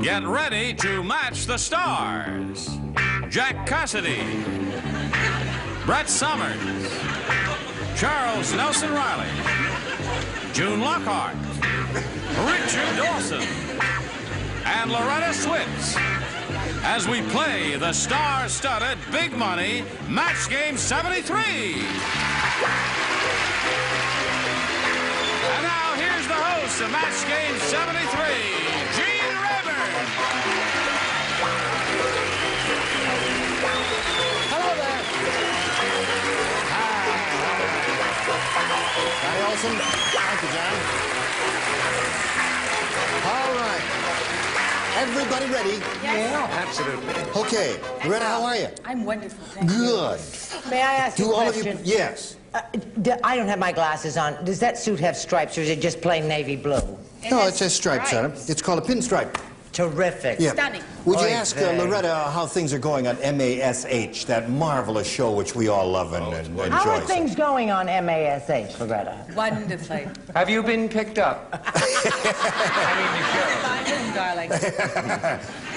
Get ready to match the stars. Jack Cassidy, Brett Summers, Charles Nelson Riley, June Lockhart, Richard Dawson, and Loretta Switz as we play the star-studded Big Money Match Game 73. And now here's the host of Match Game 73, Gene Rayburn. Hello there. Hi. Johnny Olson. Thank you, John. All right. Everybody ready? Yes. Absolutely. Okay. Loretta, how are you? I'm wonderful, thank you. Good. May I ask you a question? All of you? Yes. I don't have my glasses on. Does that suit have stripes, or is it just plain navy blue? No, it says stripes on it. It's called a pinstripe. Terrific. Yeah. Stunning. Would you Oy ask vey. Loretta how things are going on MASH, that marvelous show which we all love and enjoy? How are things going on MASH, Loretta? Wonderfully. Have you been picked up? Fine, darling.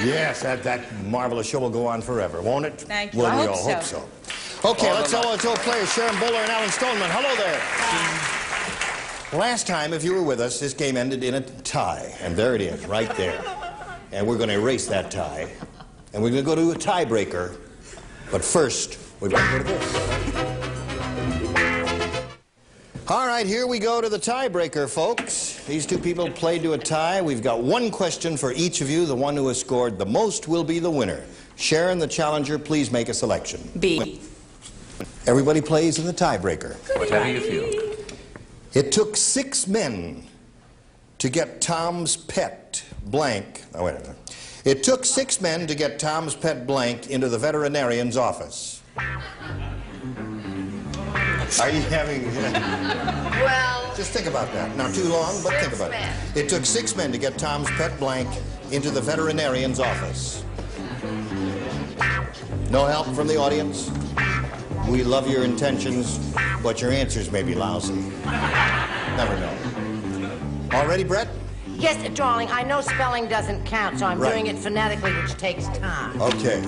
Yes, that marvelous show will go on forever, won't it? Thank you. Well, I we hope all hope so. so. Okay, let's all players, Sharon Bowler and Alan Stoneman. Hello there. Last time, if you were with us, this game ended in a tie. And there it is, right there. And we're going to erase that tie. And we're going to go to a tiebreaker. But first, we're going to go to this. All right, here we go to the tiebreaker, folks. These two people played to a tie. We've got one question for each of you. The one who has scored the most will be the winner. Sharon, the challenger, please make a selection. B. Everybody plays in the tiebreaker. Whatever you feel. It took 6 men to get Tom's pet blank. Oh, wait a minute. It took 6 men to get Tom's pet blank into the veterinarian's office. Are you having... Well... Just think about that. Not too long, but think about it. It took 6 men to get Tom's pet blank into the veterinarian's office. No help from the audience? We love your intentions, but your answers may be lousy. Never know. All ready, Brett? Yes, darling, I know spelling doesn't count, so I'm Right. doing it phonetically, which takes time. Okay.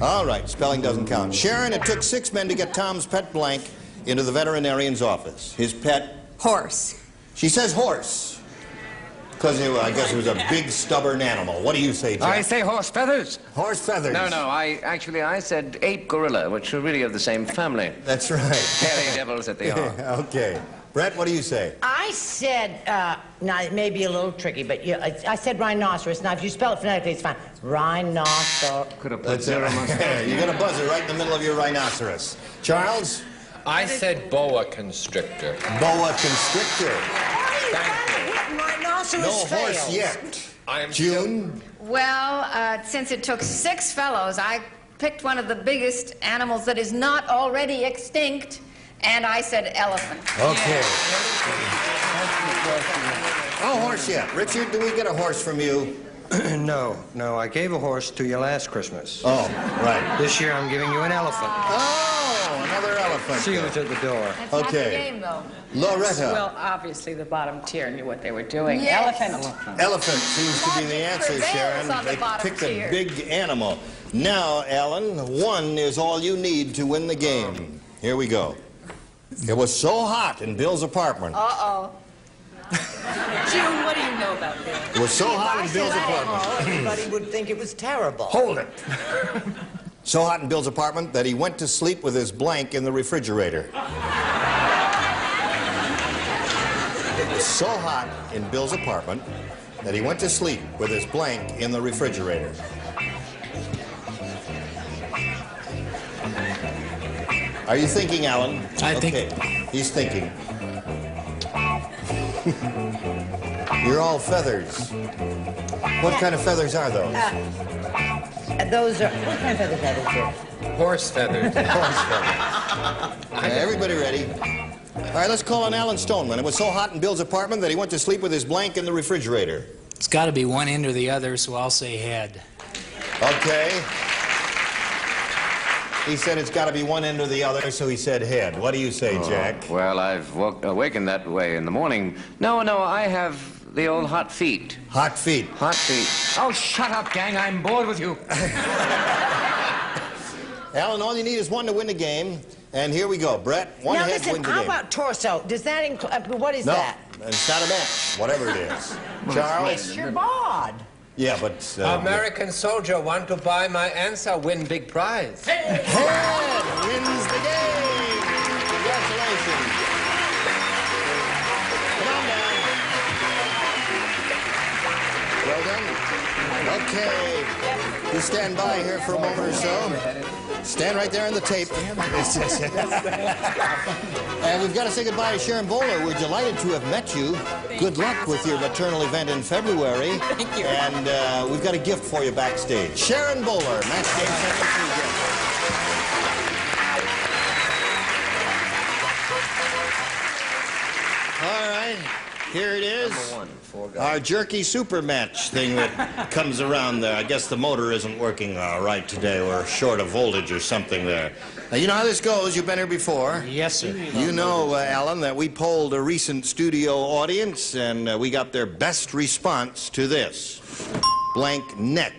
All right, spelling doesn't count. Sharon, it took 6 men to get Tom's pet blank into the veterinarian's office. His pet? Horse. She says horse. Because I guess it was a big, stubborn animal. What do you say, Jack? I say horse feathers. Horse feathers. No, I said ape gorilla, which are really of the same family. That's right. Hairy devils that they are. Okay. Brett, what do you say? I said, now it may be a little tricky, but I said rhinoceros. Now, if you spell it phonetically, it's fine. Rhinoceros. Could have put That's zero it. mustache. You're going to buzz it right in the middle of your rhinoceros. Charles? I said boa constrictor. Boa constrictor. Rhinoceros No fails. horse yet. I am June? Well, since it took 6 fellows, I picked one of the biggest animals that is not already extinct, and I said elephant. Okay. No horse yet. Richard, do we get a horse from you? No, I gave a horse to you last Christmas. Oh, right. This year I'm giving you an elephant. Oh, another elephant. See who's at the door. That's not the Okay. game, though. Loretta. Well, obviously the bottom tier knew what they were doing. Yes. Elephant. Elephant seems to be the answer, Prevails Sharon. on the They bottom picked tier. a big animal. Now, Alan, 1 is all you need to win the game. Here we go. It was so hot in Bill's apartment. Uh-oh. June, what do you know about this? It was so hot in Bill's apartment. Everybody would think it was terrible. Hold it. So hot in Bill's apartment that he went to sleep with his blank in the refrigerator. It was so hot in Bill's apartment that he went to sleep with his blank in the refrigerator. Are you thinking, Alan? I think. Okay, he's thinking. You're all feathers. What kind of feathers are those? Those are... What kind of feathers are those? Horse feathers. Horse feathers. Okay, everybody ready? All right, let's call on Alan Stoneman. It was so hot in Bill's apartment that he went to sleep with his blank in the refrigerator. It's got to be one end or the other, so I'll say head. Okay. He said it's got to be one end or the other, so he said head. What do you say, Jack? Well, I've awakened that way in the morning. No, I have The old hot feet. Hot feet. Hot feet. Oh, shut up, gang. I'm bored with you. Alan, all you need is one to win the game. And here we go. Brett, one Now head listen, wins the how game. about torso? Does that include, what is No, that? it's not a match, whatever it is. Charles? It's your bod. Yeah, but... American soldier want to buy my answer, win big prize. Head wins the game. Congratulations. Come on down. Well done. Okay. You stand by here for a moment or so. Stand right there on the tape. And we've got to say goodbye to Sharon Bowler. We're delighted to have met you. Good luck with your maternal event in February. Thank you. And we've got a gift for you backstage. Sharon Bowler, Match Game 73 gift. All right, here it is. Our jerky super match thing that comes around there. I guess the motor isn't working right today. We're short of voltage or something there. Now, you know how this goes. You've been here before. Yes, sir. You know, Alan, that we polled a recent studio audience, and we got their best response to this. Blank neck.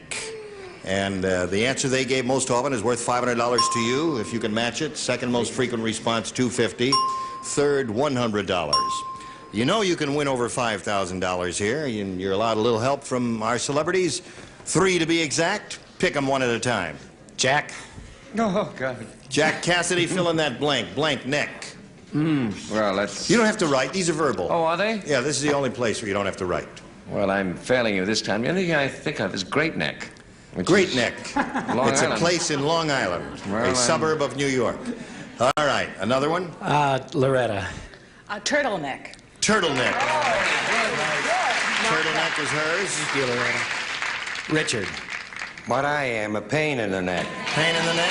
And the answer they gave most often is worth $500 to you, if you can match it. Second most frequent response, $250. Third, $100. You know you can win over $5,000 here. You're allowed a little help from our celebrities. 3 to be exact. Pick them one at a time. Jack? Oh, God. Jack Cassidy, fill in that blank. Blank neck. Well, that's... You don't have to write. These are verbal. Oh, are they? Yeah, this is the only place where you don't have to write. Well, I'm failing you this time. The only thing I think of is Great Neck. Great Neck. Long It's Island. a place in Long Island, Well, a suburb of New York. All right, another one? Loretta. A turtleneck. Turtleneck. Turtleneck is hers. Richard. What I am, a pain in the neck. Pain in the neck?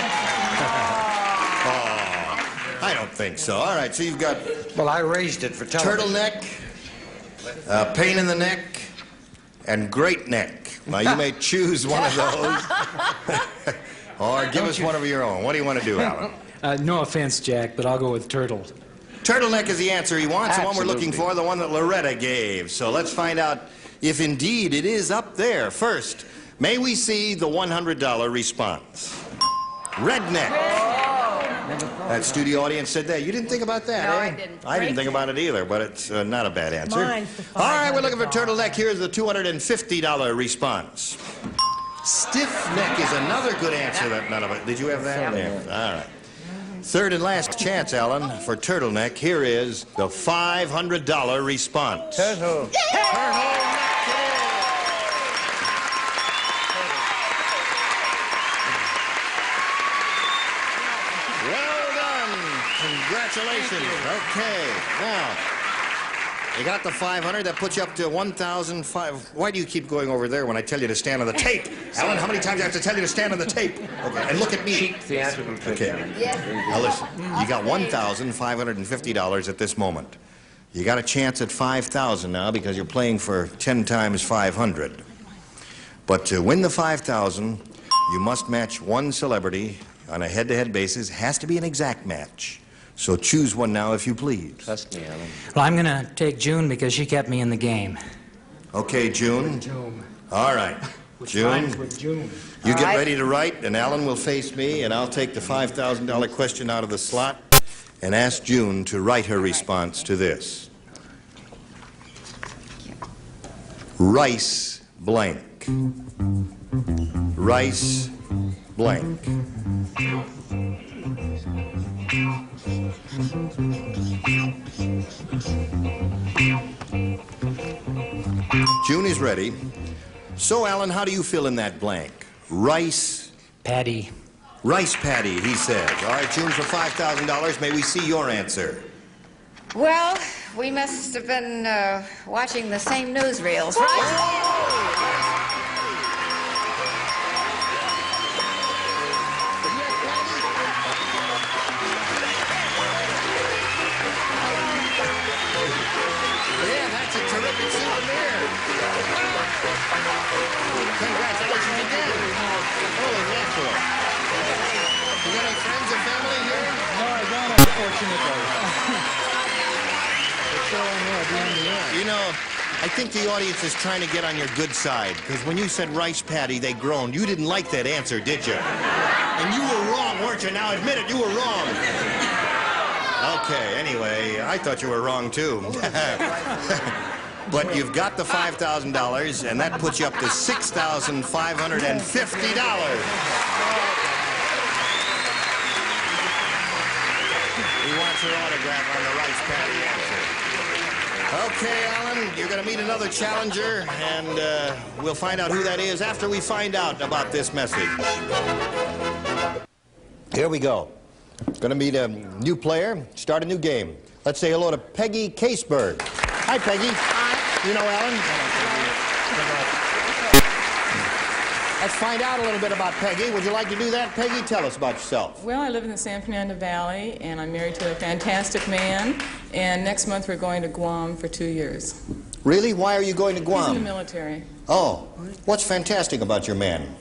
Oh, I don't think so. All right, so you've got Well, I raised it for television. turtleneck, pain in the neck, and great neck. Now, you may choose one of those. Or give us one of your own. What do you want to do, Alan? No offense, Jack, but I'll go with Turtle. Turtleneck is the answer he wants, the one we're looking Absolutely. for, the one that Loretta gave. So let's find out if indeed it is up there. First, may we see the $100 response? Redneck. That studio audience said that. You didn't think about that, No, eh? I didn't. I didn't think about it either, but it's not a bad answer. Mine's the All right, we're looking for $500. turtleneck. Here's the $250 response. Stiff neck is another good answer that none of it. Did you have that? Yeah. All right. Third and last chance, Alan, for turtleneck. Here is the $500 response. Turtle. Well done. Congratulations. Okay. Now, you got the 500. That puts you up to 1,005. Why do you keep going over there when I tell you to stand on the tape? Alan, how many times do I have to tell you to stand on the tape? Okay, and look at me. Cheap theatrical trick. Okay. Now listen, you got $1,550 at this moment. You got a chance at $5,000 now because you're playing for 10 times 500. But to win the $5,000, you must match one celebrity on a head-to-head basis. Has to be an exact match. So choose one now, if you please. Trust me, Alan. Well, I'm going to take June because she kept me in the game. Okay, June. All right. June, With June. you All get right. ready to write, and Alan will face me, and I'll take the $5,000 question out of the slot and ask June to write her response to this. Rice blank. Rice blank. June is ready. So, Alan, how do you fill in that blank? Rice, Patty. rice patty, he says. All right, June, for $5,000, may we see your answer? Well, we must have been watching the same newsreels, right? Yeah, that's a terrific souvenir. Congratulations again. Holy mackerel. You got any friends or family here? No, I don't, unfortunately. You know, I think the audience is trying to get on your good side, because when you said rice patty, they groaned. You didn't like that answer, did you? And you were wrong, weren't you? Now admit it, you were wrong. Okay, anyway, I thought you were wrong, too. But you've got the $5,000, and that puts you up to $6,550. He wants your autograph on the rice patty answer. Okay, Alan, you're going to meet another challenger, and we'll find out who that is after we find out about this message. Here we go. Going to meet a new player, start a new game. Let's say hello to Peggy Caseberg. Hi, Peggy. Hi. You know Alan? Let's find out a little bit about Peggy. Would you like to do that, Peggy? Tell us about yourself. Well, I live in the San Fernando Valley, and I'm married to a fantastic man. And next month we're going to Guam for 2 years. Really? Why are you going to Guam? He's in the military. Oh, what's fantastic about your man?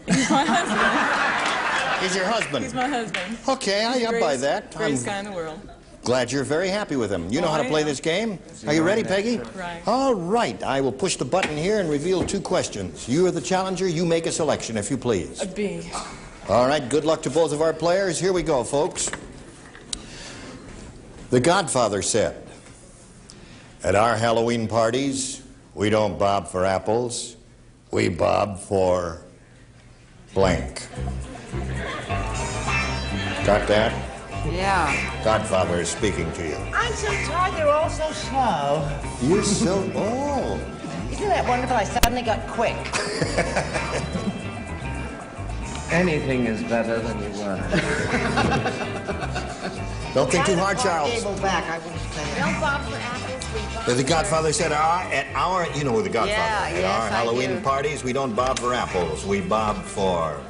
He's my husband. He's your husband? He's my husband. Okay, I buy that. Greatest guy in the world. Glad you're very happy with him. You know how to play this game? Are you ready, Peggy? Right. All right. I will push the button here and reveal 2 questions. You are the challenger. You make a selection, if you please. A B. All right. Good luck to both of our players. Here we go, folks. The Godfather said, "At our Halloween parties, we don't bob for apples. We bob for blank." Got that? Yeah. Godfather is speaking to you. I'm so tired, they're all so slow. You're so... Oh. Isn't that wonderful? I suddenly got quick. Anything is better than you were. Don't think too hard, Charles. Back, I wouldn't say. Don't bob for apples, we bob. The Godfather said, at our, you know the Godfather. Yeah, at yes, our I Halloween do. parties, we don't bob for apples. We bob for...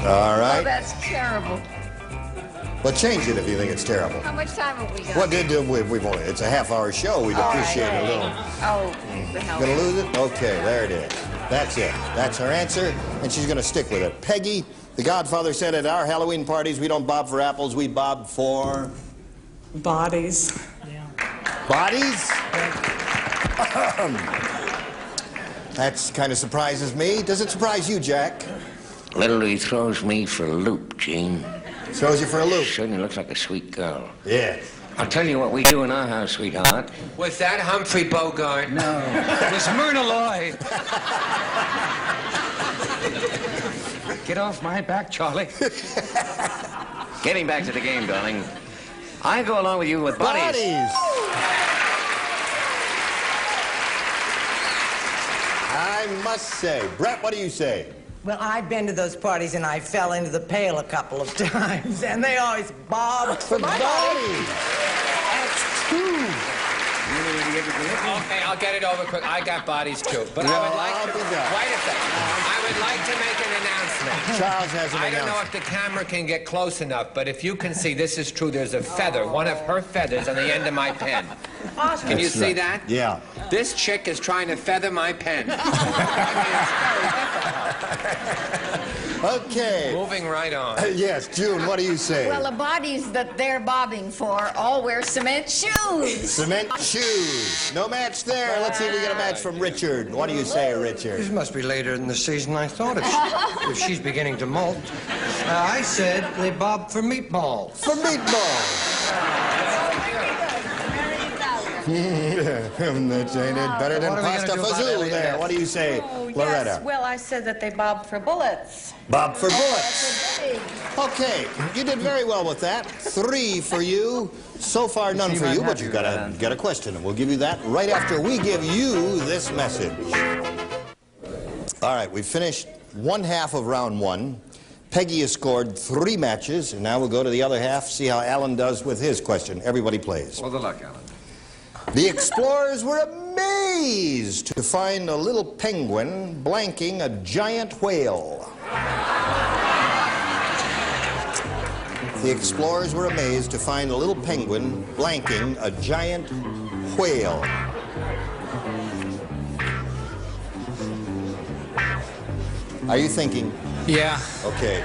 All Oh, right. that's terrible. Well, change it if you think it's terrible. How much time have we got? What did we've only? It's a half-hour show. We'd appreciate a little. Oh, the hell. Gonna lose it? Okay, there it is. That's it. That's her answer, and she's gonna stick with it. Peggy, the Godfather said at our Halloween parties, we don't bob for apples. We bob for Bodies. bodies. That's kind of surprises me. Does it surprise you, Jack? Literally throws me for a loop, Gene. Throws you for a loop. Certainly looks like a sweet girl. Yeah. I'll tell you what we do in our house, sweetheart. Was that Humphrey Bogart? No. It was Myrna Loy. Get off my back, Charlie. Getting back to the game, darling. I go along with you with bodies. Bodies. I must say. Brett, what do you say? Well, I've been to those parties and I fell into the pail a couple of times, and they always bobbed for my body. That's true. Okay, I'll get it over quick. I got bodies too. But I would like to... Wait a second. I would like to make an announcement. Charles has an I don't know if the camera can get close enough, but if you can see, this is true. There's a feather, one of her feathers on the end of my pen. Can you see that? Yeah. This chick is trying to feather my pen. Okay. Moving right on. Yes, June, what do you say? Well, the bodies that they're bobbing for all wear cement shoes. Cement shoes. No match there. Let's see if we get a match from Richard. What do you say, Richard? This must be later in the season than I thought if she's beginning to molt. I said they bob for meatballs. For meatballs. That ain't it better than What are we pasta gonna do about fazool Elliot? there. What do you say, Loretta? Yes, well, I said that they bob for bullets. Bob for bullets. Okay, you did very well with that. 3 for you. So far, none for you, but you've got a question, and we'll give you that right after we give you this message. All right, we've finished one half of round 1. Peggy has scored 3 matches, and now we'll go to the other half, see how Alan does with his question. Everybody plays. Well, good luck, Alan. The explorers were amazed to find a little penguin blanking a giant whale. The explorers were amazed to find a little penguin blanking a giant whale. Are you thinking? Yeah. Okay.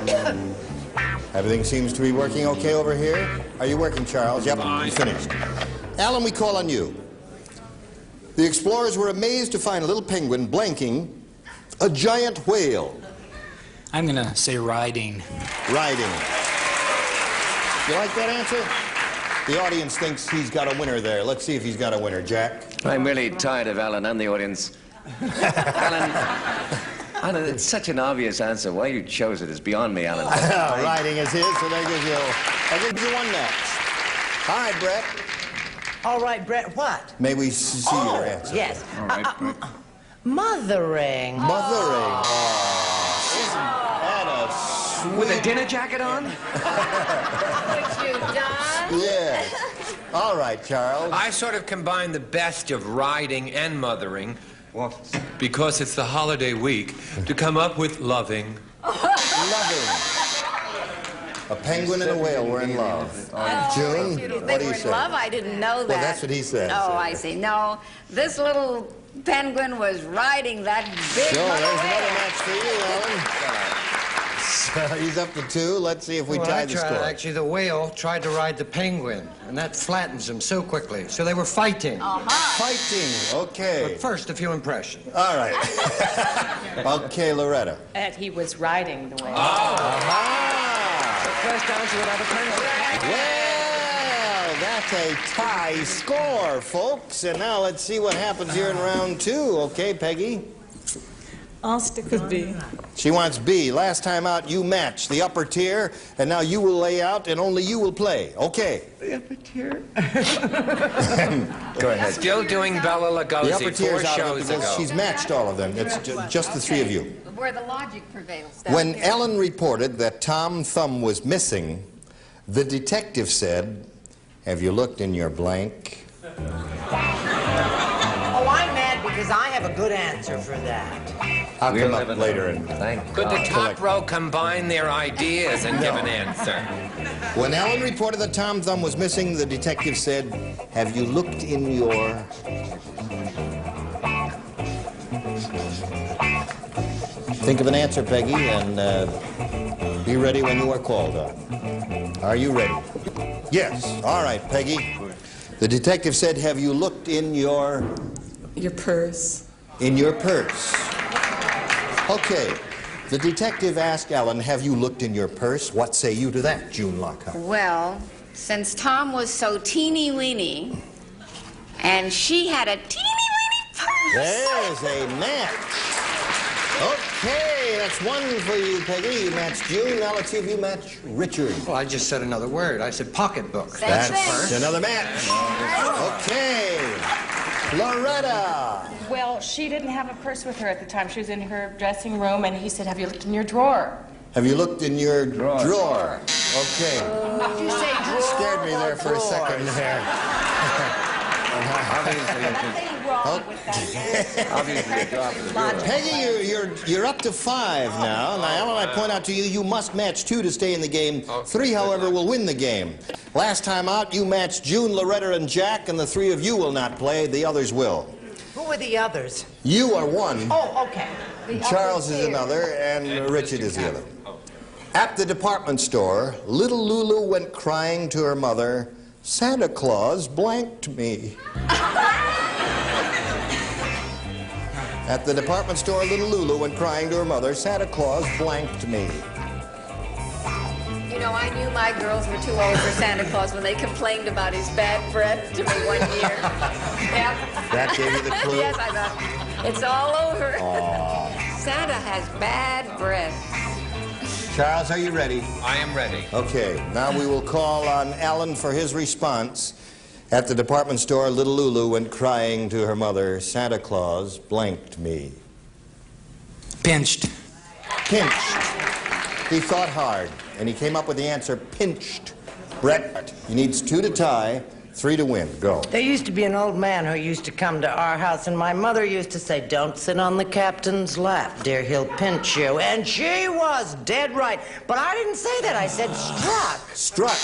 Everything seems to be working okay over here. Are you working, Charles? Yep, you finished. Alan, we call on you. The explorers were amazed to find a little penguin blanking a giant whale. I'm going to say riding. Riding. You like that answer? The audience thinks he's got a winner there. Let's see if he's got a winner. Jack? I'm really tired of Alan and the audience. Alan, it's such an obvious answer. Why you chose it is beyond me, Alan. Riding is his, so that gives you one match. All right, Brett. All right, Brett, what? May we see your answer? Yes. All right, Brett. Mothering. Mothering. Anna, sweet. With a dinner jacket on? What you done? Yes. All right, Charles. I sort of combine the best of riding and mothering, because it's the holiday week, to come up with loving. Loving. A penguin and a whale were in love. June, what do you say? Love? I didn't know that. Well, that's what he said. Oh, I see. No, this little penguin was riding that big Sure, mother there's whale. another match for you, Alan. So he's up to 2. Let's see if we tie the score. Actually, the whale tried to ride the penguin, and that flattens him so quickly. So they were fighting. Fighting, okay. But first, a few impressions. All right. Okay, Loretta. That he was riding the whale. First answer without a penalty. Well, that's a tie score, folks. And now let's see what happens here in round 2. Okay, Peggy? I'll stick with B. She wants B. Last time out, you matched the upper tier, and now you will lay out, and only you will play. Okay. The upper tier. Go ahead. Still doing Bela The Lugosi upper tier's 4 out of shows it ago. because she's matched all of them. It's just the 3 of you. Where the logic prevails. When Ellen reported that Tom Thumb was missing, the detective said, "Have you looked in your blank?" Oh, I'm mad because I have a good answer for that. I'll come up later and Could the top row combine their ideas and give an answer? When Ellen reported that Tom Thumb was missing, the detective said, "Have you looked in your..." Think of an answer, Peggy, and be ready when you are called on. Are you ready? Yes. All right, Peggy. The detective said, "Have you looked in your..." Your purse. In your purse. Okay. The detective asked Ellen, "Have you looked in your purse?" What say you to that, June Lockhart? Well, since Tom was so teeny-weeny, and she had a teeny-weeny purse. There's a match. Okay, that's 1 for you, Peggy. You matched June. Now let's see if you match Richard. Well, I just said another word. I said pocketbook. That's another match. Okay. Loretta. Well, she didn't have a purse with her at the time. She was in her dressing room, and he said, "Have you looked in your drawer?" Have you looked in your drawer? Okay. You say drawer. Scared me there for a second there. Peggy, you're up to 5 now. Now, Ellen, I point out to you, you must match 2 to stay in the game. 3, however, will win the game. Last time out, you matched June, Loretta, and Jack, and the 3 of you will not play. The others will. Who are the others? You are 1. Oh, okay. Charles is another, and Richard is the other. At the department store, little Lulu went crying to her mother, "Santa Claus blanked me." At the department store, little Lulu went crying to her mother, "Santa Claus blanked me." You know, I knew my girls were too old for Santa Claus when they complained about his bad breath to me one year. Yeah. That gave you the clue? Yes, I thought, it's all over. Santa has bad breath. Charles, are you ready? I am ready. Okay, now we will call on Alan for his response. At the department store, little Lulu went crying to her mother, "Santa Claus blanked me." Pinched. Pinched. He thought hard, and he came up with the answer, pinched. Brett, he needs 2 to tie, 3 to win. Go. There used to be an old man who used to come to our house, and my mother used to say, "Don't sit on the captain's lap, dear, he'll pinch you." And she was dead right. But I didn't say that. I said struck. Struck.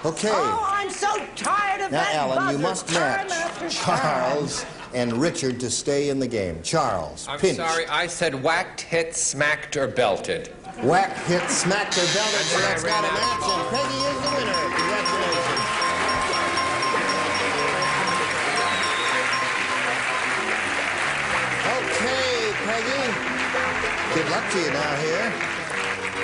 Okay. Oh, I'm so tired of Now, that Alan, you buzzer must time match after Charles and Richard to stay in the game. Charles, I'm pinched. sorry, I said whacked, hit, smacked, or belted. Whack, hit, smack their velvet. So that's got a match, and Peggy is the winner. Congratulations. Okay, Peggy. Good luck to you now here.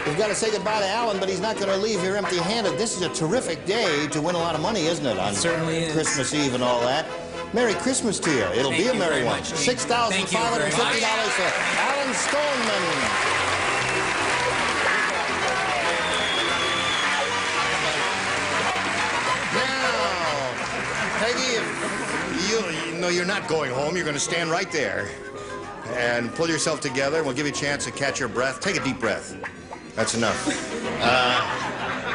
We've got to say goodbye to Alan, but he's not going to leave here empty-handed. This is a terrific day to win a lot of money, isn't it? On certainly is. Christmas Eve and all that. Merry Christmas to you. It'll be a merry one. $6,550 for Alan Stoneman. Now, Peggy, you know you're not going home. You're going to stand right there and pull yourself together. We'll give you a chance to catch your breath. Take a deep breath. That's enough.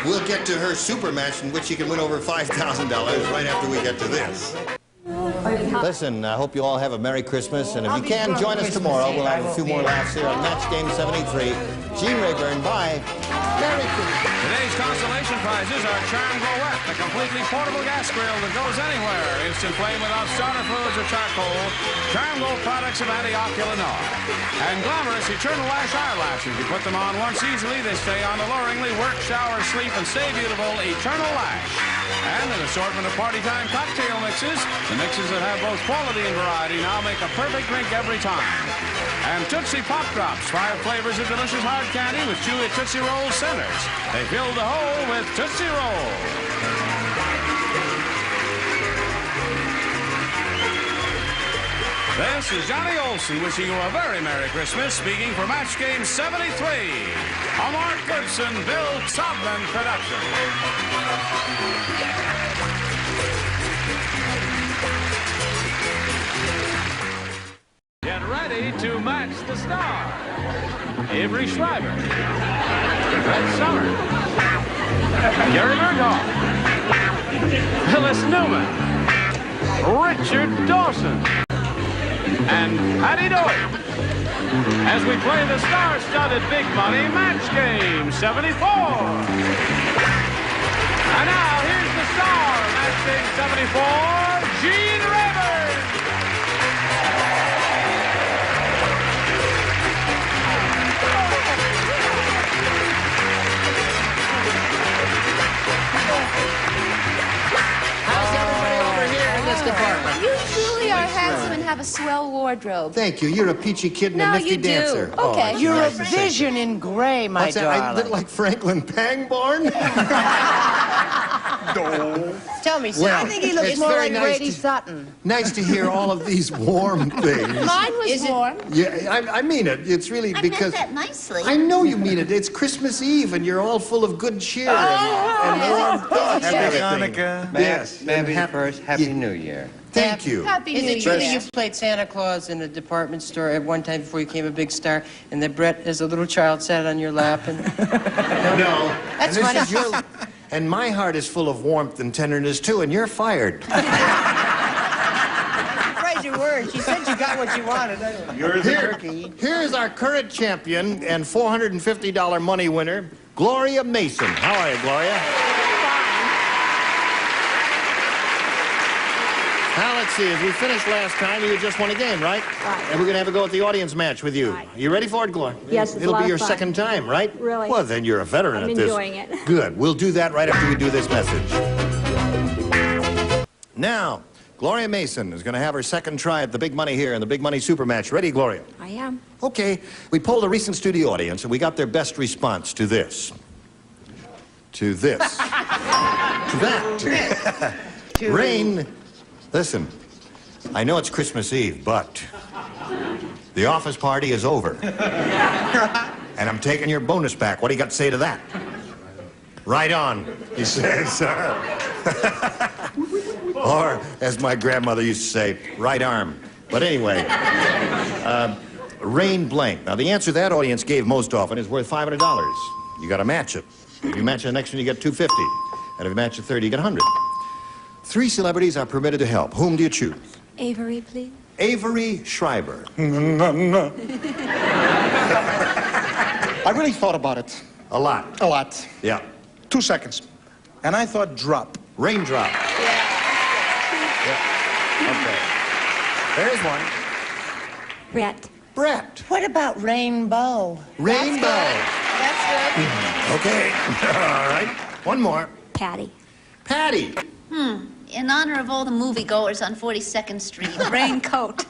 We'll get to her super match in which she can win over $5,000 right after we get to this. Listen, I hope you all have a Merry Christmas, and if you can, join us tomorrow. We'll have a few more laughs here on Match Game 73. Gene Rayburn, bye. Merry Christmas. Today's consolation prizes are Charm Glowette, the completely portable gas grill that goes anywhere. Instant flame without starter fluids or charcoal. Charm Glow products of antiocular Illinois. And glamorous Eternal Lash eyelashes. You put them on once easily, they stay on alluringly. Work, shower, sleep, and stay beautiful. Eternal Lash. And an assortment of party time cocktail mixes. The mixes that have both quality and variety now make a perfect drink every time. And Tootsie Pop Drops, 5 flavors of delicious hard candy with chewy Tootsie Roll centers. They fill the hole with Tootsie Roll. This is Johnny Olson wishing you a very Merry Christmas, speaking for Match Game 73, a Mark Goodson, Bill Todman production. Get ready to match the star. Avery Schreiber, Fred Summer, Gary Berghoff, Phyllis Newman, Richard Dawson, and Patty Doyle, as we play the star-studded Big Money Match Game 74. And now, here's the star, Match Game 74, Gene Rayburn. How's everybody over here in this department? You truly are handsome and have a swell wardrobe. Thank you. You're a peachy kid and No, a nifty you do. dancer. Okay. That's You're nice a to say. vision in gray, my What's that? I darling. look like Franklin Pangborn? Tell me, sir. Well, I think he looks it's more very like nice Grady to- Sutton. Nice to hear all of these warm things. Mine was warm. Yeah, I mean it. It's really because... I meant that nicely. I know you mean it. It's Christmas Eve, and you're all full of good cheer and warm thoughts and everything. Yes. Maybe And first, Happy New Year. Thank you. Happy Is New it true Year. that you played Santa Claus in a department store at one time before you became a big star, and that Brett, as a little child, sat on your lap and... No. That's and funny. this is your... And my heart is full of warmth and tenderness, too, and you're fired. Phrase your words. You said you got what you wanted. You're the turkey. Here's our current champion and $450 money winner, Gloria Mason. How are you, Gloria? Now, let's see. As we finished last time, you just won a game, right? Right. And we're going to have a go at the audience match with you. Right. You ready for it, Gloria? Yes, it's a It'll lot be of your fun. second time, right? Really? Well, then you're a veteran I'm at this. enjoying it. Good. We'll do that right after we do this message. Now, Gloria Mason is going to have her second try at the Big Money here in the Big Money Super Match. Ready, Gloria? I am. Okay. We polled a recent studio audience, and we got their best response to this. To this. To that. Rain, listen, I know it's Christmas Eve, but the office party is over. And I'm taking your bonus back. What do you got to say to that? Right on, he says. Or, as my grandmother used to say, right arm. But anyway, rain blank. Now, the answer that audience gave most often is worth $500. You got to match it. If you match the next one, you get $250. And if you match the third, you get $100. 3 celebrities are permitted to help. Whom do you choose? Avery, please. Avery Schreiber. I really thought about it. A lot. A lot. Yeah. 2 seconds. And I thought drop. Raindrop. Yeah. Okay. There's one. Brett. Brett. What about Rainbow? Rainbow. That's Okay. All right. One more. Patty. Patty. In honor of all the moviegoers on 42nd Street, raincoat.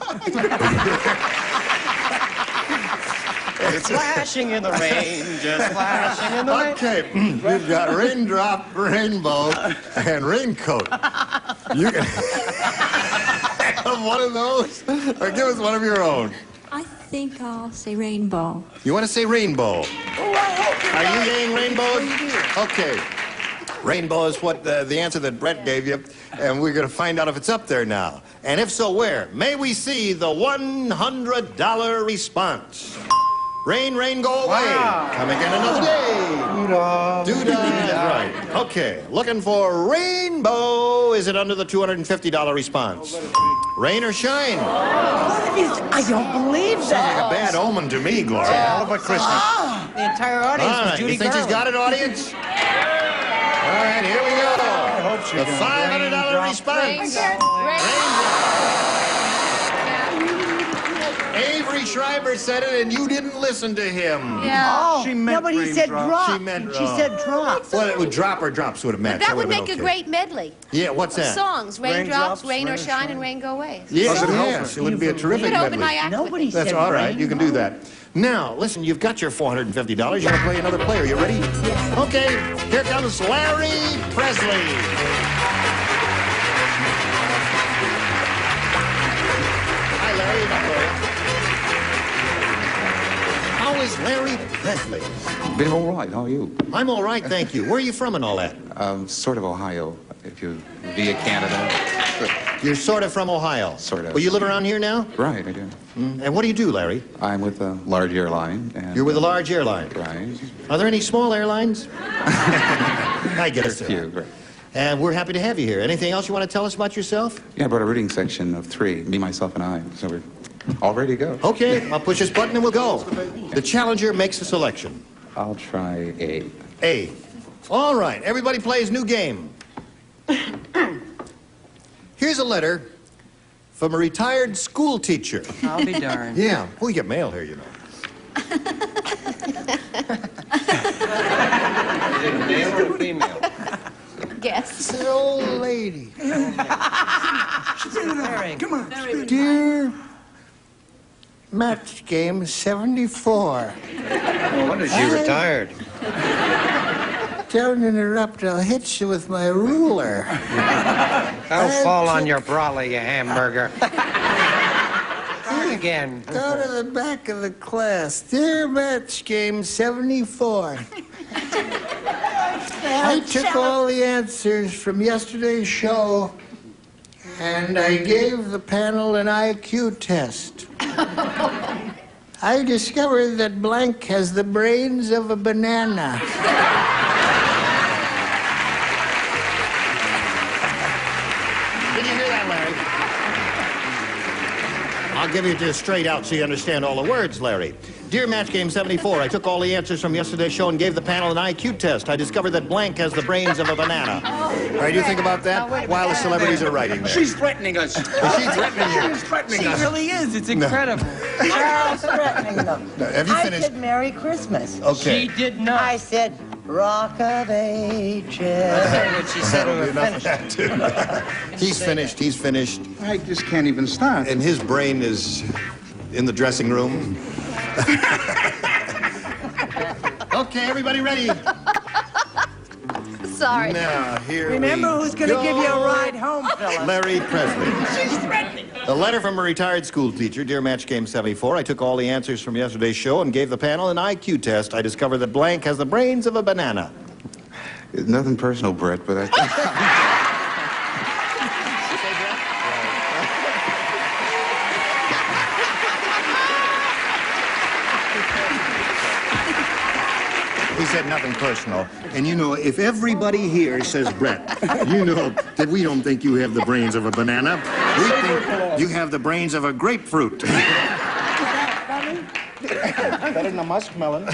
It's flashing in the rain, just flashing in the rain. Okay, we've got raindrop, rainbow, and raincoat. You can have one of those, or give us one of your own. I think I'll say rainbow. You want to say rainbow? Are you saying rainbow? Okay. Rainbow is what the answer that Brett gave you, and we're going to find out if it's up there now. And if so, where? May we see the $100 response? Rain, rain, go away. Wow. Come again another day. Doo-dah. Doo-dah is right. Okay, looking for rainbow. Is it under the $250 response? Rain or shine? I don't believe Sounds that. like a bad omen to me, Gloria. Hell of a Christmas. The entire audience All was right, Judy you think she's got Garland. it, audience? All right, here we go. The $500 response. Avery Schreiber said it, and you didn't listen to him. Yeah. Oh, She meant no, but he said raindrops. drop. She meant She said drop. Well, it would drop or drops would have matched. That would would've make been a okay. great medley. Yeah, what's that? Songs, raindrops, Raindrops, rain or rain or shine, shine. and rain go away. Yes, Does it help? yes, it would be a terrific You could open my medley. act Nobody with me. said That's all right. rain. You can do that. Now, listen, you've got your $450. You're going to play another player. You ready? Yes. Okay, here comes Larry Presley. Hi, Larry. How is Larry Presley? Been all right. How are you? I'm all right, thank you. Where are you from and all that? Sort of Ohio, if you via Canada. You're sort of from Ohio. Sort of. Well, you live around here now? Right, I do. And what do you do, Larry? I'm with a large airline. And, You're with a large airline. Right. Are there any small airlines? I get it. A few, right. And we're happy to have you here. Anything else you want to tell us about yourself? Yeah, I brought a reading section of 3, me, myself, and I. So we're all ready to go. Okay, I'll push this button and we'll go. The challenger makes a selection. I'll try A. A. All right, everybody plays new game. Here's a letter from a retired school teacher. I'll be darned. Yeah, we get mail here, you know. Is it male or female? Guess. It's an old lady. Come on. Dear match game 74. No wonder she retired. Don't interrupt, I'll hit you with my ruler. That'll fall on your bralette, you hamburger. Try again. Go to the back of the class. Dear match game 74. I took all the answers from yesterday's show, and I gave the panel an IQ test. I discovered that blank has the brains of a banana. Did you hear that, Larry? I'll give you just straight out so you understand all the words, Larry. Dear Match Game 74, I took all the answers from yesterday's show and gave the panel an IQ test. I discovered that blank has the brains of a banana. All right, you think about that while the celebrities are writing there. She's threatening us. Is she threatening you? She's threatening She us. really is. It's incredible. Charles threatening them. Have you I finished? said Merry Christmas. Okay. She did not. I said Rock of Ages. What she said That'll to be her enough of that, too. He's finished. He's finished. I just can't even start. And his brain is in the dressing room. Okay, everybody ready? Sorry. Now, here Remember we who's going to go. give you a ride home, Phyllis. Larry Presley. She's threatening. A letter from a retired school teacher. Dear Match Game 74, I took all the answers from yesterday's show and gave the panel an IQ test. I discovered that blank has the brains of a banana. Nothing personal, Brett, but I think... He said nothing personal. And you know, if everybody here says Brett, you know that we don't think you have the brains of a banana. We think you have the brains of a grapefruit. Better than a muskmelon.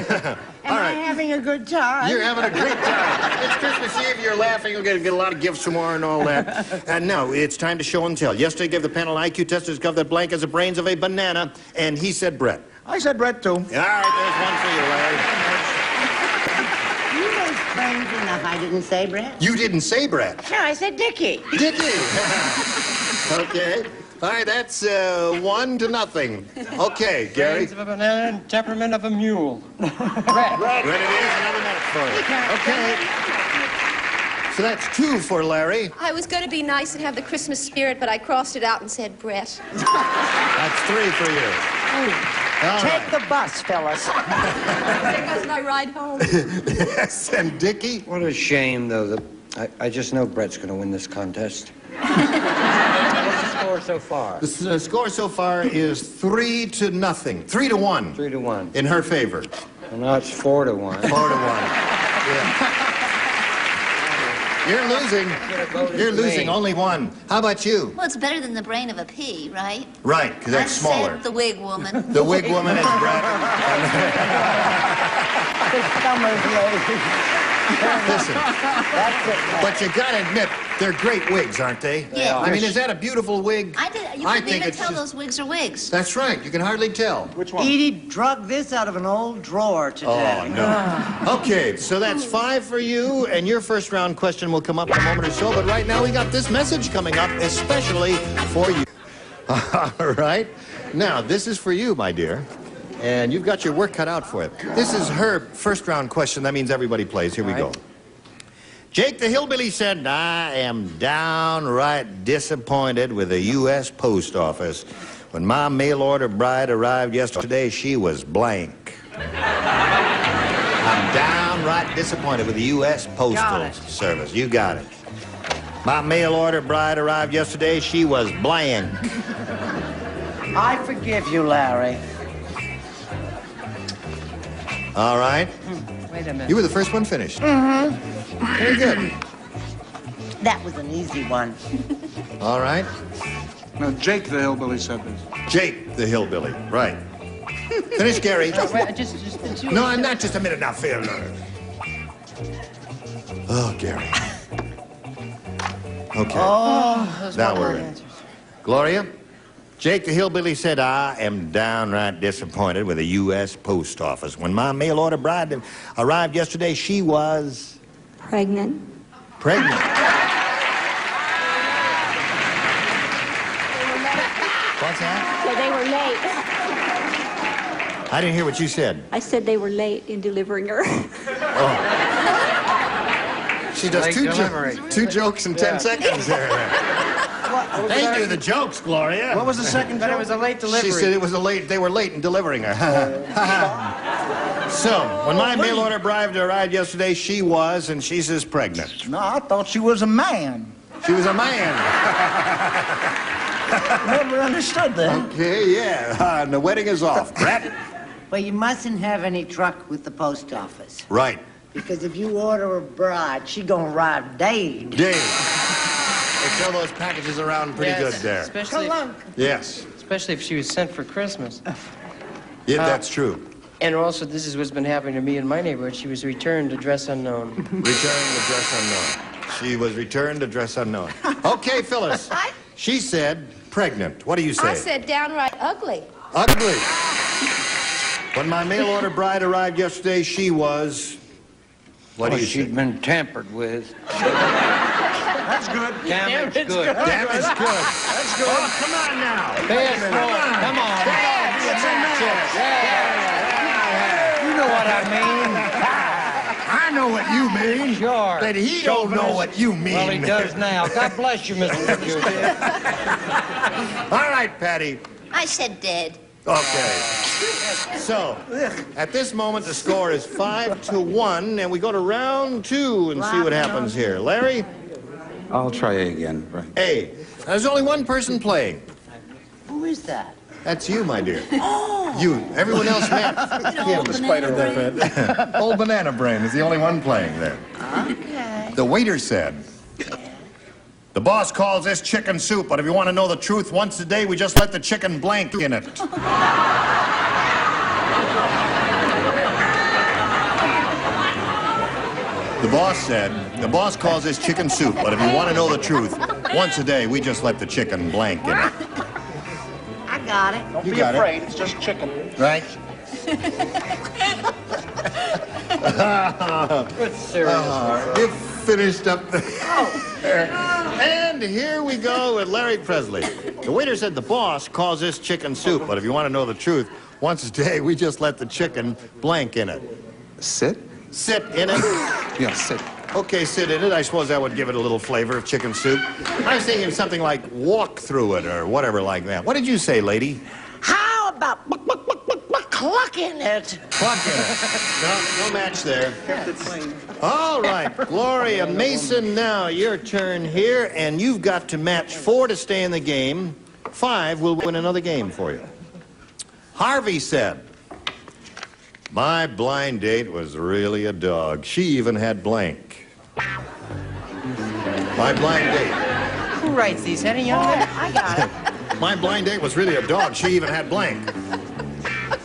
Am I having a good time? You're having a great time. It's Christmas Eve. You're laughing. You'll get a lot of gifts tomorrow and all that. And now it's time to show and tell. Yesterday, I gave the panel an IQ test to discover that blank has the brains of a banana, and he said Brett. I said Brett, too. All right, there's one for you, Larry. I didn't say Brett. You didn't say Brett. No, I said Dickie. Dickie. Okay. All right, that's 1-0. Okay, Gary. Brains of a banana and temperament of a mule. Brett it is. Another minute for you. Okay. So that's 2 for Larry. I was going to be nice and have the Christmas spirit, but I crossed it out and said Brett. That's 3 for you. All Take right. the bus, Phyllis. There goes my ride home. Yes, and Dickie? What a shame, though. I just know Brett's going to win this contest. What's the score so far? The score so far is 3-0. 3-1. 3-1. In her favor. Well, now it's 4-1. 4-1. Yeah. You're losing. You're losing. Only 1. How about you? Well, it's better than the brain of a pea, right? Right, because that's I smaller. said the wig woman. The wig woman is Brett. The summer's lady. Listen, That's it. but you gotta admit, they're great wigs, aren't they? Yeah. I mean, is that a beautiful wig? You couldn't even tell those wigs are wigs. That's right. You can hardly tell. Which one? Edie drug this out of an old drawer today. Oh, no. Okay, so that's 5 for you, and your first round question will come up in a moment or so, but right now we got this message coming up especially for you. All right. Now, this is for you, my dear, and you've got your work cut out for it. This is her first round question. That means everybody plays. Here we go. Jake the Hillbilly said, I am downright disappointed with the U.S. Post Office. When my mail order bride arrived yesterday, she was blank. I'm downright disappointed with the U.S. Postal Service. You got it. My mail order bride arrived yesterday, she was blank. I forgive you, Larry. All right. Wait a minute. You were the first one finished. Mm-hmm. Very good. That was an easy one. All right. No, Jake the Hillbilly said this. Jake the Hillbilly. Right. Finish, Gary. No, I'm not. Just a minute now, Phil. Oh, Gary. Okay. Oh, Now we're in. Gloria? Jake the Hillbilly said, I am downright disappointed with the U.S. Post Office. When my mail order bride arrived yesterday, she was... Pregnant. Pregnant. What's that? So they were late. I didn't hear what you said. I said they were late in delivering her. Oh. She does two jokes in 10 seconds there. They do the jokes, Gloria. What was the second joke? It was a late delivery. She said it was they were late in delivering her. So, when my mail order bride arrived yesterday, she was, and she says, pregnant. No, I thought she was a man. She was a man. Never understood that. Okay, yeah. And the wedding is off. Brett? Well, you mustn't have any truck with the post office. Right. Because if you order a bride, she gonna arrive dead. Dave. They throw those packages around pretty good there. Yes. Especially if she was sent for Christmas. Yeah, that's true. And also, this is what's been happening to me in my neighborhood. She was returned, address unknown. Returned, address unknown. She was returned, address unknown. Okay, Phyllis. She said pregnant. What do you say? I said downright ugly. Ugly. When my mail order bride arrived yesterday, she was... What do you she'd say? been tampered with. That's good. Damaged good. Damaged good. That's good. Oh, come on now. Come on. You know what I mean. I know what you mean. Sure. But he don't know what you mean. Well, he does now. God bless you, Mr. Computer. All right, Patty. I said dead. Okay. So, at this moment, the score is 5-1, and we go to round 2 and see what happens here. Larry? I'll try A again. Right. A. There's only one person playing. Who is that? That's you, my dear. You. Everyone else met him. The spider that Old Banana Brain is the only one playing there. Okay. The waiter said, the boss calls this chicken soup, but if you want to know the truth, once a day we just let the chicken blank in it. The boss said, the boss calls this chicken soup, but if you want to know the truth, once a day we just let the chicken blank in it. I got it. Don't You be got it. afraid. It's just chicken. Right? You finished up there. And here we go with Larry Presley. The waiter said the boss calls this chicken soup, but if you want to know the truth, once a day we just let the chicken blank in it. Sit? Sit in it? Yeah, sit. Okay, sit in it. I suppose that would give it a little flavor of chicken soup. I was thinking something like walk through it or whatever like that. What did you say, lady? How about cluck in it? Cluck in it. No match there. All right, Gloria Mason, now your turn here, and you've got to match 4 to stay in the game. 5 will win another game for you. Harvey said, my blind date was really a dog. She even had blank. My blind date. Who writes these, Eddie Young? I got it. My blind date was really a dog. She even had blank.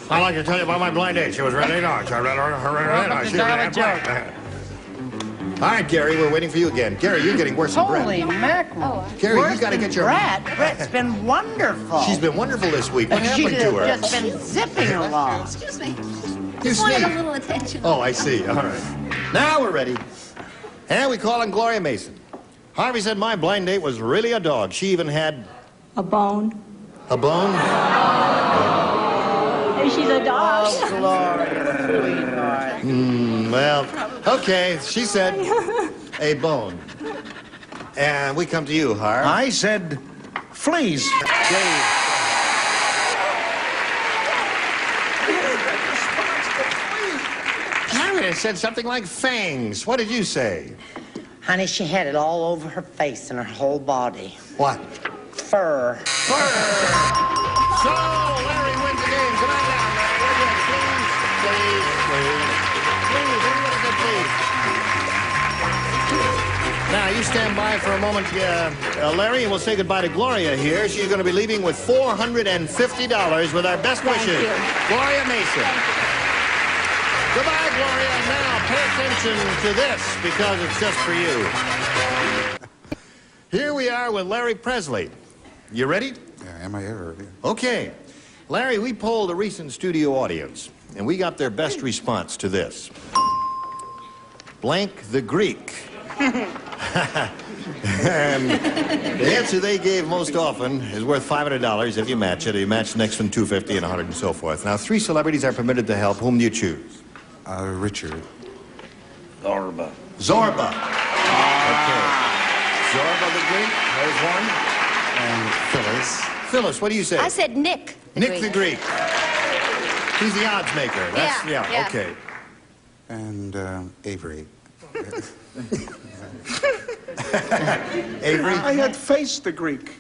I'd like to tell you about my blind date. She was really a dog. She even had blank. All right, Gary, we're waiting for you again. Gary, you're getting worse than Brett. Holy mackerel. Gary, you got to get your... Brett's been wonderful. She's been wonderful this week. What happened to her? She's just been zipping along. Excuse me. You Just wanted sneeze. a little attention. Oh, I see. All right. Now we're ready. And we call on Gloria Mason. Harvey said my blind date was really a dog. She even had... A bone. A bone? She's a dog. Oh, Gloria, sweetheart. Well, okay. She said a bone. And we come to you, Harv. I said fleas. Harriet said something like fangs. What did you say? Honey, she had it all over her face and her whole body. What? Fur. So, Larry wins the game. Come on down, Larry. Please. Please. Now, you stand by for a moment, Larry, and we'll say goodbye to Gloria here. She's going to be leaving with $450 with our best wishes. Gloria Mason. Goodbye, Gloria. Now, pay attention to this, because it's just for you. Here we are with Larry Presley. You ready? Yeah, am I ever? Okay. Larry, we polled a recent studio audience, and we got their best response to this. Blank the Greek. And the answer they gave most often is worth $500 if you match it. You match the next one, $250 and $100 and so forth. Now, 3 celebrities are permitted to help. Whom do you choose? Richard. Zorba. Zorba. Okay. Zorba the Greek. There's one. And Phyllis. Phyllis, what do you say? I said Nick. Nick the Greek. He's the odds maker. That's, Yeah. Okay. And Avery. Avery? I had faced the Greek.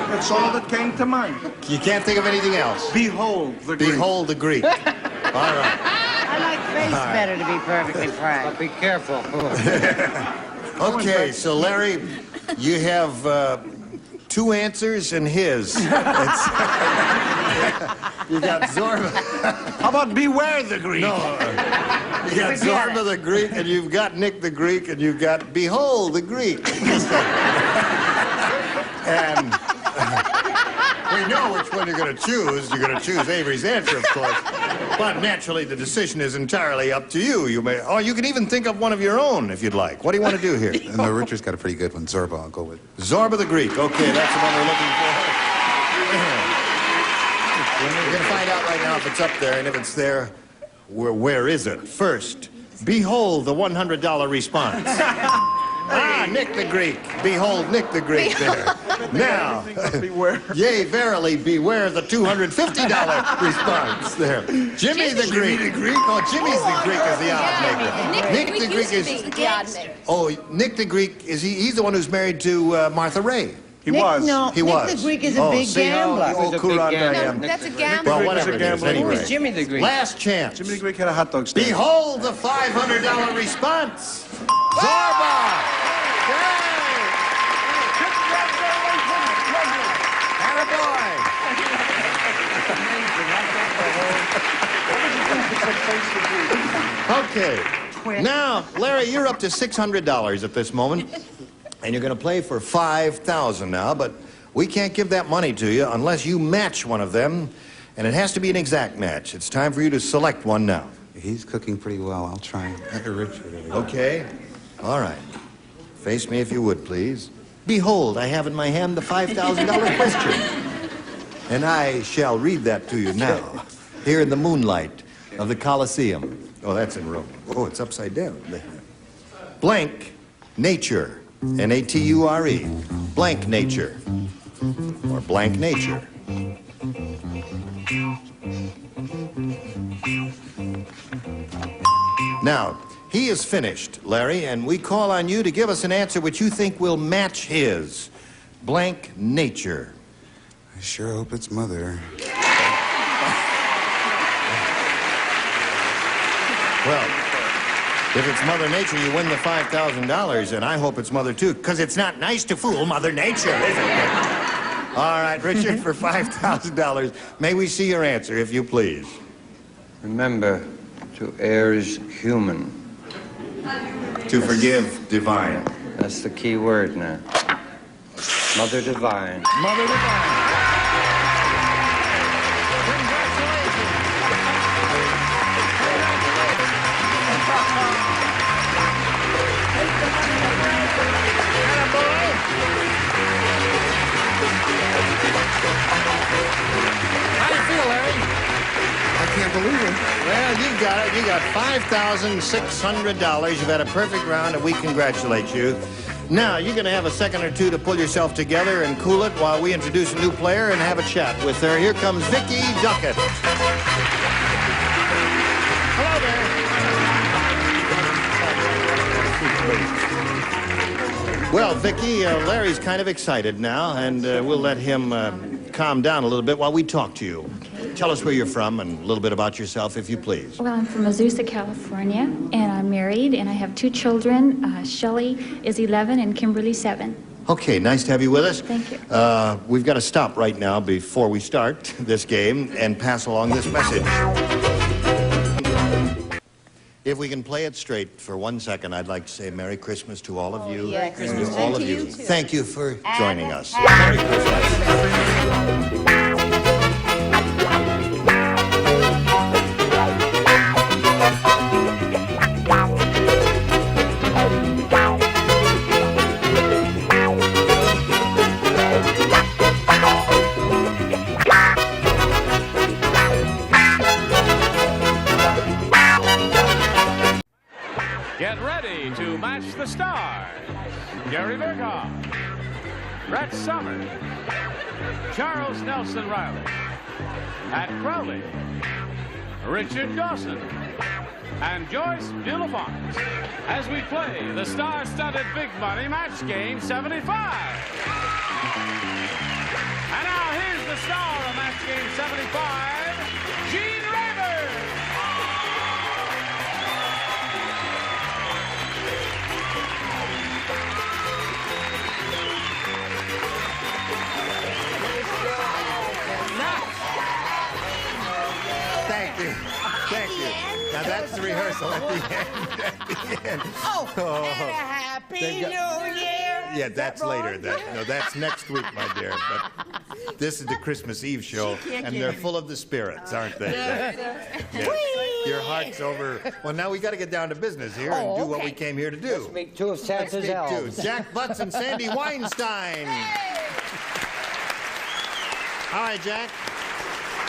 That's all that came to mind. You can't think of anything else? Behold the Greek. Behold the Greek. All right. I like face better, to be perfectly frank. But be careful. Okay, so Larry, you have 2 answers and his. You got Zorba. How about beware the Greek? No. You got Zorba the Greek, and you've got Nick the Greek, and you've got Behold the Greek. And we know which one you're going to choose. You're going to choose Avery's answer, of course. But naturally, the decision is entirely up to you. You may, or you can even think of one of your own if you'd like. What do you want to do here? No, Richard's got a pretty good one. Zorba, I'll go with. Zorba the Greek. Okay, that's the one we're looking for. We're going to find out right now if it's up there, and if it's there, where is it? First, behold the $100 response. Nick the Greek. Behold Nick the Greek there. Now, beware. Yea, verily, beware the $250 response there. Jimmy the Greek. Oh, Jimmy's the Greek is the odd maker. Nick the Greek is the odd maker. Oh, Nick the Greek, he's the one who's married to Martha Ray. He was. No, He Nick was. the Greek is a big gambler. Oh, Kuranda, No, that's a gambler. Well, Greek was whatever a it is, gambler. anyway. Who was Jimmy the Greek? Last chance. Jimmy the Greek had a hot dog stand. Behold the $500 response. Zorba! Okay. Now, Larry, you're up to $600 at this moment, and you're going to play for $5,000 now, but we can't give that money to you unless you match one of them, And it has to be an exact match. It's time for you to select one now. He's cooking pretty well. I'll try. Richard. Okay. All right. Face me if you would, please. Behold, I have in my hand the $5,000 question. And I shall read that to you now, here in the moonlight of the Colosseum. Oh, that's in Rome. Oh, it's upside down. Blank nature. N-A-T-U-R-E. Blank nature. Or blank nature. Now, he is finished, Larry, and we call on you to give us an answer which you think will match his. Blank nature. I sure hope it's Mother. Well, if it's Mother Nature, you win the $5,000, and I hope it's Mother, too, because it's not nice to fool Mother Nature, is it? All right, Richard, for $5,000, may we see your answer, if you please. Remember, to err is human. To forgive, divine. That's the key word now. Mother Divine. Mother Divine. How do you feel, Larry? I can't believe it. Well, you got it. You got $5,600. You've had a perfect round, and we congratulate you. Now, you're going to have a second or two to pull yourself together and cool it while we introduce a new player and have a chat with her. Here comes Vicky Duckett. Hello there. Well, Vicky, Larry's kind of excited now, and we'll let him calm down a little bit while we talk to you. Tell us where you're from and a little bit about yourself, if you please. Well, I'm from Azusa, California, and I'm married, and I have two children. Shelley is 11 and Kimberly 7. Okay, nice to have you with us. Thank you. We've got to stop right now before we start this game and pass along this message. If we can play it straight for 1 second, I'd like to say Merry Christmas to all of you. Yeah, Christmas to all of you. too. Thank you for joining us. Merry Christmas. Get ready to match the stars. Gary Berghoff, Brett Summers, Charles Nelson Riley, Pat Crowley, Richard Dawson, and Joyce Delafonte as we play the star-studded Big Money Match Game 75. And now here's the star of Match Game 75, Gene Rayburn. Thank you. Thank you. Now that's the rehearsal at the end. Oh, and a happy New Year. Yeah, that's later. No, that's next week, my dear. But this is the Christmas Eve show, and they're full of the spirits, aren't they? Yes. Your heart's over. Well, now we got to get down to business here and do what we came here to do. Let's meet two of Santa's elves. Jack Butts and Sandy Weinstein. All right, Jack.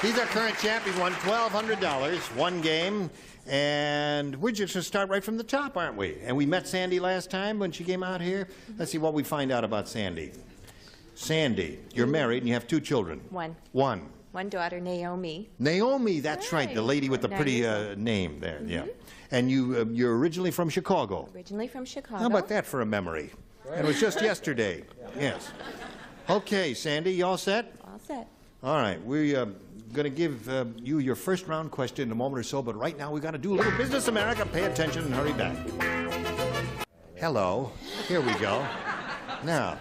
He's our current champ. He's won $1,200, one game. And we're just going to start right from the top, aren't we? And we met Sandy last time when she came out here. Let's see what we find out about Sandy. Sandy, you're married and you have two children. One. One daughter, Naomi. Naomi, that's right. The lady with the pretty name there. Yeah. And you're originally from Chicago. Originally from Chicago. How about that for a memory? And it was just yesterday. Yes. Okay, Sandy, you all set? All set. All right. We're going to give you your first round question in a moment or so, but right now we've got to do a little Business America. Pay attention and hurry back. Hello. Here we go. Now,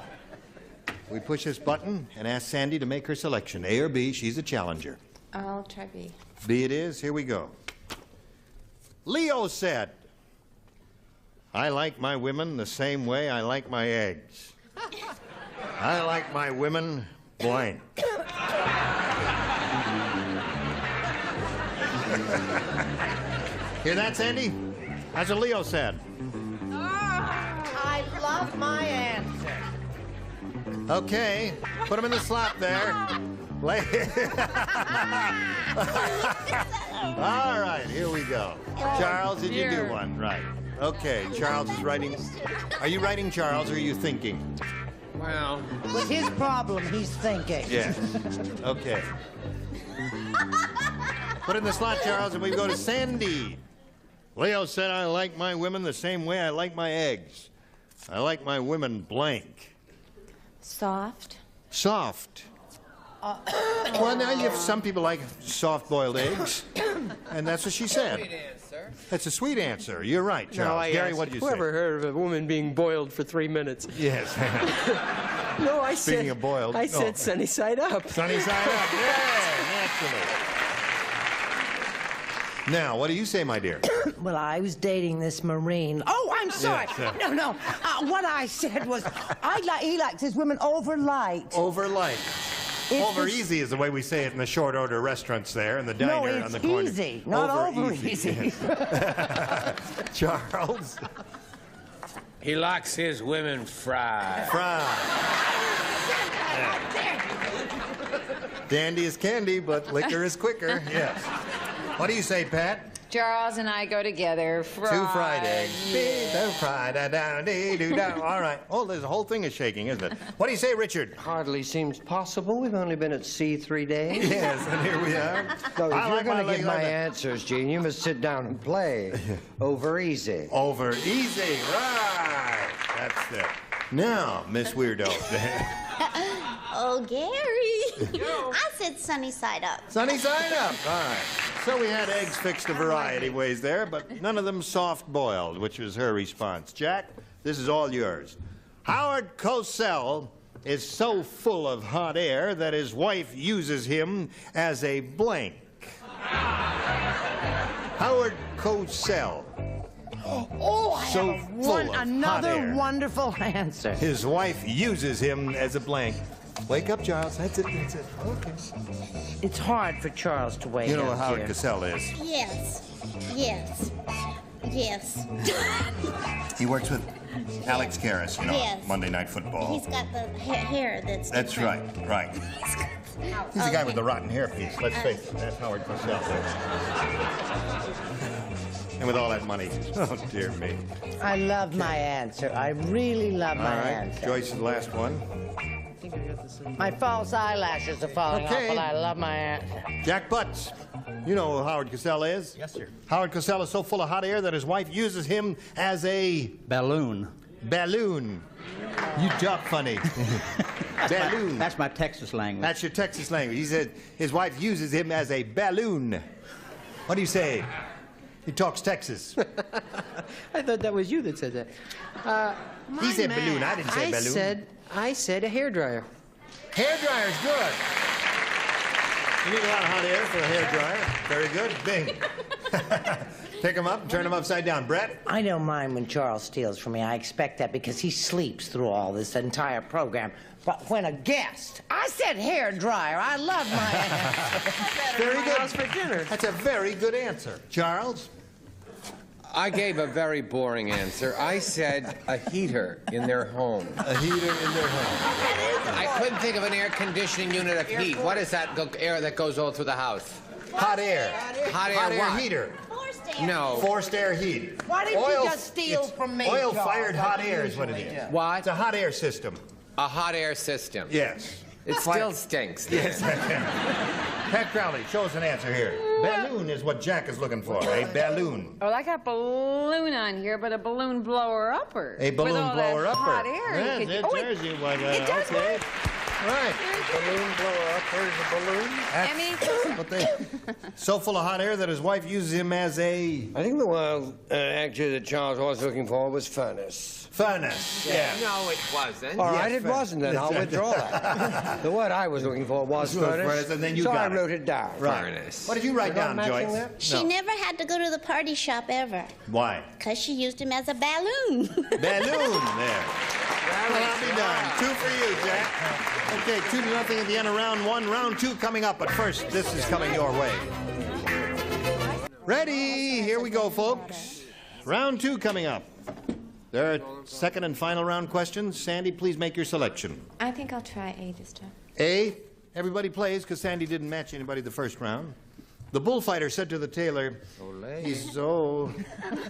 we push this button and ask Sandy to make her selection. A or B. She's a challenger. I'll try B. B it is. Here we go. Leo said, I like my women the same way I like my eggs. I like my women blank. Hear that, Sandy? That's what Leo said. I love my answer. Okay, put him in the slot there. All right, here we go. Charles, did you do one? Right. Okay, Charles is writing. Are you writing, Charles, or are you thinking? Well, With his problem, he's thinking. Yes. Okay. Put it in the slot, Charles, and we go to Sandy. Leo said, I like my women the same way I like my eggs. I like my women blank. Soft. Soft. Well, now you have some people like soft-boiled eggs, and that's what she said. sweet answer. That's a sweet answer. You're right, Charles. Gary, what did you say? Whoever heard of a woman being boiled for 3 minutes? Yes. No, I Speaking said. of boiled, I said sunny side up. Sunny side up. Yeah, naturally. Now, what do you say, my dear? Well, I was dating this Marine. Oh, I'm sorry. Yes, No. What I said was, he likes his women over light. Over light. Over easy is the way we say it in the short order restaurants there, in the diner on the corner. No, it's easy, not over easy. Yes. Charles? He likes his women fried. Dandy is candy, but liquor is quicker. Yes. What do you say, Pat? Charles and I go together. Two fried eggs. All right. Oh, there's a whole thing is shaking, isn't it? What do you say, Richard? Hardly seems possible. We've only been at sea 3 days. Yes, and here we are. No, if I you're like going my to get legs like my that. answers, Gene, you must sit down and play. Over easy. Over easy. Right. That's it. Now, Miss Weirdo. Oh, Gary. I said sunny side up. Sunny side up. All right. So we had eggs fixed a variety ways there, but none of them soft-boiled, which was her response. Jack, this is all yours. Howard Cosell is so full of hot air that his wife uses him as a blank. Howard Cosell. Oh, I So have full of hot another air. wonderful answer. His wife uses him as a blank. Wake up, Charles. That's it. That's it. Okay. It's hard for Charles to wake You know up what Howard here. Cosell is. Yes. Yes. Yes. He works with Alex Karras, you know, Yes. Monday Night Football. He's got the hair that's That's different. right, right. He's the guy with the rotten hairpiece. Let's face it, that's Howard Cosell. And with all that money. Oh, dear me. I love my answer. I really love All my right, answer. Joyce is the last one. My false eyelashes are falling Okay. off, but I love my answer. Jack Butts. You know who Howard Cosell is? Yes, sir. Howard Cosell is so full of hot air that his wife uses him as a Balloon. balloon. You talk funny. Balloon. That's my Texas language. That's your Texas language. He said his wife uses him as a balloon. What do you say? He talks Texas. I thought that was you that said that. He said balloon. I didn't say balloon. I said a hairdryer. Hairdryer's good. You need a lot of hot air for a hairdryer. Very good. Bing. Pick him up and turn him upside down. Brett? I don't mind when Charles steals from me. I expect that because he sleeps through all this entire program. But when a guest, I said hair dryer. I love my answer. Very good. House for dinner. That's a very good answer. Charles? I gave a very boring answer. I said a heater in their home. A heater in their home. I couldn't think of an air conditioning unit of heat. What is that air that goes all through the house? Hot air. Hot air Hot air what? heater. No. Forced air heat. Why didn't you just steal it's from me, Oil-fired Charles, hot like air you is what it usually is. do? What? It's a hot air system. A hot air system. Yes. It still stinks. Yes. Pat Crowley, show us an answer here. Balloon is what Jack is looking for. A balloon. Well, I got balloon on here, but a balloon blower upper. A balloon with all blower that upper. hot air. Yes, you could, it oh, does you like it does okay. work. Right. Balloon blower up. There's a balloon. Emmy? What they, so full of hot air that his wife uses him as a I think the wild actor that Charles was looking for was furnace. furnace. Yeah. No, it wasn't. All right, Yes, it wasn't then. I'll withdraw that. The word I was looking for was furnace. And then you so got I wrote it down. Right. Furnace. What did you write You're not down, matching Joyce? that? She never had to go to the party shop ever. Why? Because she used him as a balloon. Balloon there. Well, I'll be done. 2 for you, Jack. Okay, 2-0 at the end of round 1. Round 2 coming up, but first, this is coming your way. Ready? Here we go, folks. Round 2 coming up. There are second and final round questions. Sandy, please make your selection. I think I'll try A this time. A, everybody plays because Sandy didn't match anybody the first round. The bullfighter said to the tailor, "So,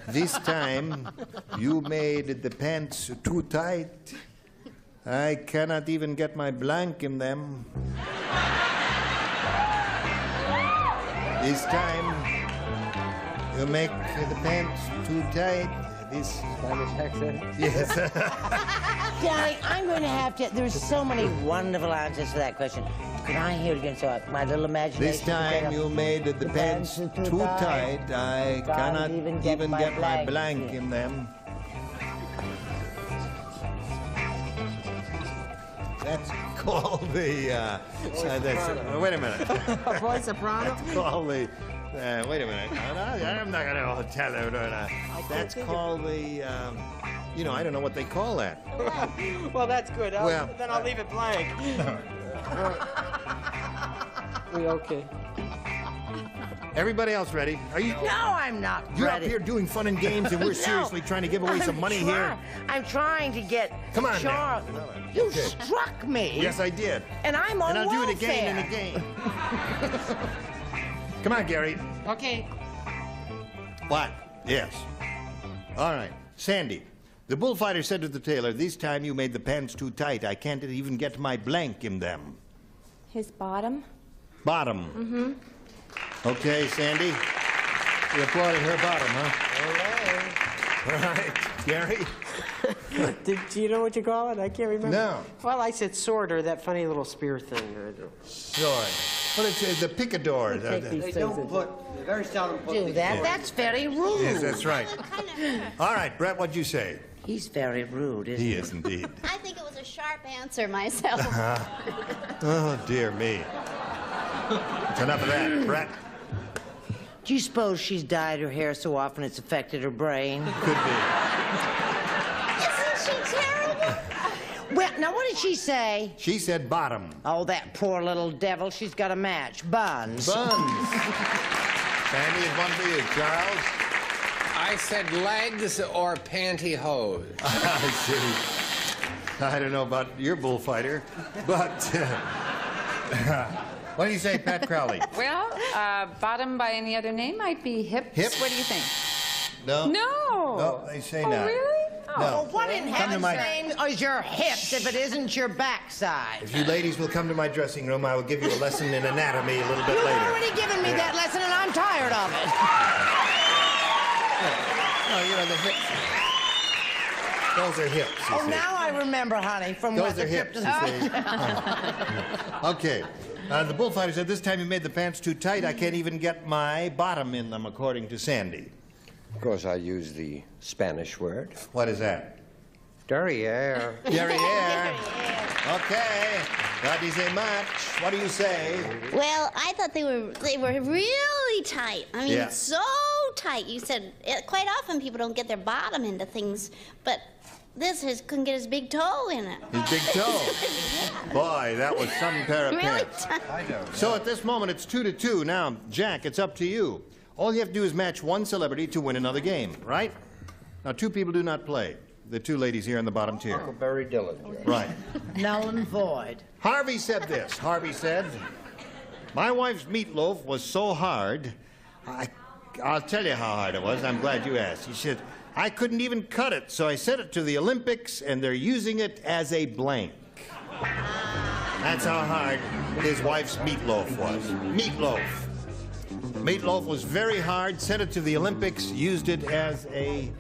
this time you made the pants too tight. I cannot even get my blank in them. This time you make the pants too tight." This Spanish accent? Yes. Darling, I'm going to have to. There's so many wonderful answers to that question. Can I hear it again so my little imagination? This time you made the pants too tight. I cannot even get my blank in them. That's called the. Wait a minute. A voice soprano? That's called the. Wait a minute. I'm not going to tell you. That's called the. I don't know what they call that. Well, that's good. Then I'll leave it blank. Okay. Everybody else ready? Are you? No, I'm not ready. You're up here doing fun and games, and we're seriously trying to give away some money here. I'm trying to get. Come on, Charles. now. You Okay. struck me. Yes, I did. And I'm on And I'll welfare. do it again and again. Come on, Gary. Okay. What? Yes. All right. Sandy, the bullfighter said to the tailor, "This time you made the pants too tight. I can't even get my blank in them." His bottom? Bottom. Mm-hmm. Okay, Sandy. You're applauding her bottom, huh? All right. Gary? Do you know what you call it? I can't remember. No. Well, I said sword or that funny little spear thing. Sword. Well, it's the picador. They don't put, they very seldom put Do that. Yeah. That's very rude. Yes, that's right. All right, Brett, what'd you say? He's very rude, isn't he? He is indeed. I think it was a sharp answer myself. Oh, dear me. It's enough of that. Brett? Do you suppose she's dyed her hair so often it's affected her brain? Could be. Isn't she terrible? Well, now what did she say? She said bottom. Oh, that poor little devil. She's got a match. Buns. Buns. Sandy is one for you. Charles? I said legs or pantyhose. I see. I don't know about your bullfighter, but what do you say, Pat Crowley? Well, bottom by any other name might be hips. Hips? What do you think? No. No. No, they say Oh, not. really? Oh. No. Well, what in Come to heaven's my- name is your hips if it isn't your backside? If you ladies will come to my dressing room, I will give you a lesson in anatomy a little bit You've later. already given me that lesson and I'm tired of it. No, the hips. Those are hips. You Oh, see. now I remember, honey, from Those what the are trip hips, to you see. Okay. The bullfighter said, "This time you made the pants too tight. I can't even get my bottom in them," according to Sandy. Of course, I use the Spanish word. What is that? Derriere. Derriere. Okay. That is a match. What do you say? Well, I thought they were really tight. I mean, Yeah. so tight. You said quite often people don't get their bottom into things, but this couldn't get his big toe in it. His big toe. Boy, that was some pair of Really pants. tight. I know. So at this moment, it's 2-2. Now, Jack, it's up to you. All you have to do is match one celebrity to win another game, right? Now, two people do not play. The two ladies here in the bottom tier. Huckleberry Dillinger. Right. Null and void. Harvey said this. Harvey said, "My wife's meatloaf was so hard. I'll tell you how hard it was. I'm glad you asked." He said, "I couldn't even cut it, so I sent it to the Olympics, and they're using it as a blank." That's how hard his wife's meatloaf was. Meatloaf. Meatloaf was very hard, sent it to the Olympics, used it as a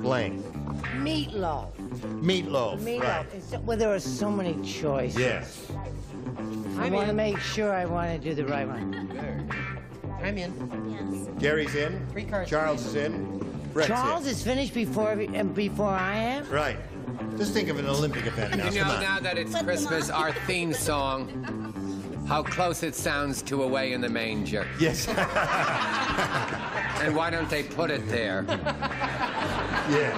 blank. Meatloaf. Meatloaf, Meatloaf. right. Well, there are so many choices. Yes. I want to make sure I want to do the right one. I'm in. Gary's in. 3 cards. Charles is in. Brett's Charles in. is finished before I am? Right. Just think of an Olympic event now. You Come know, on. now that it's Christmas, our theme song, how close it sounds to Away in the Manger. Yes. And why don't they put it there? Yeah.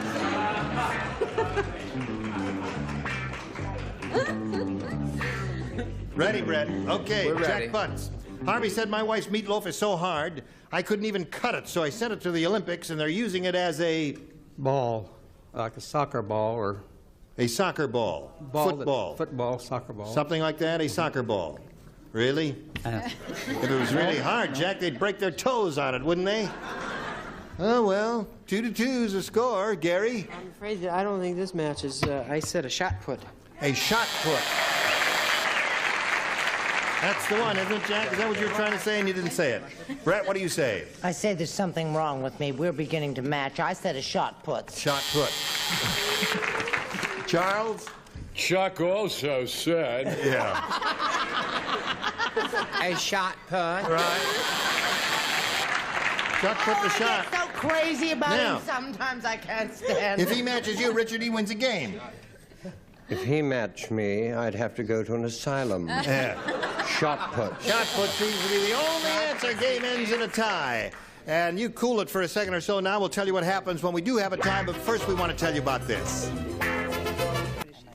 Ready, Brett? Okay, We're ready. Jack Butts. Harvey said my wife's meatloaf is so hard, I couldn't even cut it, so I sent it to the Olympics, and they're using it as a... Ball, like a soccer ball or... A soccer ball. Football. Football, soccer ball. Something like that, a soccer ball. Really? If it was really hard, Jack, they'd break their toes on it, wouldn't they? Oh, well, 2-2's a score. Gary? I'm afraid that I don't think this match is, I said a shot put. A shot put. That's the one, isn't it, Jack? Is that what you were trying to say and you didn't say it? Brett, what do you say? I say there's something wrong with me. We're beginning to match. I said a shot put. Shot put. Charles? Chuck also said. Yeah. A shot put. Right. Chuck put the shot. I get so crazy about Now, him sometimes I can't stand If it. he matches you, Richard, he wins a game. If he matched me, I'd have to go to an asylum. Yeah. Shot put. Shot put seems to be the only answer. Game ends in a tie. And you cool it for a second or so. Now we'll tell you what happens when we do have a tie, but first we want to tell you about this.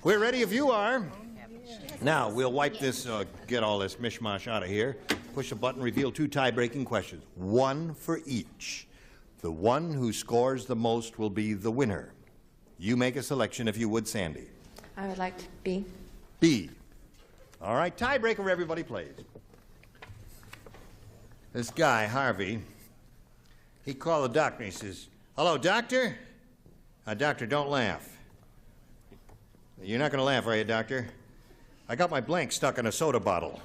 We're ready if you are. Now, we'll wipe this, get all this mishmash out of here. Push a button, reveal 2 tie-breaking questions. 1 for each. The one who scores the most will be the winner. You make a selection if you would, Sandy. I would like to be. B. All right, tiebreaker, everybody, please. This guy, Harvey, he called the doctor and he says, "Hello, doctor?" "Doctor, don't laugh." "You're not going to laugh, are you, doctor?" "I got my blank stuck in a soda bottle."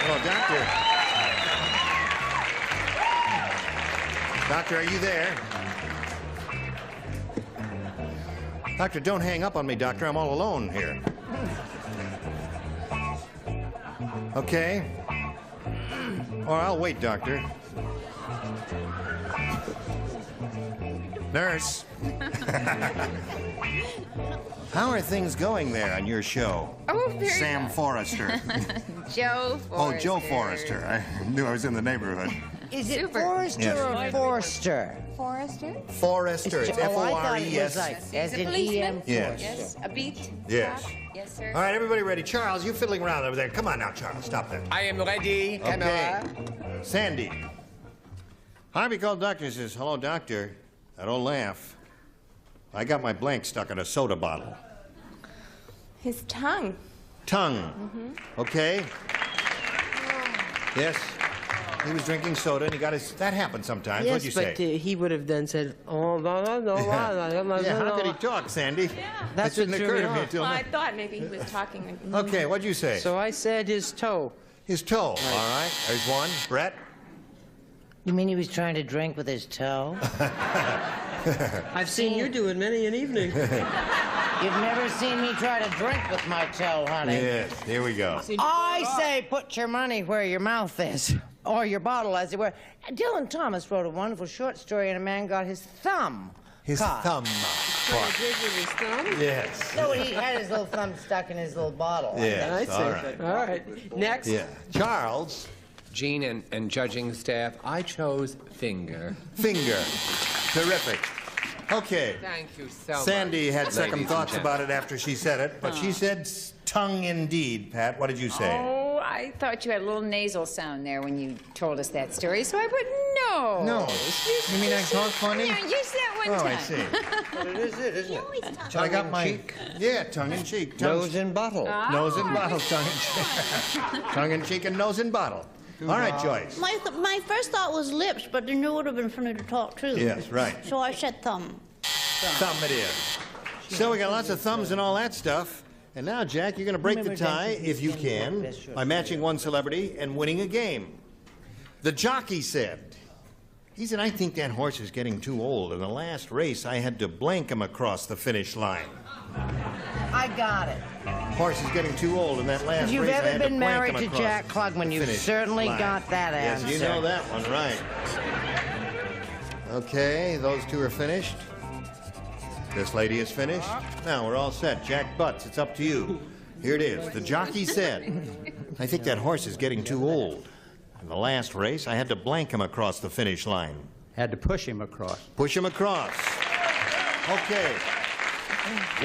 "Hello, doctor." "Doctor, are you there?" "Doctor, don't hang up on me, doctor. I'm all alone here." "Okay. Or I'll wait, doctor." "Nurse." How are things going there on your show? Oh, very Sam well. Forrester. Joe Forrester. Oh, Joe Forrester. I knew I was in the neighborhood. Is it Super. Forrester Yes. or Forrester? Forrester? Forrester. It's Oh, I thought it F-O-R-E-S. was like He's as a in policeman? E-M Yes. Yes. A beat? Yes. Yes, sir. All right, everybody ready? Charles, you fiddling around over there. Come on now, Charles. Stop that. I am ready. Okay. Sandy. Harvey called the doctor and says, "Hello, doctor. Now, don't laugh. I got my blank stuck in a soda bottle." His tongue. Tongue. Okay. Yes. He was drinking soda and he got his... That happens sometimes. Yes, What'd you say? but he would have then said, "Oh, no, no, no, Yeah, how could he talk, Sandy? That's It what didn't threw occur me to me off. until Well, now. I thought maybe he was talking. Okay, what'd you say? So I said his toe. His toe. All right. There's one. Brett? You mean he was trying to drink with his toe? I've seen you do it many an evening. You've never seen me try to drink with my toe, honey. Yes, here we go. I say put your money where your mouth is. Or your bottle, as it were. Dylan Thomas wrote a wonderful short story, and a man got his thumb His caught. thumb. Trying to drink with his thumb? Yes. No, he had his little thumb stuck in his little bottle. Yes, I see. all right. All right. Next. Yeah. Charles? Gene and judging staff, I chose finger. Finger. Terrific. Okay. Thank you so much. Sandy had Ladies second and thoughts gentlemen. about it after she said it, but she said tongue indeed. Pat, what did you say? Oh, I thought you had a little nasal sound there when you told us that story, so I put no. No. You mean I talk funny? Yeah, you said one Oh, time. I see. But it is it, isn't it? I got my... Yeah, tongue in cheek. Nose in bottle. Nose in bottle, tongue in cheek. Tongue in cheek and nose in bottle. All right, Joyce. My first thought was lips, but then it would have been funny to talk too. Yes, right. So I said thumb. Thumb it is. So we got lots of thumbs and all that stuff. And now, Jack, you're going to break the tie, if you can, by matching one celebrity and winning a game. The jockey said, I think that horse is getting too old. In the last race, I had to blank him across the finish line. I got it. Horse is getting too old in that last If you've race. I ever had to been blank married him to across Jack the Klugman, you've finish certainly line. got that answer. Yes, you know that one, right. Okay, those two are finished. This lady is finished. Now we're all set. Jack Butts, it's up to you. Here it is. The jockey said, I think that horse is getting too old. In the last race, I had to blank him across the finish line. Had to push him across. Push him across. Okay.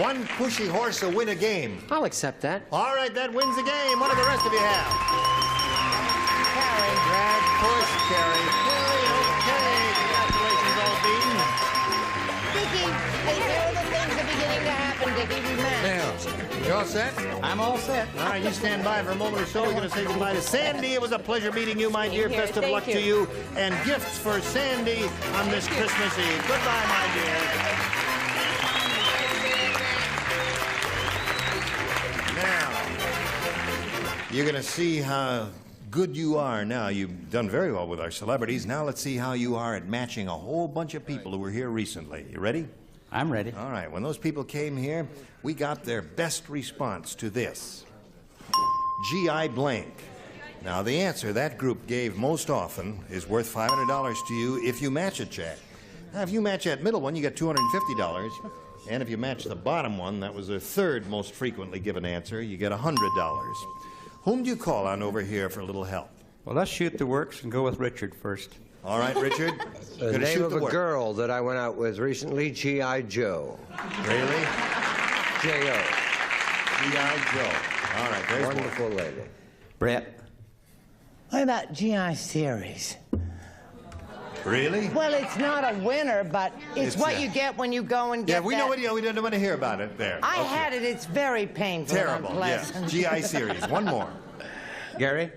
One pushy horse will win a game. I'll accept that. All right, that wins the game. What do the rest of you have? Carrie. Drag, push, carry. Carry, okay. Congratulations, all beaten. Dickie, hey, there are the things are beginning to happen, Dickie. We matched. You all set? I'm all set. All right, you stand by for a moment or so. We're going to say goodbye to Sandy. It was a pleasure meeting you, my dear. Best of luck to you. And gifts for Sandy on this Christmas Eve. Goodbye, my dear. Now, you're going to see how good you are now. You've done very well with our celebrities. Now let's see how you are at matching a whole bunch of people who were here recently. You ready? I'm ready. All right, when those people came here, we got their best response to this. G.I. blank. Now, the answer that group gave most often is worth $500 to you if you match it, Jack. Now, if you match that middle one, you get $250. And if you match the bottom one, that was the third most frequently given answer, you get $100. Whom do you call on over here for a little help? Well, let's shoot the works and go with Richard first. All right, Richard. The name of a girl that I went out with recently, G.I. Joe. Really? J.O. G.I. Joe. All right, there's one. Wonderful lady. Brett. What about G.I. Series? Really? Well, it's not a winner, but it's what you get when you go and get we know what we don't want to hear about it there. I had it. It's very painful. Terrible, and unpleasant. yes. G.I. Series. One more. Gary?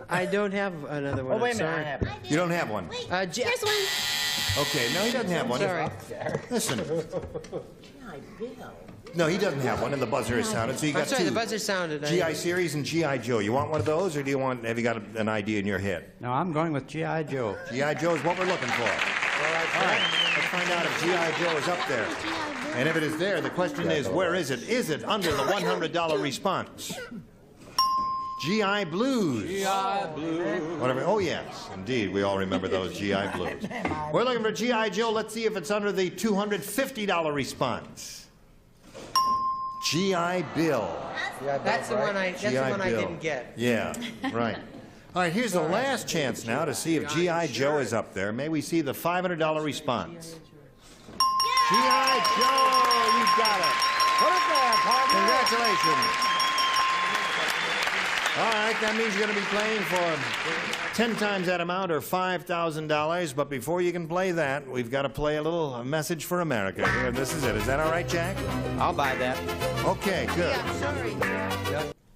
I don't have another one. Oh, wait a minute. Sorry. I have it. You don't have one? Here's one. Okay, no, he doesn't have one. Sorry. Listen. No, he doesn't have one, and the buzzer is sounded, so you got I'm sorry, two. the buzzer sounded. G.I. Series and G.I. Joe. You want one of those, or have you got an idea in your head? No, I'm going with G.I. Joe. G.I. Joe is what we're looking for. All right, let's find out if G.I. Joe is up there. And if it is there, the question is, where is it? Is it under the $100 response? G.I. Blues. G.I. Blues. Whatever. Oh, yes, indeed. We all remember those G.I. Blues. We're looking for G.I. Joe. Let's see if it's under the $250 response. G.I. Bill. That's the one I didn't get. Yeah, right. All right, here's the last chance now to see if G.I. Joe is up there. May we see the $500 response? G.I. Joe, you got it. Put it there, partner. Congratulations. All right, that means you're going to be playing for 10 times that amount, or $5,000. But before you can play that, we've got to play a message for America. Here, this is it. Is that all right, Jack? I'll buy that. Okay, good. Yeah, sorry.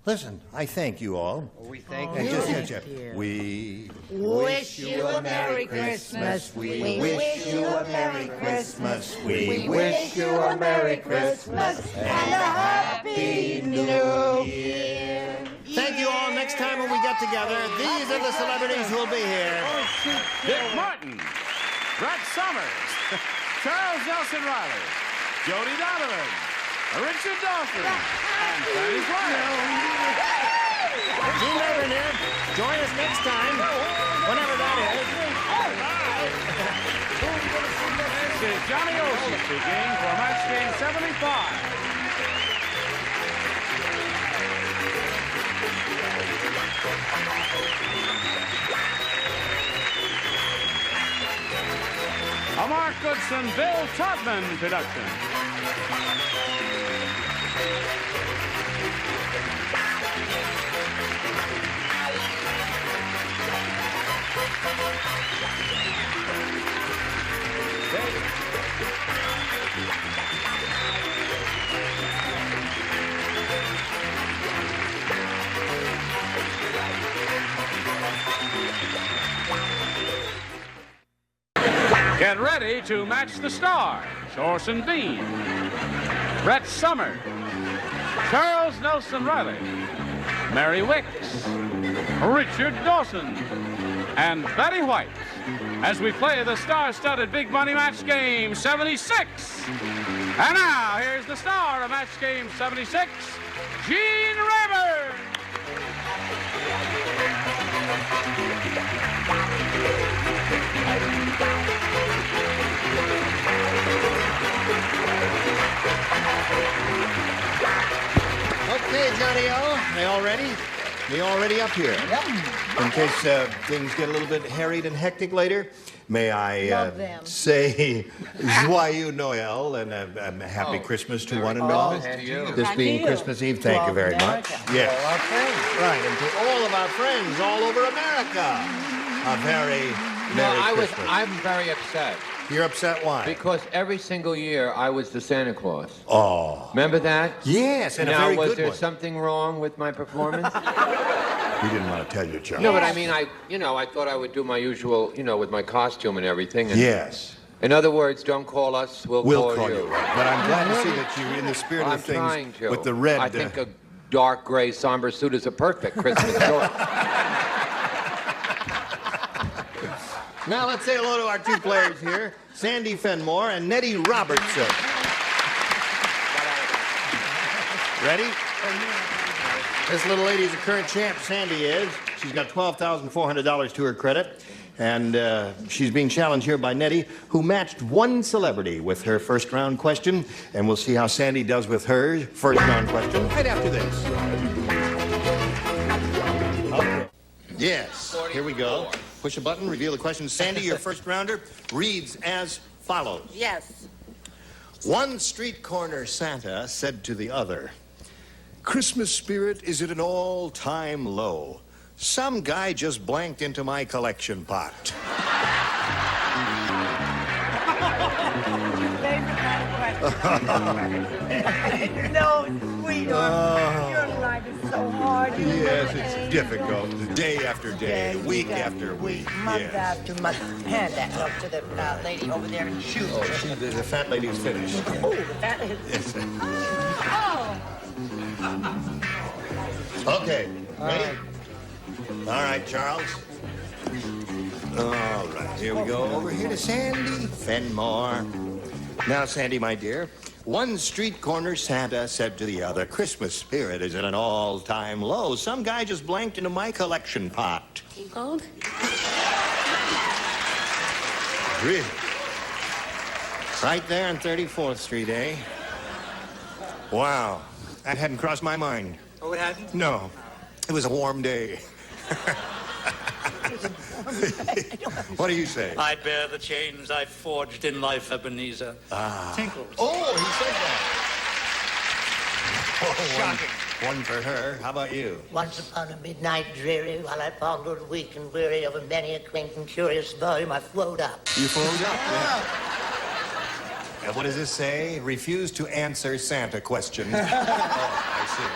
Listen, I thank you all. We thank And you. just, we Wish you a Merry Christmas. We wish you a Merry Christmas. We wish you a Merry Christmas and a Happy New Year. Thank you all. Next time when we get together, these are the celebrities who will be here. Dick Martin, Brett Summers, Charles Nelson Riley, Jody Donovan, Richard Dawson, and Fanny Flyer. Gene Levin here. Join us next time, whenever that is. This is Johnny Olsen speaking for Match Game 75. A Mark Goodson, Bill Todman production. Get ready to match the stars. Orson Bean, Brett Summers, Charles Nelson Riley, Mary Wicks, Richard Dawson, and Betty White as we play the star-studded Big Money Match Game 76. And now, here's the star of Match Game 76, Gene Rayburn. Okay, Johnny O, they all ready? They all ready up here? Yep. In case things get a little bit harried and hectic later, may I say Joyeux Noël and a happy Christmas to one and all. This being Christmas Eve, thank you very much. Yes. Right, and to all of our friends all over America, a very Merry Christmas. I'm very upset. You're upset? Why? Because every single year I was the Santa Claus. Oh. Remember that? Yes, and now, a very good one. was there something wrong with my performance? We didn't want to tell you, Charles. No, but I mean, I thought I would do my usual, with my costume and everything. And yes. In other words, don't call us, we'll call you. But I'm glad to see that you're in the spirit of things with the red. I think a dark gray somber suit is a perfect Christmas choice. Now let's say hello to our two players here, Sandy Fenmore and Nettie Robertson. Ready? This little lady's a current champ, Sandy is. She's got $12,400 to her credit. And she's being challenged here by Nettie, who matched one celebrity with her first round question. And we'll see how Sandy does with her first round question right after this. Okay. Yes, here we go. Push a button, reveal the question. Sandy, your first rounder, reads as follows. Yes. One street corner Santa said to the other, Christmas spirit is at an all-time low. Some guy just blanked into my collection pot. No, sweetheart. Your life is so hard. Yes, it's difficult. Day after day, week after week. Month after month. Hand that up to the lady over there and shoot. Oh, the fat lady's finished. Oh, the fat lady. Yes. Oh. Okay, ready? All right, Charles. All right, here we go. Over here to Sandy Fenmore. Now, Sandy, my dear, one street corner Santa said to the other, Christmas spirit is at an all-time low. Some guy just blanked into my collection pot. Gold? Really? Right there on 34th Street, eh? Wow. That hadn't crossed my mind. Oh, what happened? No. It was a warm day. What do you say? I bear the chains I forged in life, Ebenezer. Tinkles. Oh, he said that. Oh, Shocking. One for her. How about you? Once upon a midnight dreary, while I pondered weak and weary over many a quaint and curious volume, I flowed up. You flowed up, yeah. And what does this say? Refuse to answer Santa questions. Oh, I see.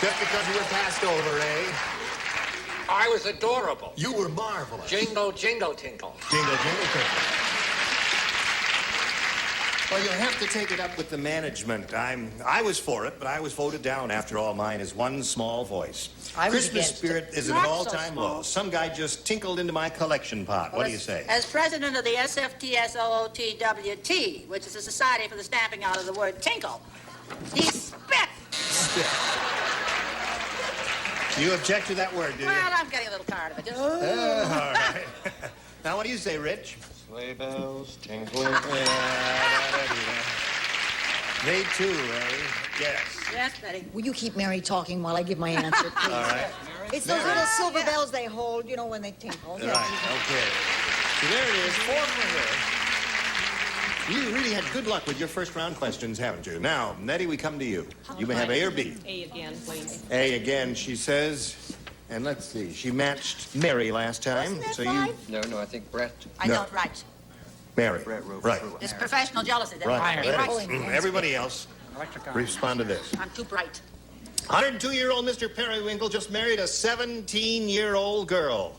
Just because you were passed over, eh? I was adorable. You were marvelous. Jingle, jingle, tinkle. Jingle, jingle, tinkle. Well, you'll have to take it up with the management. I was for it, but I was voted down. After all, mine is one small voice. Christmas spirit is at an all-time low. Some guy just tinkled into my collection pot. What do you say? As president of the SFTSOOTWT, which is a society for the stamping out of the word tinkle, he spit. Spit. You object to that word, do you? Well, I'm getting a little tired of it. All right. Now, what do you say, Rich? Sleigh bells tinkling. They too, eh? Yes. Yes, Betty. Will you keep Mary talking while I give my answer, please? All right. It's those little silver bells they hold, when they tinkle. All right, okay. So there it is, 4 for her. You really had good luck with your first round questions, haven't you? Now, Nettie, we come to you. You may have A or B. A again, please. A again, she says. And let's see, she matched Mary last time. So you. No, I think Brett. I don't write. Mary. Right. It's professional jealousy. Right. He writes. Everybody else, respond to this. I'm too bright. 102-year-old Mr. Periwinkle just married a 17-year-old girl.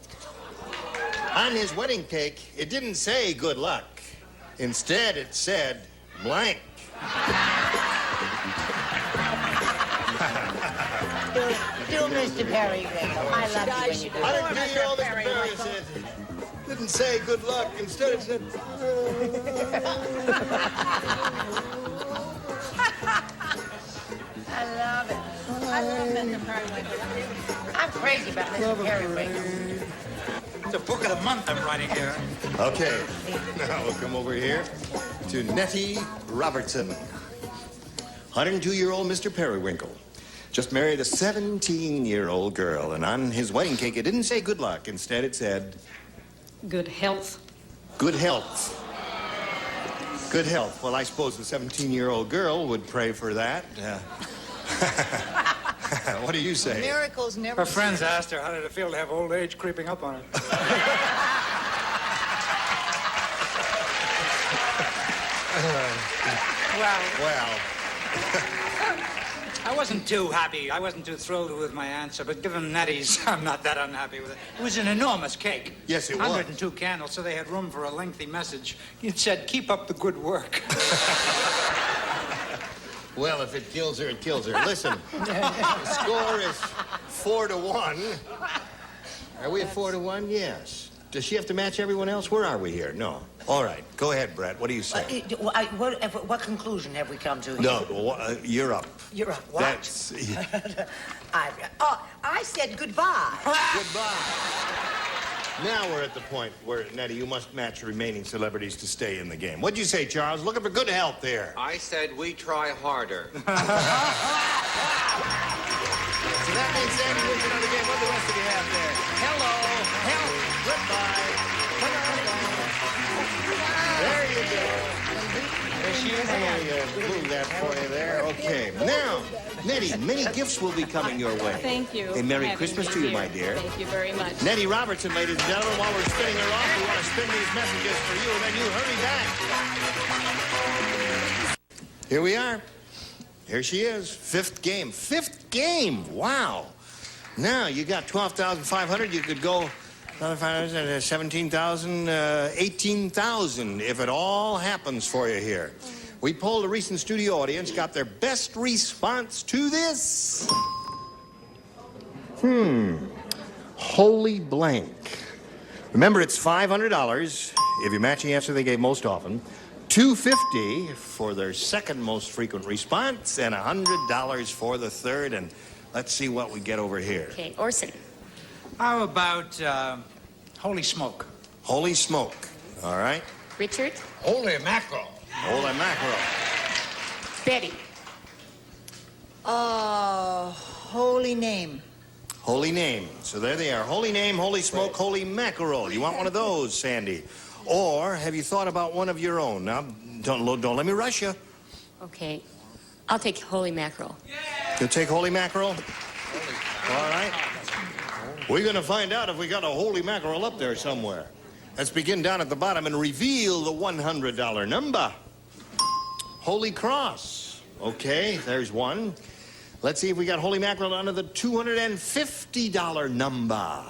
On his wedding cake, it didn't say good luck. Instead, it said blank. Do Mr. Periwinkle. I love you when you do. 102-year-old Mr. Perry said, didn't say good luck. Instead, it said. I love it. I love Mr. Periwinkle. I'm crazy about Mr. Periwinkle. It's a book of the month I'm writing here. Okay. Now we'll come over here to Nettie Robertson. 102-year-old Mr. Periwinkle just married a 17-year-old girl, and on his wedding cake, it didn't say good luck. Instead, it said... Good health. Good health. Good health. Well, I suppose the 17-year-old girl would pray for that. What do you say? Miracles never... Her friends asked her how did it feel to have old age creeping up on her. Well. I wasn't too happy. I wasn't too thrilled with my answer, but given Nettie's, I'm not that unhappy with it. It was an enormous cake. Yes, it was. 102 candles, so they had room for a lengthy message. It said, keep up the good work. Well, if it kills her, it kills her. Listen, the score is 4-1. Are we at 4-1? Yes. Does she have to match everyone else? Where are we here? No. All right. Go ahead, Brett. What do you say? What conclusion have we come to here? No, you're up. You're up. What? That's... I said goodbye. Goodbye. Now we're at the point where, Nettie, you must match the remaining celebrities to stay in the game. What'd you say, Charles? Looking for good health there. I said we try harder. So that means Sandy wins another game. What do the rest of you have there? Hello, health, goodbye. There you go. Move that for you there. Okay. Now, Nettie, many gifts will be coming your way. Thank you. A Merry for Christmas to having you, me my dear. Thank you very much. Nettie Robertson, ladies and gentlemen, while we're spinning her off, we want to spin these messages for you, and then you hurry back. Here we are. Here she is. Fifth game. Fifth game. Wow. Now, you got 12,500. You could go 17,000, 18,000 if it all happens for you here. We polled a recent studio audience, got their best response to this. Holy blank. Remember, it's $500 if you match the answer they gave most often, $250 for their second most frequent response, and $100 for the third. And let's see what we get over here. Okay, Orson. How about holy smoke? Holy smoke. All right. Richard. Holy mackerel. Holy mackerel. Betty. Holy name. Holy name. So there they are. Holy name, holy smoke, holy mackerel. You want one of those, Sandy? Or have you thought about one of your own? Now, don't let me rush you. Okay, I'll take holy mackerel. You'll take holy mackerel? All right. We're going to find out if we got a holy mackerel up there somewhere. Let's begin down at the bottom and reveal the $100 number. Holy cross. Okay, there's one. Let's see if we got holy mackerel under the $250 number.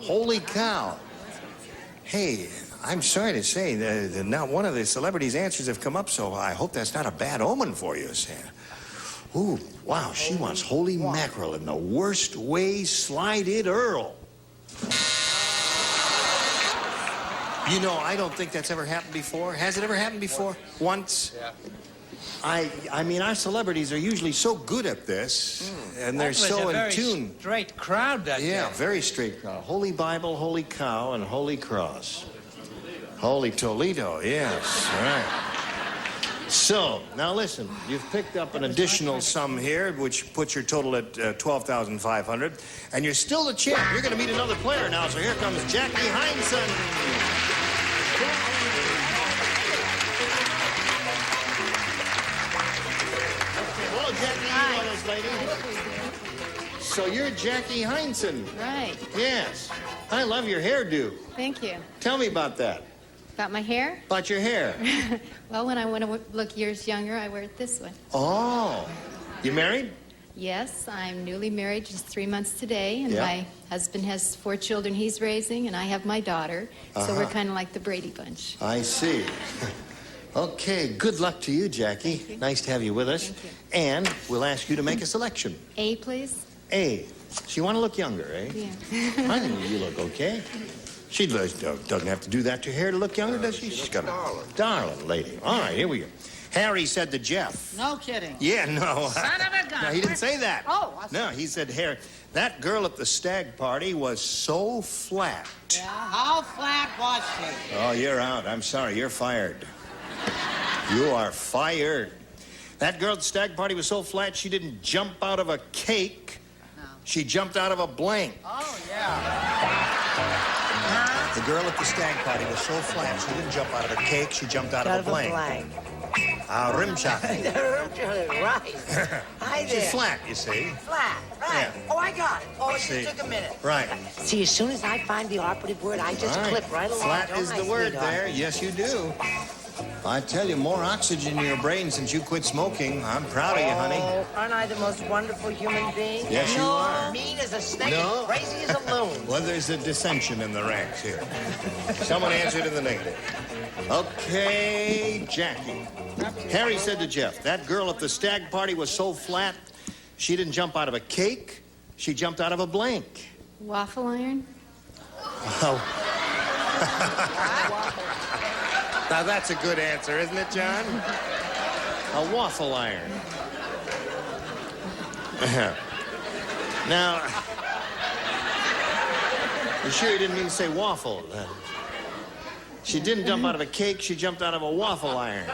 Holy cow. Hey, I'm sorry to say that not one of the celebrities' answers have come up, so I hope that's not a bad omen for you, Sam. Ooh, wow, she wants holy mackerel in the worst way, Slide It Earl. You know, I don't think that's ever happened before. Has it ever happened before? Once? Yeah. I mean, our celebrities are usually so good at this, and they're so in tune. Straight crowd that day. Yeah, very straight crowd. Holy Bible, Holy Cow, and Holy Cross. Holy Toledo, yes, all right. So, now listen, you've picked up an additional sum here, which puts your total at 12,500, and you're still the champ. You're going to meet another player now, so here comes Jackie Heinsohn. Hello, Jackie. Hi. You know this lady. So you're Jackie Heinsohn. Right. Yes. I love your hairdo. Thank you. Tell me about that. About my hair? About your hair. Well, when I want to look years younger, I wear it this way. Oh. You married? Yes, I'm newly married just 3 months today, and Yeah. my husband has 4 children he's raising, and I have my daughter. So we're Uh-huh. kind of like the Brady Bunch. I see. Okay, good luck to you, Jackie. Thank you. Nice to have you with us. Thank you. And we'll ask you to make a selection. A, please? A. So you want to look younger, eh? Yeah. I think you look okay. She doesn't have to do that to her hair to look younger, does she? She's got a darling lady. All right, here we go. Harry said to Jeff. No kidding. Yeah, no. Son of a gun. No, he didn't say that. Oh, No, he said, Harry, that girl at the stag party was so flat. Yeah, how flat was she? Oh, you're out. I'm sorry. You're fired. You are fired. That girl at the stag party was so flat she didn't jump out of a cake. No. She jumped out of a blank. Oh, yeah. The girl at the stag party was so flat she didn't jump out of a cake. She jumped out of a blank. Rim shot. Right. Hi there. She's flat, you see. Flat, right. Yeah. Oh, I got it. Oh, it See. just took a minute. Right. See, as soon as I find the operative word, I just clip right along. Flat don't is I, the word sweetheart? there. Yes, you do. I tell you, more oxygen in your brain since you quit smoking. I'm proud of you, honey. Oh, aren't I the most wonderful human being? Yes, you are. Mean as a snake, No. crazy as a loon. Well, there's a dissension in the ranks here. Someone answered in the negative. Okay, Jackie. Harry said to Jeff, that girl at the stag party was so flat, she didn't jump out of a cake, she jumped out of a blank. Waffle iron? Oh. Now, that's a good answer, isn't it, John? A waffle iron. Now, you sure you didn't mean to say waffle? She didn't jump out of a cake, she jumped out of a waffle iron.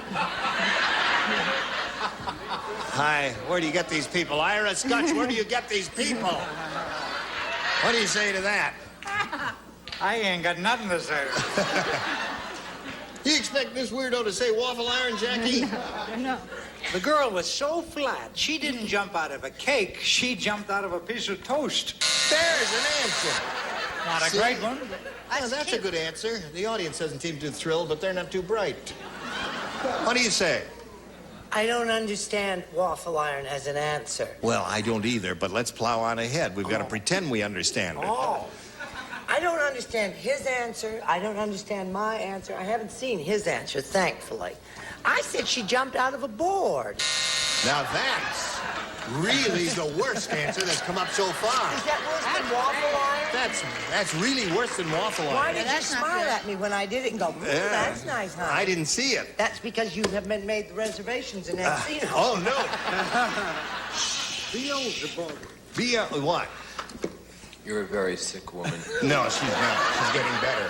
Hi, where do you get these people? Ira Scotch, where do you get these people? What do you say to that? I ain't got nothing to say. You expect this weirdo to say waffle iron, Jackie? No. The girl was so flat, she didn't jump out of a cake, she jumped out of a piece of toast. There's an answer. Not a See? great one. Yeah, that's a good answer. The audience doesn't seem too thrilled, but they're not too bright. What do you say? I don't understand waffle iron as an answer. Well, I don't either, but let's plow on ahead. We've got to pretend we understand it. Oh. I don't understand his answer. I don't understand my answer. I haven't seen his answer, thankfully. I said she jumped out of a board. Now that's really the worst answer that's come up so far. Is that worse than waffle iron? That's really worse than waffle iron. Why did you smile at me when I did it and go, ooh, that's nice, honey? I didn't see it. That's because you have made the reservations and have seen it. Oh, no. What? You're a very sick woman. No, she's not. She's getting better.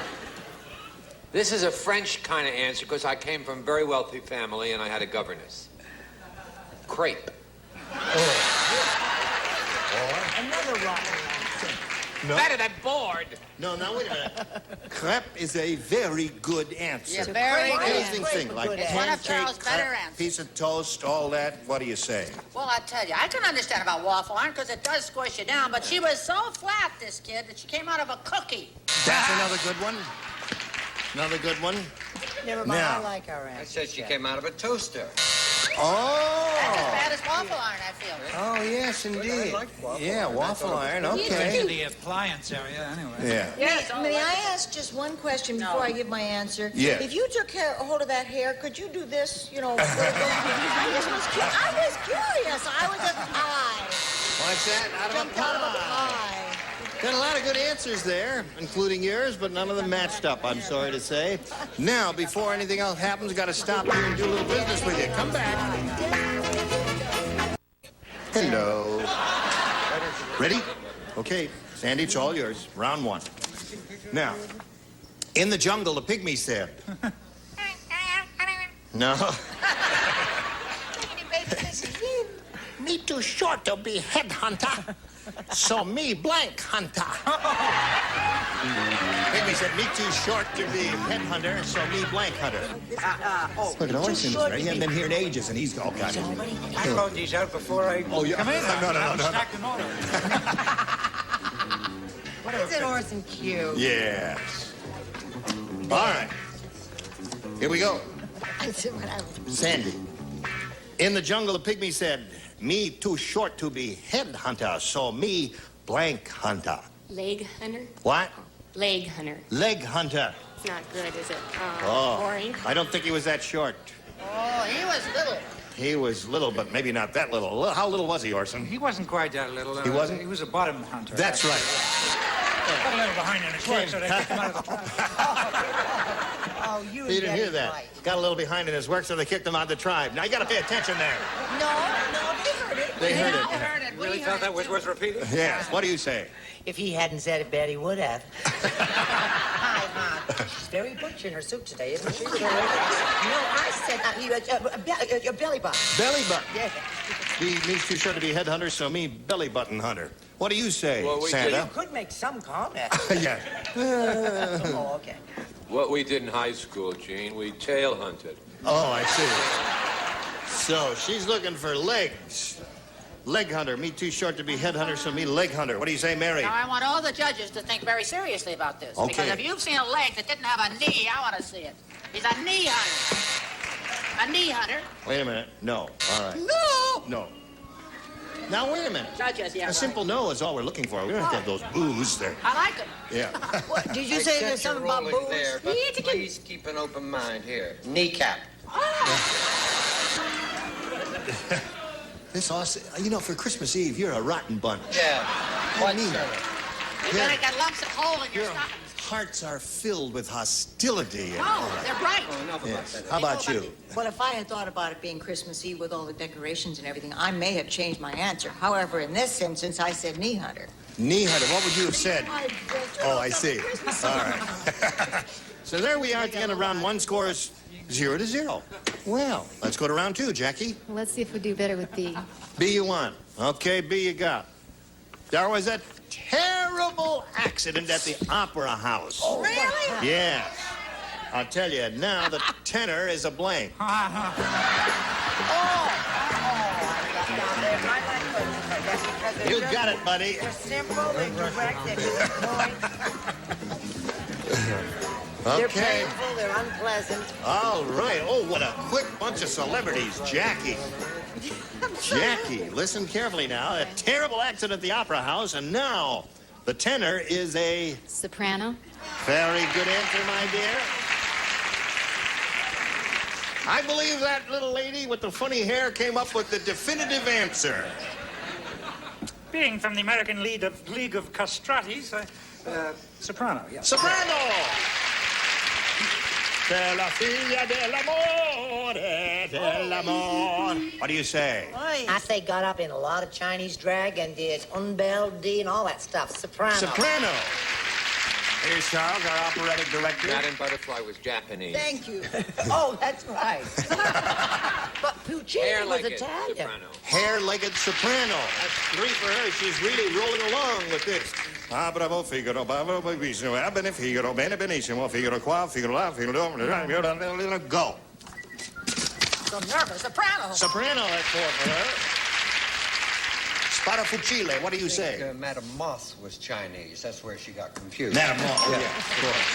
This is a French kind of answer because I came from a very wealthy family and I had a governess. Crepe. Another rotten No. Better than bored. No, now wait a minute. Crepe is a very good answer. Yeah, very good. Anything thing like It's one of Charles' pancake, better crepe, answers. piece of toast, all that. What do you say? Well, I tell you, I can understand about waffle iron because it does squish you down, but she was so flat, this kid, that she came out of a cookie. That's another good one. Another good one. Never mind, Now. I like our answer. I said she came out of a toaster. Oh. That's as bad as waffle iron, I feel. Oh, yes, indeed. Yeah, waffle iron, In okay. the appliance area, anyway. Yeah. Yes, May I ask just one question before I give my answer? Yeah. If you took hold of that hair, could you do this, you know? I was curious. I was just pie. What's that? Out of a Jumped out of a pie. pie. Got a lot of good answers there, including yours, but none of them matched up, I'm sorry to say. Now, before anything else happens, got to stop here and do a little business with you. Come back. Hello. Ready? Okay, Sandy, it's all yours. Round one. Now, in the jungle, the pygmy said. No. Me too short to be headhunter. So me blank hunter. Pygmy said, me too short to be headhunter, so me blank hunter. Look at Orson there. He hasn't been here in ages, and he's all kind of... I wrote these out before I Oh, yeah. come in. No. Stacked in order. Isn't Orson cute? Yes. All right. Here we go. Sandy. In the jungle, the pygmy said, me too short to be headhunter, so me blank hunter. Leg hunter? What? Leg hunter. Leg hunter. It's not good, is it? Oh, I don't think he was that short. Oh, he was little. He was little, but maybe not that little. How little was he, Orson? He wasn't quite that little. He wasn't? He was a bottom hunter. That's right. Got a little behind in his work, so they kicked him out of the tribe. Oh, you He didn't hear get it that. right. Got a little behind in his work, so they kicked him out of the tribe. Now, you got to pay attention there. No, they heard it. They heard it. Heard it. Really thought that was worth repeating? Yes. What do you say? If he hadn't said it, bet he would have. Hi, Hon. She's very butch in her suit today, isn't she? No, I said your belly button. Belly button. Yeah. Me's too short to be headhunter, so me belly button hunter. What do you say, Well, Santa? You could make some comment. Yeah. Oh, okay. What we did in high school, Gene, we tail hunted. Oh, I see. So she's looking for legs. Leg hunter. Me too short to be headhunter, so me leg hunter. What do you say, Mary? Now, I want all the judges to think very seriously about this. Okay. Because if you've seen a leg that didn't have a knee, I want to see it. He's a knee hunter. A knee hunter. Wait a minute. No. All right. No. Now, wait a minute. Judges, yeah. A simple no is all we're looking for. We don't have to have those boos there. I like it. Yeah. What, did you say there's something about booze? There, but please keep an open mind here. Kneecap. This awesome. You know, for Christmas Eve, you're a rotten bunch. Yeah. What, Nina? sir? You're gonna get lumps of coal in your Your stockings. hearts are filled with hostility. Oh, they're bright. Yes. How about you? Well, if I had thought about it being Christmas Eve with all the decorations and everything, I may have changed my answer. However, in this instance, I said knee hunter. Knee hunter. What would you have said? Oh, I see. All right. So there we are at the end of round one. Score is 0-0. Well, let's go to round two, Jackie. Let's see if we do better with B. B you want. Okay, B you got. There was a terrible accident at the Opera House. Oh, really? Yes. I'll tell you, now the tenor is a blank. You got it, buddy. They're simple, they're direct, they're to the point. They're Okay. painful, they're unpleasant. All right. Oh, what a quick bunch of celebrities. Jackie. Jackie, listen carefully now. A terrible accident at the Opera House, and now the tenor is a... Soprano. Very good answer, my dear. I believe that little lady with the funny hair came up with the definitive answer. Being from the American League of Castratis, soprano, yes. Soprano! Della figlia dell'amore, dell'amore. What do you say? I say got up in a lot of Chinese drag and did unbell D and all that stuff. Soprano. Soprano. Here's Charles, our operatic director. Madame Butterfly was Japanese. Thank you. Oh, that's right. But Puccini was Italian. Soprano. Hair-legged soprano. That's 3 for her. She's really rolling along with this. Ah, bravo, Figaro, bravo, benissimo. Ah, bene, Figaro, bene, benissimo. Figaro qua, Figaro là, Figaro... Go. So nervous. Soprano. Soprano, that's 4 for her. Sparafucile, what do you say? Madame Moss was Chinese. That's where she got confused. Madame Moss, oh, yeah, of course.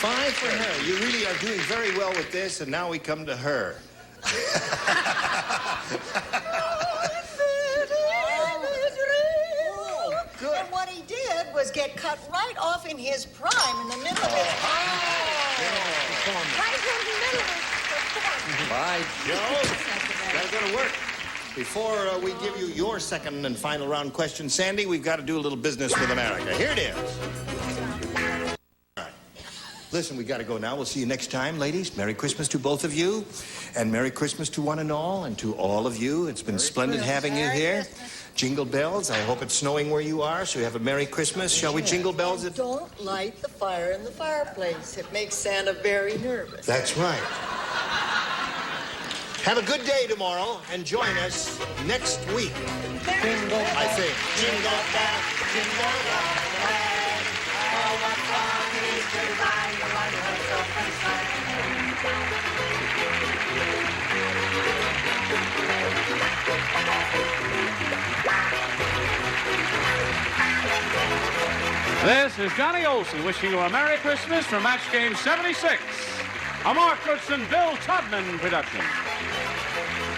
5 for her. You really are doing very well with this, and now we come to her. Good. And what he did was get cut right off in his prime in the middle of his Right in the middle of his performance. By Jove. That's going to work. Before we give you your second and final round question, Sandy, we've got to do a little business with America. Here it is. All right. Listen, we got to go now. We'll see you next time, ladies. Merry Christmas to both of you. And Merry Christmas to one and all, and to all of you. It's been splendid having you here. Jingle bells. I hope it's snowing where you are, so you have a Merry Christmas. Shall we jingle bells? Don't light the fire in the fireplace. It makes Santa very nervous. That's right. Have a good day tomorrow, and join us next week. I think. Jingle bell, jingle bell way. Oh, what fun it is to ride a one-horse open This is Johnny Olson wishing you a Merry Christmas from Match Game 76, a Mark Goodson, Bill Todman production.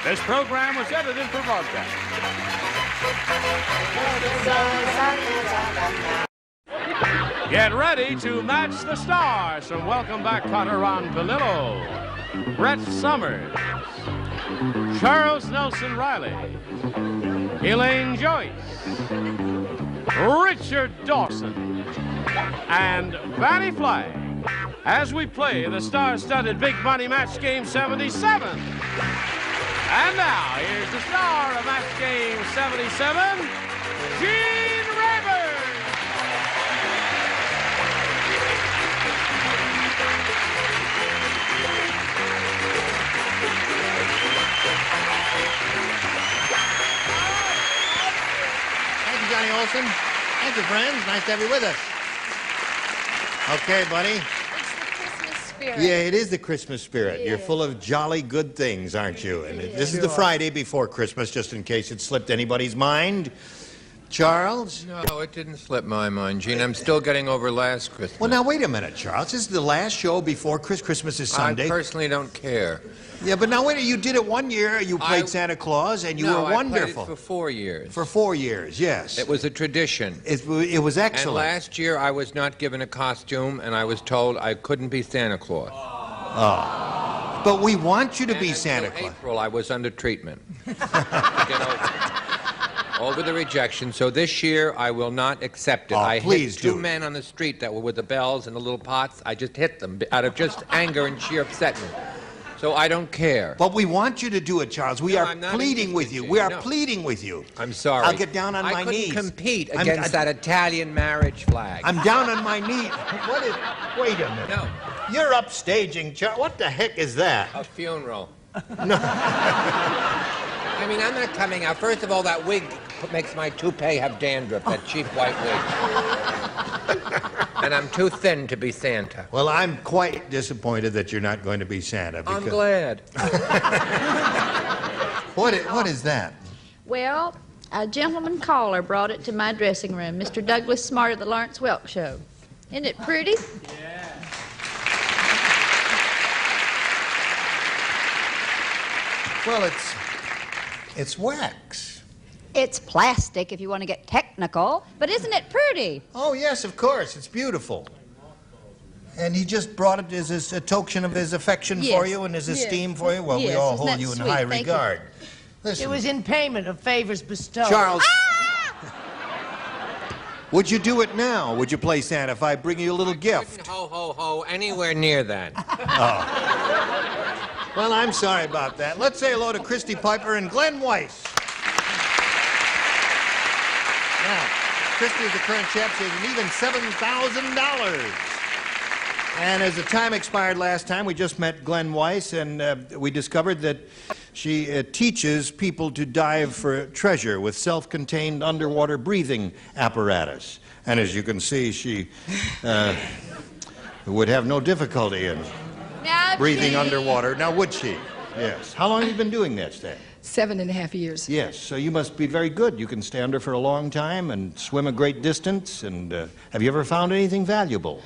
This program was edited for broadcast. Get ready to match the stars from Welcome Back, Kotter on Palillo. Brett Summers, Charles Nelson Riley, Elaine Joyce, Richard Dawson, and Vanny Flag as we play the star-studded Big Money Match Game 77. And now, here's the star of Match Game 77, Gene Rayburn. Johnny Olson. Thank you, friends. Nice to have you with us. Okay, buddy. Spirit. Yeah, it is the Christmas spirit. You're full of jolly good things, aren't you? And this is the Friday before Christmas, just in case it slipped anybody's mind. Charles? No, it didn't slip my mind, Gene. I'm still getting over last Christmas. Well, now, wait a minute, Charles. This is the last show before Christmas is Sunday. I personally don't care. Yeah, but now, wait a minute. You did it one year. You played Santa Claus, and you were wonderful. I played it for 4 years. For 4 years, yes. It was a tradition. It was excellent. And last year, I was not given a costume, and I was told I couldn't be Santa Claus. Oh. But we want you to be Santa Claus. April, I was under treatment. To get over the rejection. So this year, I will not accept it. I hit two men on the street that were with the bells and the little pots. I just hit them out of just anger and sheer upsetment. So I don't care. But we want you to do it, Charles. We are pleading with you. We are pleading with you. I'm sorry. I'll get down on my knees. I couldn't compete against that Italian marriage flag. I'm down on my knees. What is... Wait a minute. No. You're upstaging, Charles. What the heck is that? A funeral. No. I mean, I'm not coming out. First of all, that wig makes my toupee have dandruff, that cheap white wig. And I'm too thin to be Santa. Well, I'm quite disappointed that you're not going to be Santa. I'm glad. What is that? Well, a gentleman caller brought it to my dressing room. Mr. Douglas Smart of the Lawrence Welk Show. Isn't it pretty? Yeah. Well, it's wax. It's plastic if you want to get technical, but isn't it pretty? Oh, yes, of course. It's beautiful. And he just brought it as a token of his affection for you and his esteem for you? Well, we all hold you in high regard. Listen. It was in payment of favors bestowed. Charles. Would you do it now? Would you play Santa if I bring you a little gift? Ho, ho, ho, anywhere near that. Oh. Well, I'm sorry about that. Let's say hello to Christy Piper and Glenn Weiss. Now, Christy is the current champ. She has an even $7,000. And as the time expired last time, we just met Glenn Weiss, and we discovered that she teaches people to dive for treasure with self-contained underwater breathing apparatus. And as you can see, she would have no difficulty in breathing underwater. Now, would she? Yes. How long have you been doing this, then? 7.5 years. Yes, so you must be very good. You can stay under for a long time and swim a great distance. And have you ever found anything valuable?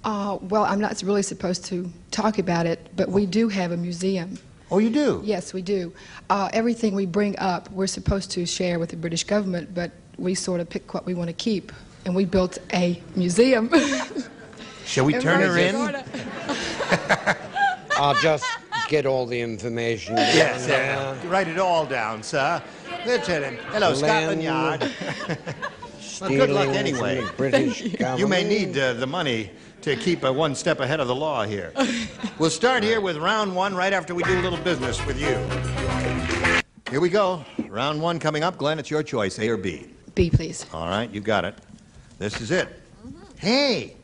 Well, I'm not really supposed to talk about it, but we do have a museum. Oh, you do? Yes, we do. Everything we bring up, we're supposed to share with the British government, but we sort of pick what we want to keep, and we built a museum. Shall we turn her in? I'll just get all the information. Yes, write it all down, sir. Lieutenant. Hello, Scotland Yard. Well, good luck anyway. You may need the money to keep one step ahead of the law here. We'll start here with round one right after we do a little business with you. Here we go. Round one coming up. Glenn, it's your choice, A or B? B, please. All right, you got it. This is it. Hey,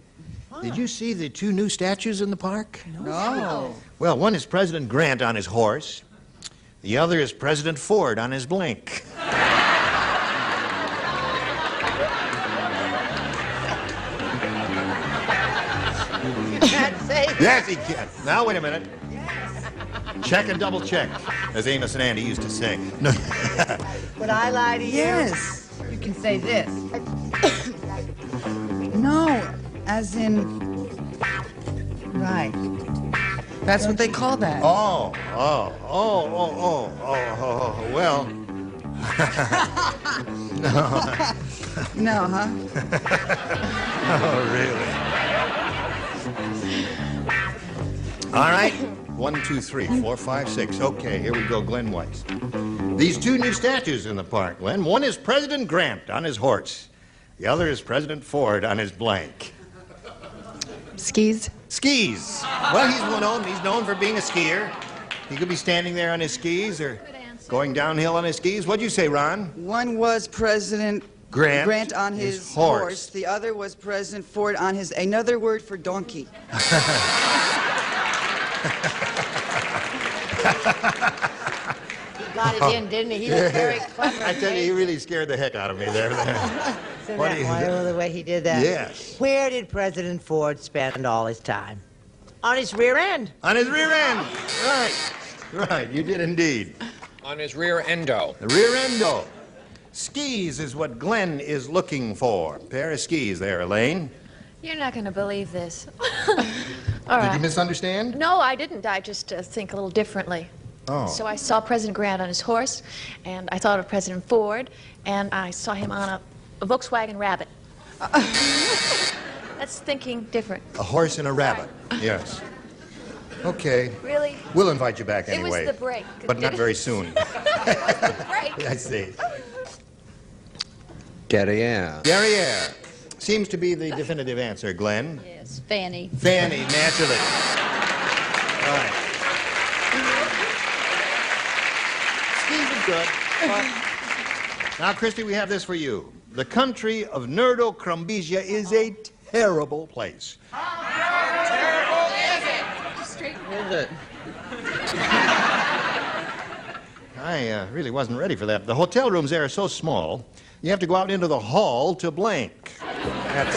did you see the two new statues in the park? No. Well, one is President Grant on his horse. The other is President Ford on his blank. Yes, he can. Now, wait a minute. Check and double check, as Amos and Andy used to say. No. Would I lie to you? Yes. You can say this. No, as in... Right. That's what they call that. Well. No, huh? Oh, really? All right. 1, 2, 3, 4, 5, 6. Okay, here we go, Glenn Weiss. These two new statues in the park, Glenn. One is President Grant on his horse. The other is President Ford on his blank. Skis? Skis. Well, he's known for being a skier. He could be standing there on his skis or going downhill on his skis. What'd you say, Ron? One was President Grant on his horse. The other was President Ford on his... Another word for donkey. got it in, didn't he? He was very clever. I tell you, he really scared the heck out of me there. Isn't What that do you- wonderful the way he did that? Yes. Where did President Ford spend all his time? On his rear end. On his rear end. Right. Right, you did indeed. On his rear endo. The rear endo. Skis is what Glenn is looking for. Pair of skis there, Elaine. You're not going to believe this. Did you misunderstand? No, I didn't. I just think a little differently. Oh. So I saw President Grant on his horse, and I thought of President Ford, and I saw him on a Volkswagen Rabbit. That's thinking different. A horse and a rabbit. Yes. Okay. Really? We'll invite you back It was anyway. the break. But not very soon. Break. I see. Derriere. Derriere. Seems to be the definitive answer, Glenn. Yes, Fanny. Fanny, naturally. All right. Skis are good. But... Now, Christy, we have this for you. The country of Nerdo-Crumbisia is a terrible place. I really wasn't ready for that. The hotel rooms there are so small, you have to go out into the hall to blank. That's...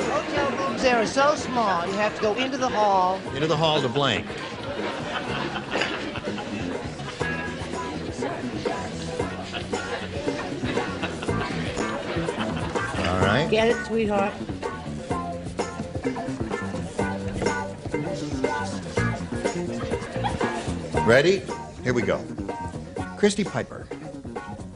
Hotel rooms there are so small, you have to go into the hall. Into the hall to blank. All right. Get it, sweetheart? Ready? Here we go. Christy Piper,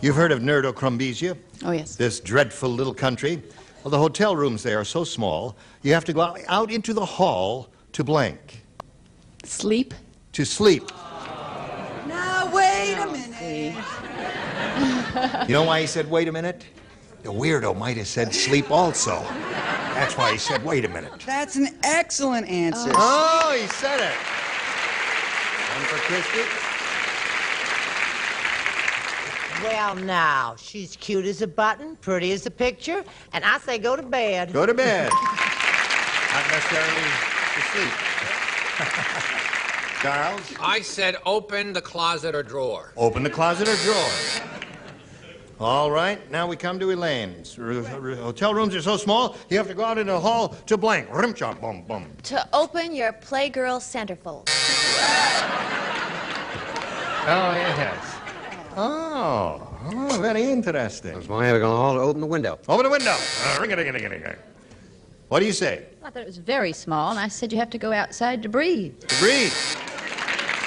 you've heard of Nerdo-Crumbisia? Oh, yes. This dreadful little country. Well, the hotel rooms there are so small, you have to go out into the hall to blank. Sleep? To sleep. Now, wait a minute. You know why he said, wait a minute? The weirdo might have said sleep also. That's why he said, wait a minute. That's an excellent answer. Oh, he said it. One for Christy. Well, now, she's cute as a button, pretty as a picture, and I say go to bed. Go to bed. Not necessarily to sleep. Charles? I said open the closet or drawer. Open the closet or drawer. All right, now we come to Elaine's. Hotel rooms are so small, you have to go out into the hall to blank. Rim chop, bum, bum. To open your Playgirl centerfold. Oh, yes. Oh, very interesting. That's why I have to go hall to open the window. Open the window. Ring-a-ding-a-ding-a-ding. What do you say? I thought it was very small, and I said you have to go outside to breathe. To breathe.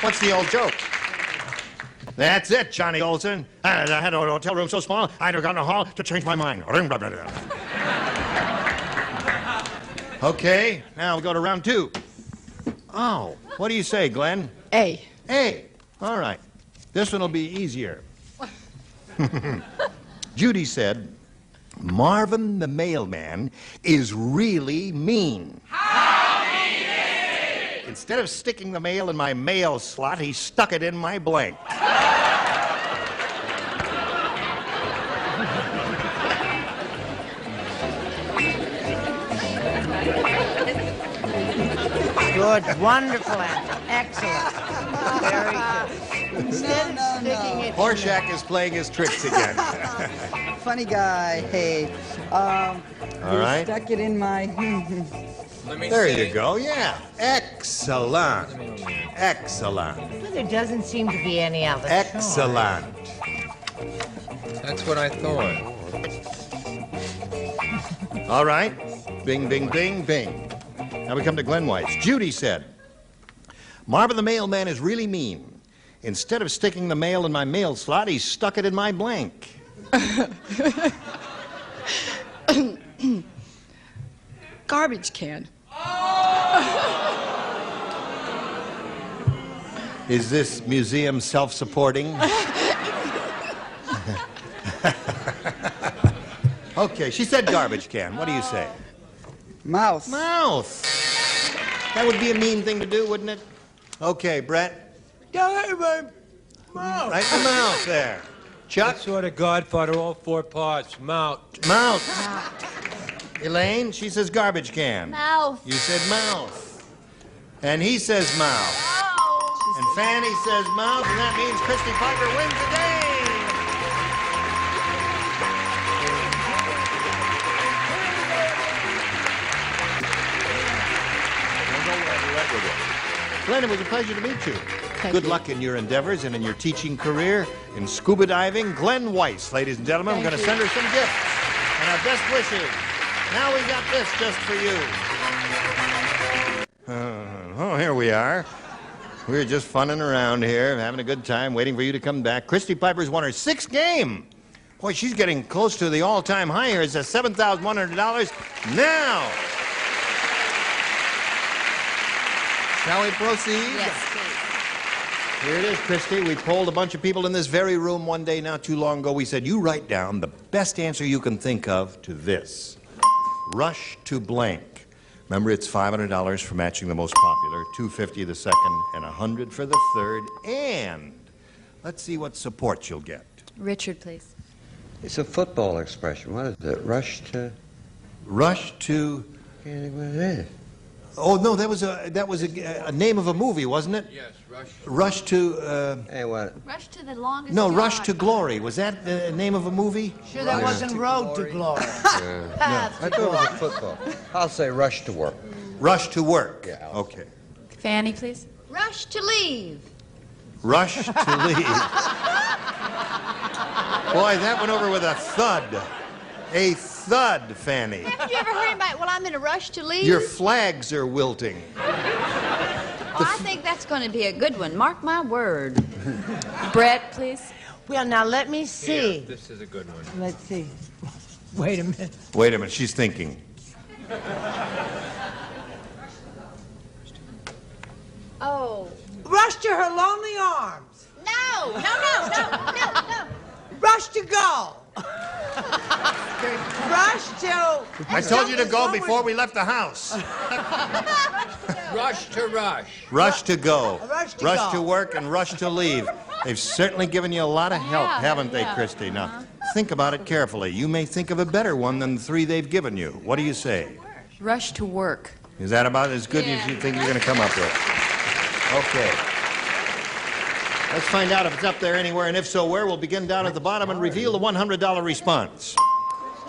What's the old joke? That's it, Johnny Olson. I had a hotel room so small, I had to go in the hall to change my mind. Okay, now we go to round two. Oh, what do you say, Glenn? A. A. All right. This one will be easier. Judy said, Marvin the mailman is really mean. How mean is he? Instead of sticking the mail in my mail slot, he stuck it in my blank. Good, wonderful answer. Excellent. Very good. Instead of sticking it... Horshack is playing his tricks again. Funny guy. Hey. All right. Stuck it in my... There you go. Yeah. Excellent. Excellent. Well, there doesn't seem to be any other Excellent. That's what I thought. All right. Bing, bing, bing, bing. Now we come to Glenn Weiss. Judy said, Marvin the mailman is really mean. Instead of sticking the mail in my mail slot, he stuck it in my blank. Garbage can. Is this museum self-supporting? Okay, she said garbage can. What do you say? Mouth. Mouth. That would be a mean thing to do, wouldn't it? Okay, Brett. Mouth. Right in the mouth there. Chuck? I saw the Godfather, all four parts. Mouth. Mouth. Elaine, she says garbage can. Mouth. You said mouth. And he says mouth. She And Fanny says mouth, and that means Christy Piper wins the game. Glenn, it was a pleasure to meet you. Good luck in your endeavors and in your teaching career, in scuba diving. Glenn Weiss, ladies and gentlemen, we're going to send her some gifts and our best wishes. Now we got this just for you. Oh, here we are. We're just funning around here, having a good time, waiting for you to come back. Christy Piper's won her 6th game. Boy, she's getting close to the all-time high here. It's at $7,100 now. Shall we proceed? Yes, please. Here it is, Christy. We polled a bunch of people in this very room one day not too long ago. We said, you write down the best answer you can think of to this. Rush to blank. Remember, it's $500 for matching the most popular, $250 the second, and $100 for the third. And let's see what support you'll get. Richard, please. It's a football expression. What is it? Rush to... Rush to... Can't think what it is. Oh, no, that was a name of a movie, wasn't it? Yes, Rush. Rush to... Hey, what? Rush to the longest No, yard. Rush to Glory. Was that the name of a movie? Sure, that wasn't Road to Glory. I thought it was a football. I'll say rush to work. Rush to work. Yeah. Okay. Fanny, please. Rush to leave. Rush to leave. Boy, that went over with a thud. A thud, Fanny. Haven't you ever heard anybody, well, I'm in a rush to leave? Your flags are wilting. Oh, I think that's going to be a good one. Mark my word. Brett, please. Well, now let me see. Here, this is a good one. Let's see. Wait a minute. Wait a minute, she's thinking. Oh. Rush to her lonely arms. No. Rush to go. Rush to... I told you to go before we left the house. Rush to rush. Rush to go. Rush to Rush go. to work and rush to leave. They've certainly given you a lot of help, Yeah, haven't they, yeah. Christy? Now, think about it carefully. You may think of a better one than the 3 they've given you. What do you say? Rush to work. Is that about as good as you think you're going to come up with? Okay. Let's find out if it's up there anywhere, and if so, where. We'll begin down at the bottom and reveal the $100 response.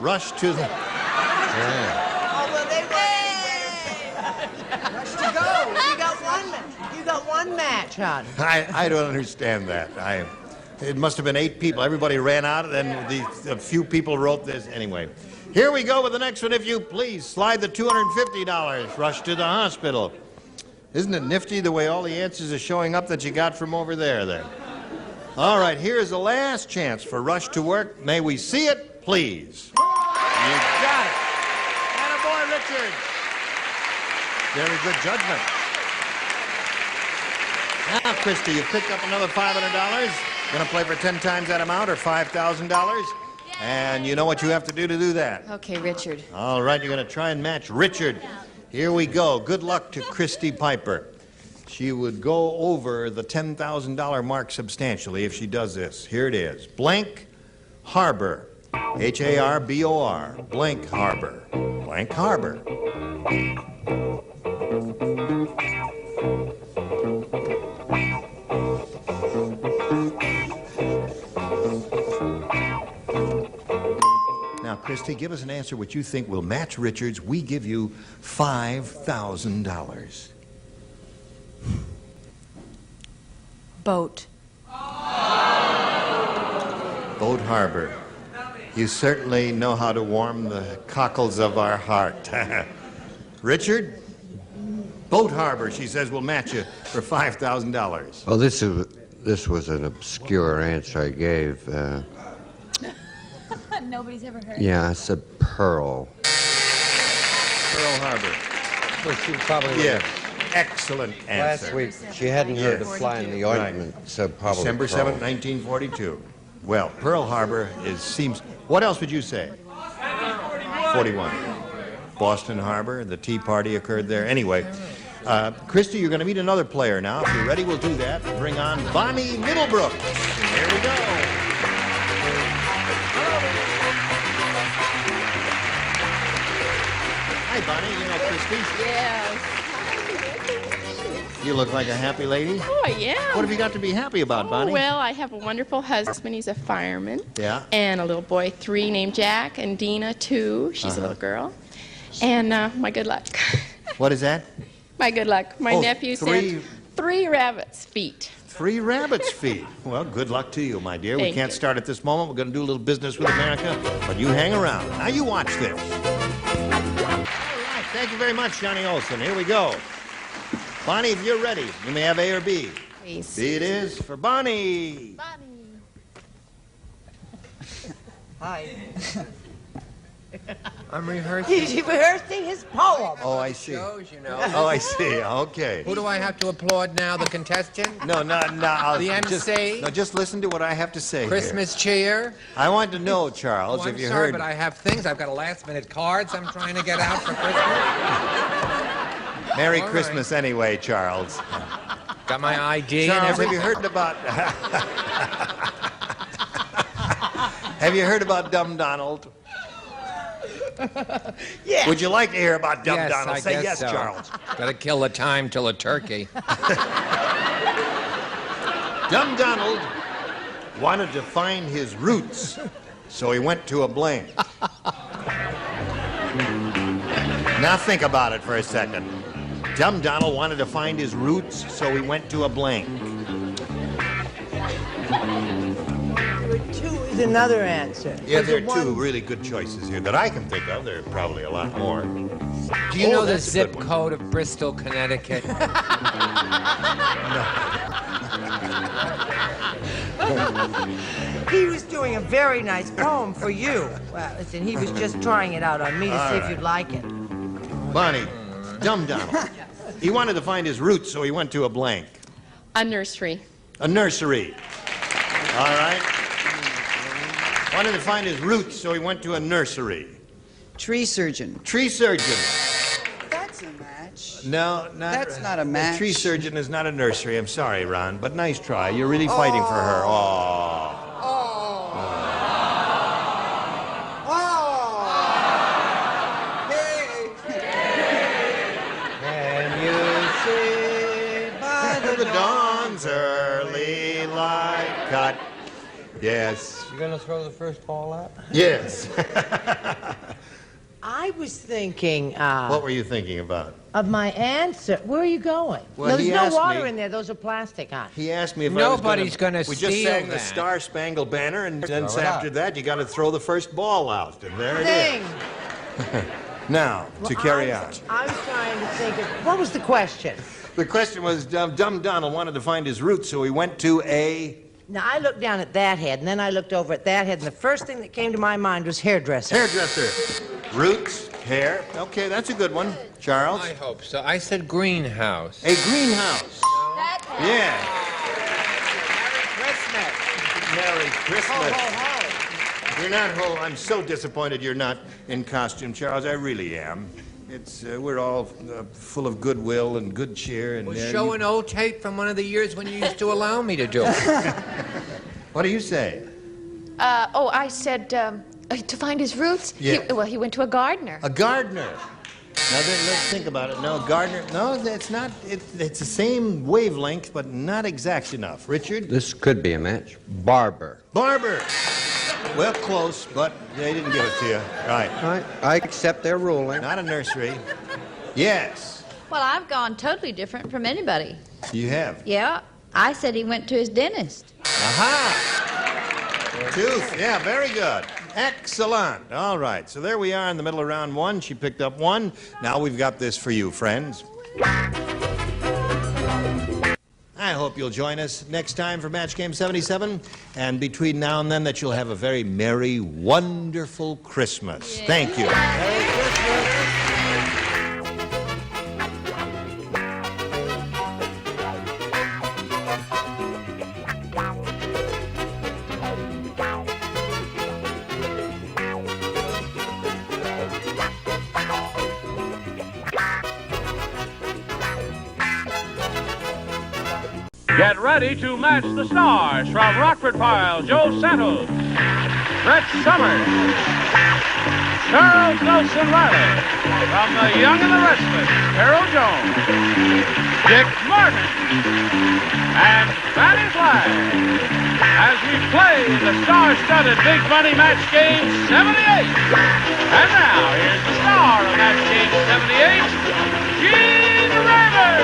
Rush to the... Oh, well, they Rush to go. You got one match, hon. I don't understand that. It must have been 8 people. Everybody ran out, and then a few people wrote this. Anyway, here we go with the next one. If you please, slide the $250. Rush to the hospital. Isn't it nifty the way all the answers are showing up that you got from over there? All right, here's the last chance for Rush to work. May we see it, please? You got it. Attaboy, Richard. Very good judgment. Now, Christy, you've picked up another $500. Going to play for 10 times that amount, or $5,000. And you know what you have to do that. Okay, Richard. All right, you're going to try and match Richard. Here we go. Good luck to Christy Piper. She would go over the $10,000 mark substantially if she does this. Here it is. Blank Harbor. H-A-R-B-O-R. Blank Harbor. Blank Harbor. Now, Christy, give us an answer which you think will match Richard's. We give you $5,000. Boat. Boat Harbor. You certainly know how to warm the cockles of our heart. Richard? Boat Harbor, she says, will match you for $5,000. Well, this was an obscure answer I gave. Nobody's ever heard. Yeah, I said Pearl. Pearl Harbor. Well, she probably... Yeah, excellent answer. Last week, she hadn't heard of fly in the ointment, so probably December Pearl. 7th, 1942. Well, Pearl Harbor seems... What else would you say? 41. Boston Harbor, the Tea Party occurred there. Anyway, Christy, you're going to meet another player now. If you're ready, we'll do that. Bring on Bonnie Middlebrook. Here we go. Hi, Bonnie. You know Christy? Yes. You look like a happy lady. Oh, yeah. What have you got to be happy about, Bonnie? Well, I have a wonderful husband. He's a fireman. Yeah. And a little boy, 3, named Jack, and Dina, 2. She's a little girl. And my good luck. What is that? My good luck. My nephew sent 3 rabbit's feet. 3 rabbit's feet. Well, good luck to you, my dear. We Thank can't you. start at this moment. We're going to do a little business with America, but you hang around. Now you watch this. All right. Thank you very much, Johnny Olson. Here we go. Bonnie, if you're ready, you may have A or B. Please. B it is for Bonnie. Hi. I'm rehearsing. He's rehearsing his poem. Oh, I see. Shows, you know. Oh, I see. Okay. Who do I have to applaud now? The contestant? No. The MC? Just listen to what I have to say. Christmas cheer? I want to know, Charles, Oh, if I'm you sorry, heard. but I have things. I've got a last-minute cards I'm trying to get out for Christmas. Merry All Christmas anyway, Charles. Got my ID Charles, and have everything. you heard about? Have you heard about Dumb Donald? Yeah. Would you like to hear about Dumb Yes, Donald? I Say guess yes, so. Charles. Got to kill the time till a turkey. Dumb Donald wanted to find his roots, so he went to a blank. Now think about it for a second. Dumb Donald wanted to find his roots, so he went to a blank. Number 2 is another answer. Yeah, Was there it are 2 one- really good choices here that I can think of. There are probably a lot more. Do you know the that's a zip good one. code of Bristol, Connecticut? He was doing a very nice poem for you. Well, listen, he was just trying it out on me to All see if right. you'd like it. Bonnie, Dumb Donald. He wanted to find his roots, so he went to a blank. A nursery. A nursery. All right. Wanted to find his roots, so he went to a nursery. Tree surgeon. Tree surgeon. That's a match. No, That's not a match. A tree surgeon is not a nursery. I'm sorry, Ron, but nice try. You're really fighting for her. Oh. Can you see by The dawn's early light cut. Yes. You gonna throw the first ball out? Yes. I was thinking What were you thinking about? of my answer. Where are you going? Well, no, there's he no asked water me- in there. Those are plastic, huh? He asked me if Nobody's I was gonna We just steal sang the that. Star Spangled Banner, and then Throw it after out. that, you got to throw the first ball out, and there it Thing. is. Now, to carry on. I was trying to think of what was the question? The question was, Dumb Donald wanted to find his roots, so he went to a Now I looked down at that head, and then I looked over at that head, and the first thing that came to my mind was hairdresser. hairdresser. Roots, hair. Okay, that's a good one. Charles? I hope so. I said greenhouse. A greenhouse. Yeah. Merry Christmas. You're not home. I'm so disappointed you're not in costume, Charles. I really am. It's we're all full of goodwill and good cheer. And Well, show an old tape from one of the years when you used to allow me to do it. What do you say? I said to find his roots. Yeah. He went to a gardener. A gardener. Now then, let's think about it. No, gardener. No, that's not. It's the same wavelength, but not exact enough. Richard? This could be a match. Barber. Barber. Well, close, but they didn't give it to you. Right. I accept their ruling. Not a nursery. Yes, Well, I've gone totally different from anybody. you have. Yeah, I said he went to his dentist. Aha! Tooth. Yeah, very good. Excellent. All right, so there we are in the middle of round 1. She picked up 1. Now we've got this for you, friends. I hope you'll join us next time for Match Game 77. And between now and then, that you'll have a very merry, wonderful Christmas. Thank you. Merry Christmas. Get ready to match the stars from Rockford File, Joe Santos. Brett Summers. Charles Nelson Riley. From the Young and the Restless, Carol Jones. Dick Martin. And Fanny Fly. As we play the star-studded Big Money Match Game 78. And now, here's the star of Match Game 78, Gene Raymer.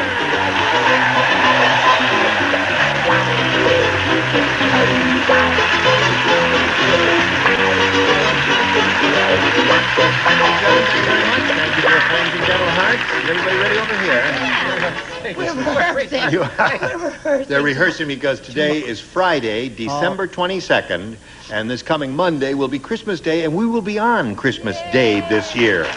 Thank you, dear friends and gentle hearts. Is everybody ready over here? They're rehearsing because today is Friday, December 22nd, and this coming Monday will be Christmas Day, and we will be on Christmas Day this year. So,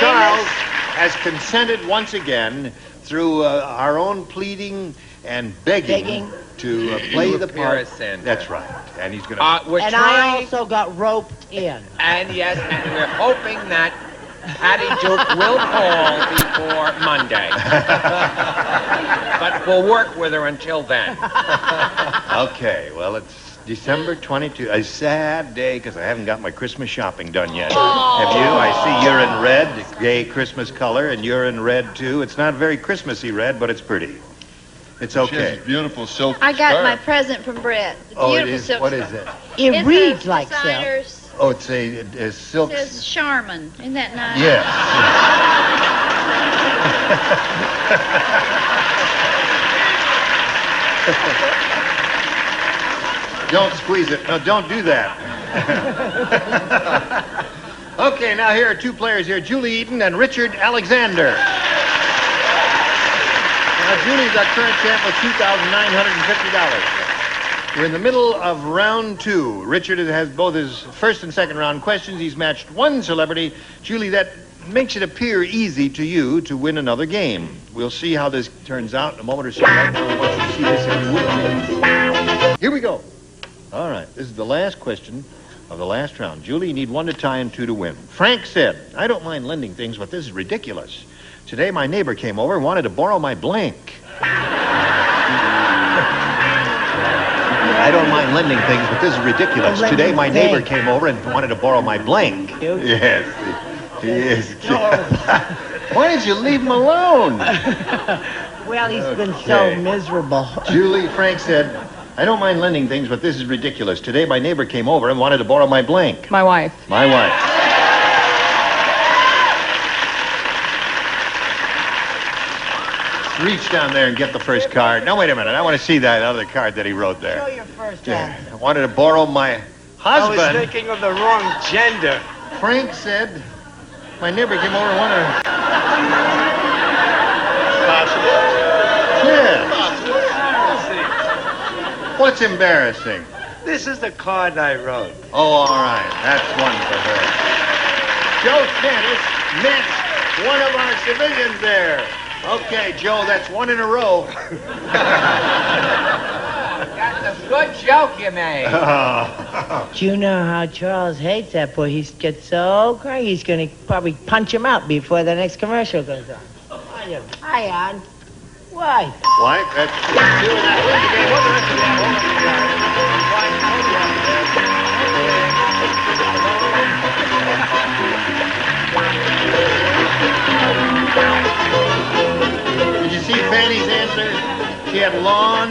Charles has consented once again through our own pleading and begging. To play the part. That's right. And he's going to... And I also got roped in. And yes, and we're hoping that Patty Duke will call before Monday. But we'll work with her until then. Okay, well, it's December 22, a sad day because I haven't got my Christmas shopping done yet. Have you? I see you're in red, gay Christmas color, and you're in red, too. It's not very Christmassy red, but it's pretty. It's okay. She has a beautiful silk I got scarf. my present from Brett. The beautiful silk What scarf. is it? It reads like silk. Designer's. Oh, it's a silk... It says Charmin. Isn't that nice? Yes. Don't squeeze it. No, don't do that. Okay, now here are two players here, Julie Eaton and Richard Alexander. Now, Julie's our current champ with $2,950. We're in the middle of round two. Richard has both his first and second round questions. He's matched one celebrity. Julie, that makes it appear easy to you to win another game. We'll see how this turns out in a moment or so. Right now, I want you to see this, if you would, please. Here we go. All right, this is the last question of the last round. Julie, you need one to tie and two to win. Frank said, I don't mind lending things, but this is ridiculous. Today, my neighbor came over and wanted to borrow my blank. I don't mind lending things, but this is ridiculous. Today, my neighbor came over and wanted to borrow my blank. Yes, he is. Why did you leave him alone? Well, he's been so miserable. Julie, Frank said, I don't mind lending things, but this is ridiculous. Today, my neighbor came over and wanted to borrow my blank. My wife. My wife. Reach down there and get the first card. No, wait a minute. I want to see that other card that he wrote there. Show your first hand. I wanted to borrow my husband. I was thinking of the wrong gender. Frank said, my neighbor came over and wanted to... Possible? Yeah. Possible. What's embarrassing? This is the card I wrote. Oh, all right. That's one for her. Joe Candace met one of our civilians there. Okay, Joe, that's one in a row. That's a good joke you made. Do you know how Charles hates that boy? He gets so cranky, he's going to probably punch him out before the next commercial goes on. Hi, Ann. Why? Why? That's two and that wins the game. What the rest of that? Did you see Fanny's answer? She had lawn.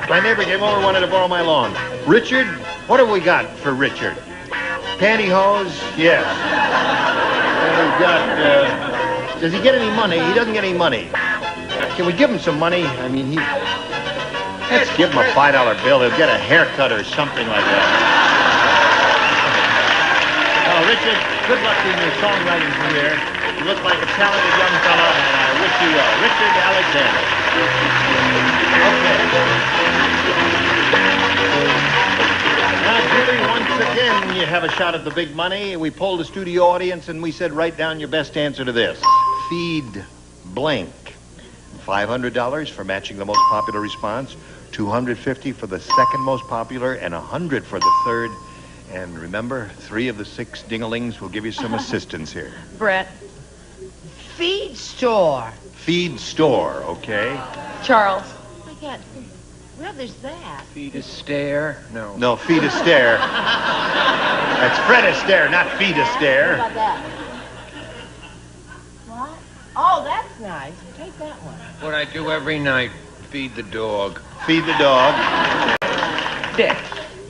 My neighbor came over and wanted to borrow my lawn. Richard, what have we got for Richard? Pantyhose? Yes. And we've got, does he get any money? He doesn't get any money. Can we give him some money? I mean, let's give him a $5 bill. He'll get a haircut or something like that. Oh, Richard, good luck in your songwriting career. You look like a talented young fella, and I wish you well. Richard Alexander. Okay. Now, Julie, once again, you have a shot at the big money. We polled the studio audience, and we said, write down your best answer to this. Feed blank. $500 for matching the most popular response, $250 for the second most popular, and $100 for the third. And remember, 3 of the 6 ding-a-lings will give you some assistance here. Brett. Feed store. Feed store, okay? Charles. I got Well, there's that. Feet Astaire? No. No, Feet Astaire. That's Fred Astaire, not Feet Astaire. How about that? What? Oh, that's nice. Take that one. What I do every night, feed the dog. Feed the dog. Dick.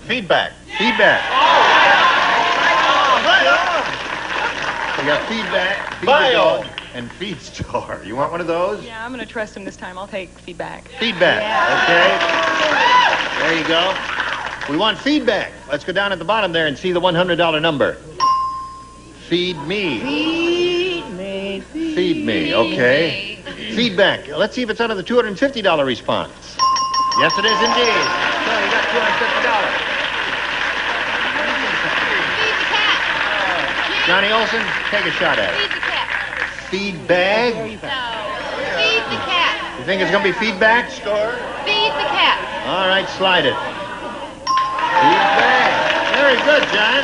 Feedback. Feedback. Right on. We got feedback, feed Bio. the dog, and feed store. You want one of those? Yeah, I'm going to trust him this time. I'll take feedback. Feedback. Okay. There you go. We want feedback. Let's go down at the bottom there and see the $100 number. Feed me. Feed me. Feed me. Okay. Feedback. Let's see if it's under the $250 response. Yes, it is indeed. So you got $250. Johnny Olson, take a shot at it. Feed the cat. Feedback. No. Feed the cat. You think it's going to be feedback? Score. Feed the cat. All right, slide it. Feedback. Very good, John.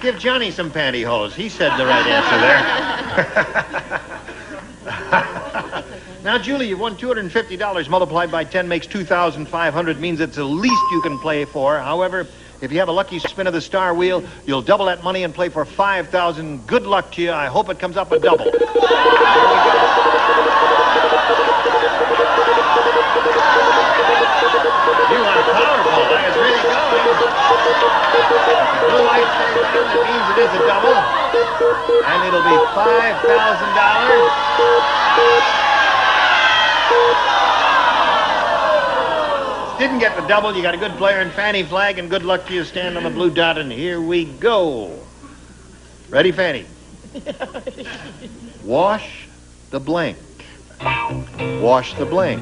Give Johnny some pantyhose. He said the right answer there. Now, Julie, you've won $250. Multiplied by 10 makes $2,500. Means it's the least you can play for. However, if you have a lucky spin of the star wheel, you'll double that money and play for $5,000. Good luck to you. I hope it comes up a double. You are powerful. That is really going. The blue light stays on. That means it is a double. And it'll be $5,000. Didn't get the double. You got a good player in Fanny Flag, and good luck to you. Stand on the blue dot, and here we go. Ready, Fanny? Wash the blank. Wash the blank.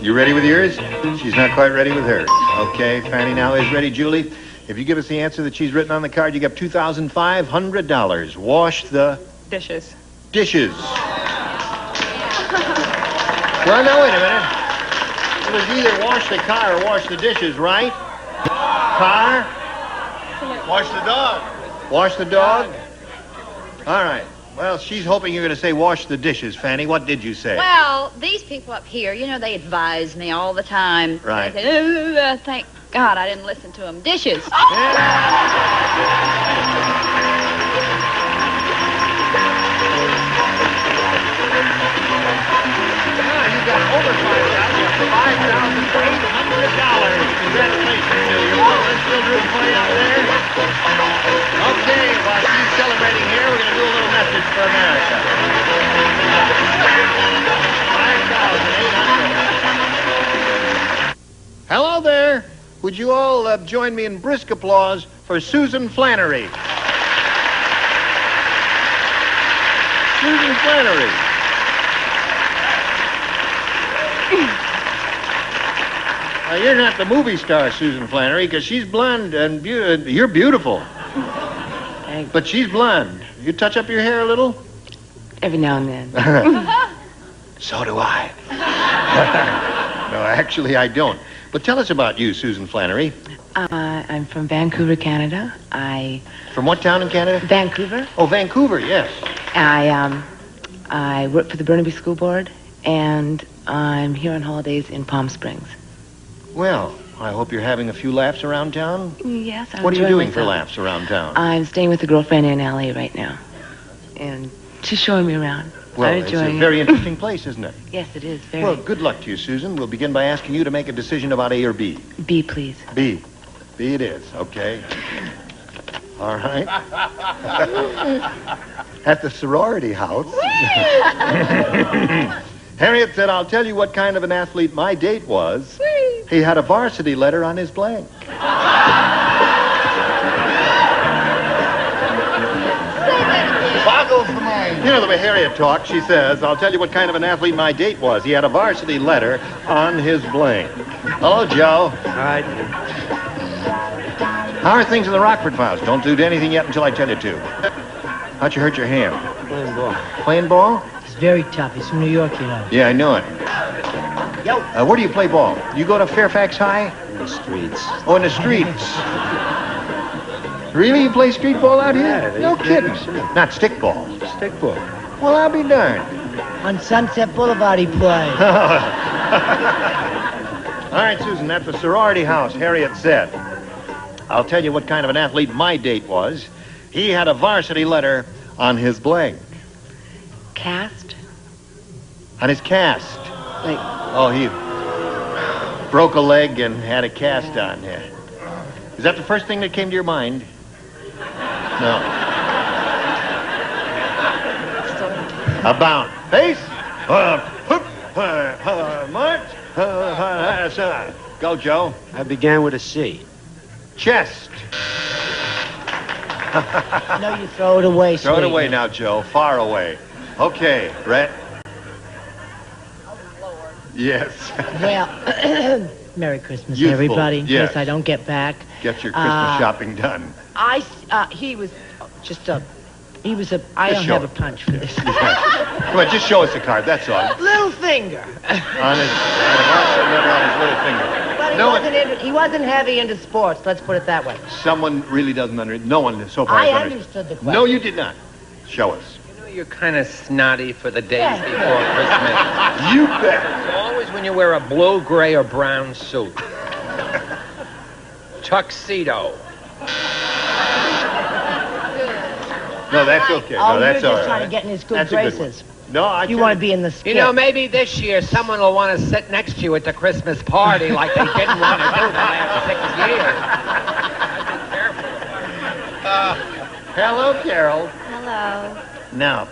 You ready with yours? She's not quite ready with hers. Okay, Fanny now is ready. Julie, if you give us the answer that she's written on the card, you get $2,500. Wash the... Dishes. Dishes. Well, now, wait a minute. It was either wash the car or wash the dishes, right? Car? Wash the dog. Wash the dog? All right. Well, she's hoping you're going to say wash the dishes, Fanny. What did you say? Well, these people up here, you know, they advise me all the time. Right. They say, thank God I didn't listen to them. Dishes. You got over $5,800. Congratulations to you. Let's still room for you out there. Okay, while she's celebrating here, we're going to do a little message for America. 5,800. Hello there. Would you all join me in brisk applause for Susan Flannery? Susan Flannery. You're not the movie star, Susan Flannery, because she's blonde and you're beautiful. But she's blonde. You touch up your hair a little? Every now and then. So do I. No, actually, I don't. But tell us about you, Susan Flannery. I'm from Vancouver, Canada. From what town in Canada? Vancouver. Oh, Vancouver, yes. I work for the Burnaby School Board, and I'm here on holidays in Palm Springs. Well, I hope you're having a few laughs around town. Yes, I'm What are you enjoying doing for myself. laughs around town? I'm staying with a girlfriend in L.A. right now, and she's showing me around. Well, I'm it's a enjoying very it. interesting place, isn't it? Yes, it is. Very. Well, good luck to you, Susan. We'll begin by asking you to make a decision about A or B. B, please. B. B it is, okay. All right. At the sorority house. Harriet said, I'll tell you what kind of an athlete my date was. He had a varsity letter on his blank. Boggles the mind. You know the way Harriet talks, she says, I'll tell you what kind of an athlete my date was. He had a varsity letter on his blank. Hello, Joe. Hi. How are things in the Rockford Files? Don't do anything yet until I tell you to. How'd you hurt your hand? Playing ball. Playing ball? It's very tough. He's from New York, you know. Yeah, I know it. Where do you play ball? You go to Fairfax High? In the streets. Oh, in the streets. Really? You play street ball out here? Yeah, No kidding. Not stick ball. Stick ball. Well, I'll be darned. On Sunset Boulevard he plays. All right, Susan, at the sorority house, Harriet said, I'll tell you what kind of an athlete my date was. He had a varsity letter on his blank. Cast? On his cast. Like, Oh, he broke a leg and had a cast on there. Is that the first thing that came to your mind? No. About face. March. Go, Joe. I began with a C. Chest. No, you throw it away, Throw it away sweetie. now, Joe. Far away. Okay, Brett. Yes. Well, Merry Christmas, Youthful, everybody. In yes. case I don't get back. Get your Christmas shopping done. He was just a, I Just don't show have a it. punch for this. Come on, just show us the card, that's all. Little finger. On his little finger. Well, he wasn't heavy into sports, let's put it that way. Someone really doesn't understand. No one so far I has understood the question. No, you did not. Show us. You know, you're kind of snotty for the days before Christmas. You bet. So always when you wear a blue, gray, or brown suit. Tuxedo. No, that's okay. Oh, No, that's you're all just trying right. to get in his good That's a good graces. one. No, You want to be in the skit. You know, maybe this year someone will want to sit next to you at the Christmas party like they didn't want to do the last 6 years. Hello, Carol. Hello. Now,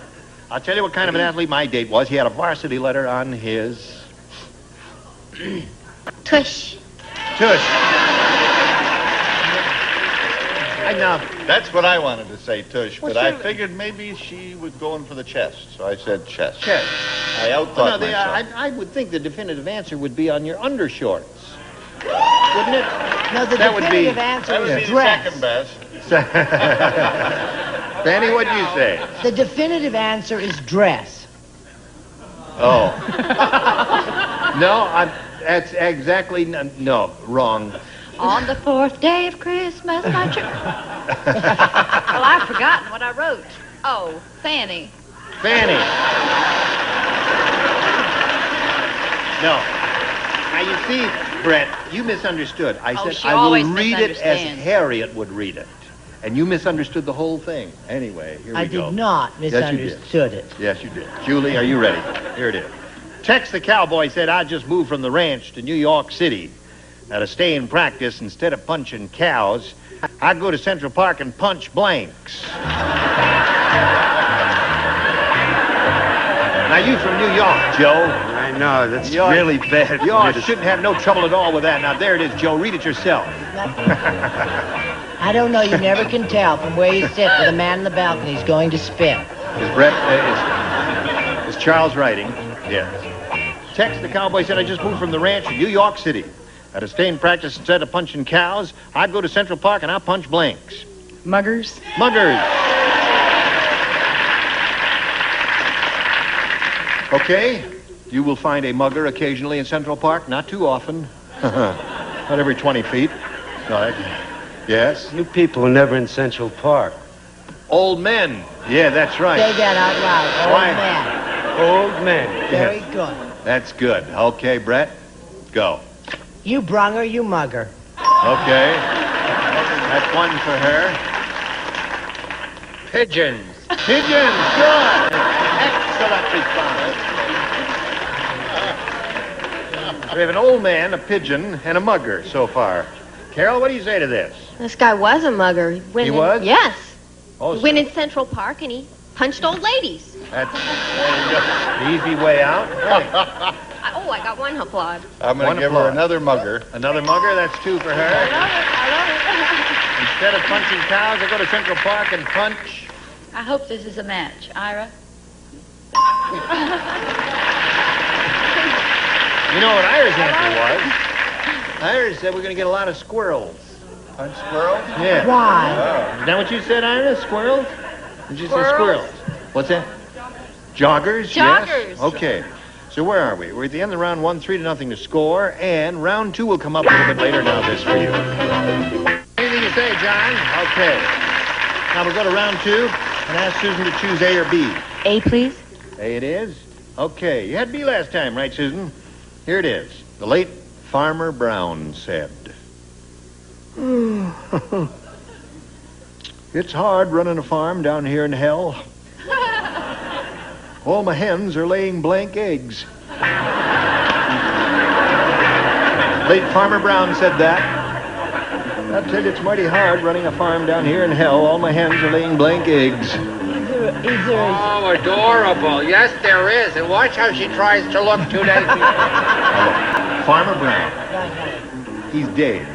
I'll tell you what kind of an athlete my date was. He had a varsity letter on his Tush. tush. Now, that's what I wanted to say, tush, but I figured maybe she was going for the chest, so I said chest. Chest. I outthought myself. I would think the definitive answer would be on your undershorts. Wouldn't it? No, the definitive answer is dress. Second best. Fanny, what'd you say? The definitive answer is dress. Oh. No, that's exactly, no, wrong. On the fourth day of Christmas, my well, I've forgotten what I wrote. Oh, Fanny. Fanny. No. Now, you see, Brett, you misunderstood. I said she I will always read it as misunderstands. Harriet would read it. And you misunderstood the whole thing. Anyway, here we I go. did not Yes, you did. misunderstood it. Yes, you did. Julie, are you ready? Here it is. Tex the cowboy said, I just moved from the ranch to New York City. Now, to stay in practice, instead of punching cows, I'd go to Central Park and punch blanks. Now, you from New York, Joe. I know, that's really bad. You shouldn't have no trouble at all with that. Now, there it is, Joe. Read it yourself. I don't know, you never can tell from where you sit with a man in the balcony who's going to spit. Is Brett, is Charles writing? Yes. Tex the cowboy said, I just moved from the ranch to New York City. At a stay in practice, instead of punching cows, I'd go to Central Park and I'll punch blanks. Muggers? Muggers. Okay, you will find a mugger occasionally in Central Park, not too often. Not every 20 feet. No, yes? You people are never in Central Park. Old men. Yeah, that's right. Say that out loud. Old men. Old men. Very Yes. good. That's good. Okay, Brett, go. You brunger, you mugger. Okay. That's one for her. Pigeons. Pigeons, good. Excellent response. We have an old man, a pigeon, and a mugger so far. Carol, what do you say to this? This guy was a mugger. He went He in- was? Yes. Oh, He went in Central Park and he punched old ladies. That's the easy way out. Oh, I got one applaud. I'm going to give her another mugger. Another mugger, that's two for her. Instead of punching cows, I go to Central Park and punch. I hope this is a match. Ira? You know what Ira's answer was? Ira said we're going to get a lot of squirrels. Punch squirrels? Yeah. Why? Oh. Is that what you said, Ira? Squirrels? Did you say squirrels? What's that? Joggers? Joggers. Yes? Okay. So where are we? We're at the end of round one, 3-0 to score, and round two will come up a little bit later. Now this for you. Everything is say, John? Okay. Now we'll go to round 2 and ask Susan to choose A or B. A, please. A it is? Okay. You had B last time, right, Susan? Here it is. The late Farmer Brown said, "It's hard running a farm down here in hell. All my hens are laying blank eggs." Late Farmer Brown said that. That said, it's mighty hard running a farm down here in hell. All my hens are laying blank eggs. Oh, adorable. Yes, there is. And watch how she tries to look 2 days before. Farmer Brown. He's dead.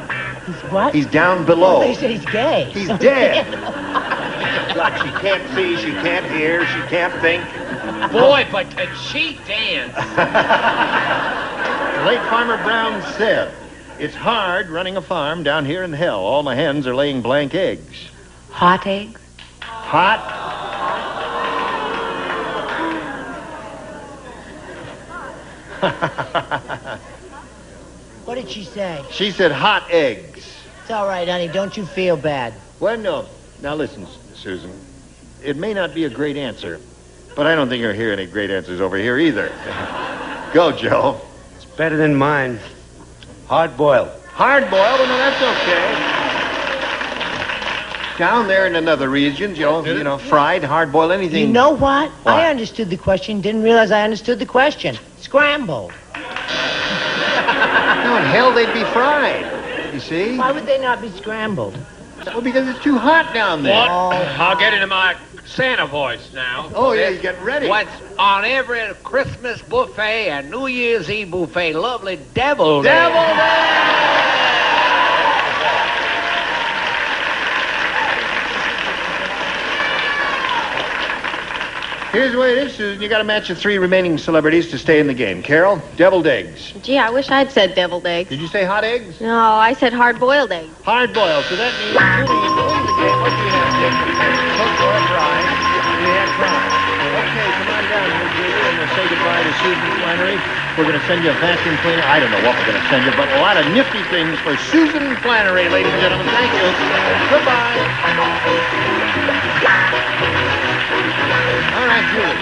He's what? He's down below. They said he's gay. He's dead. God, she can't see, she can't hear, she can't think. Boy, but can she dance? The late Farmer Brown said, "It's hard running a farm down here in hell. All my hens are laying blank eggs." Hot eggs? Hot? What did she say? She said hot eggs. It's all right, honey. Don't you feel bad. Well, no. Now listen, Susan. It may not be a great answer, but I don't think you'll hear any great answers over here either. Go, Joe. It's better than mine. Hard boiled. Hard boiled? Well, no, that's okay. Down there in another region, you know, fried, hard boiled, anything. You know what? What? I understood the question. Didn't realize I understood the question. Scrambled. No, in hell they'd be fried. You see? Why would they not be scrambled? Well, because it's too hot down there. What? I'll get into my Santa voice now. Oh, yeah, you get ready. What's on every Christmas buffet and New Year's Eve buffet? Lovely devil day. Devil day! Here's the way it is, Susan. You got to match the 3 remaining celebrities to stay in the game. Carol, deviled eggs. Gee, I wish I'd said deviled eggs. Did you say hot eggs? No, I said hard-boiled eggs. Hard boiled. So that means Julie, you win the game. What do you have, Dick? Cooked or fried? We had fried. Okay, come on down here, Julie, and we'll say goodbye to Susan Flannery. We're going to send you a vacuum cleaner. I don't know what we're going to send you, but a lot of nifty things for Susan Flannery, ladies and gentlemen. Thank you. Goodbye. All right, Julie.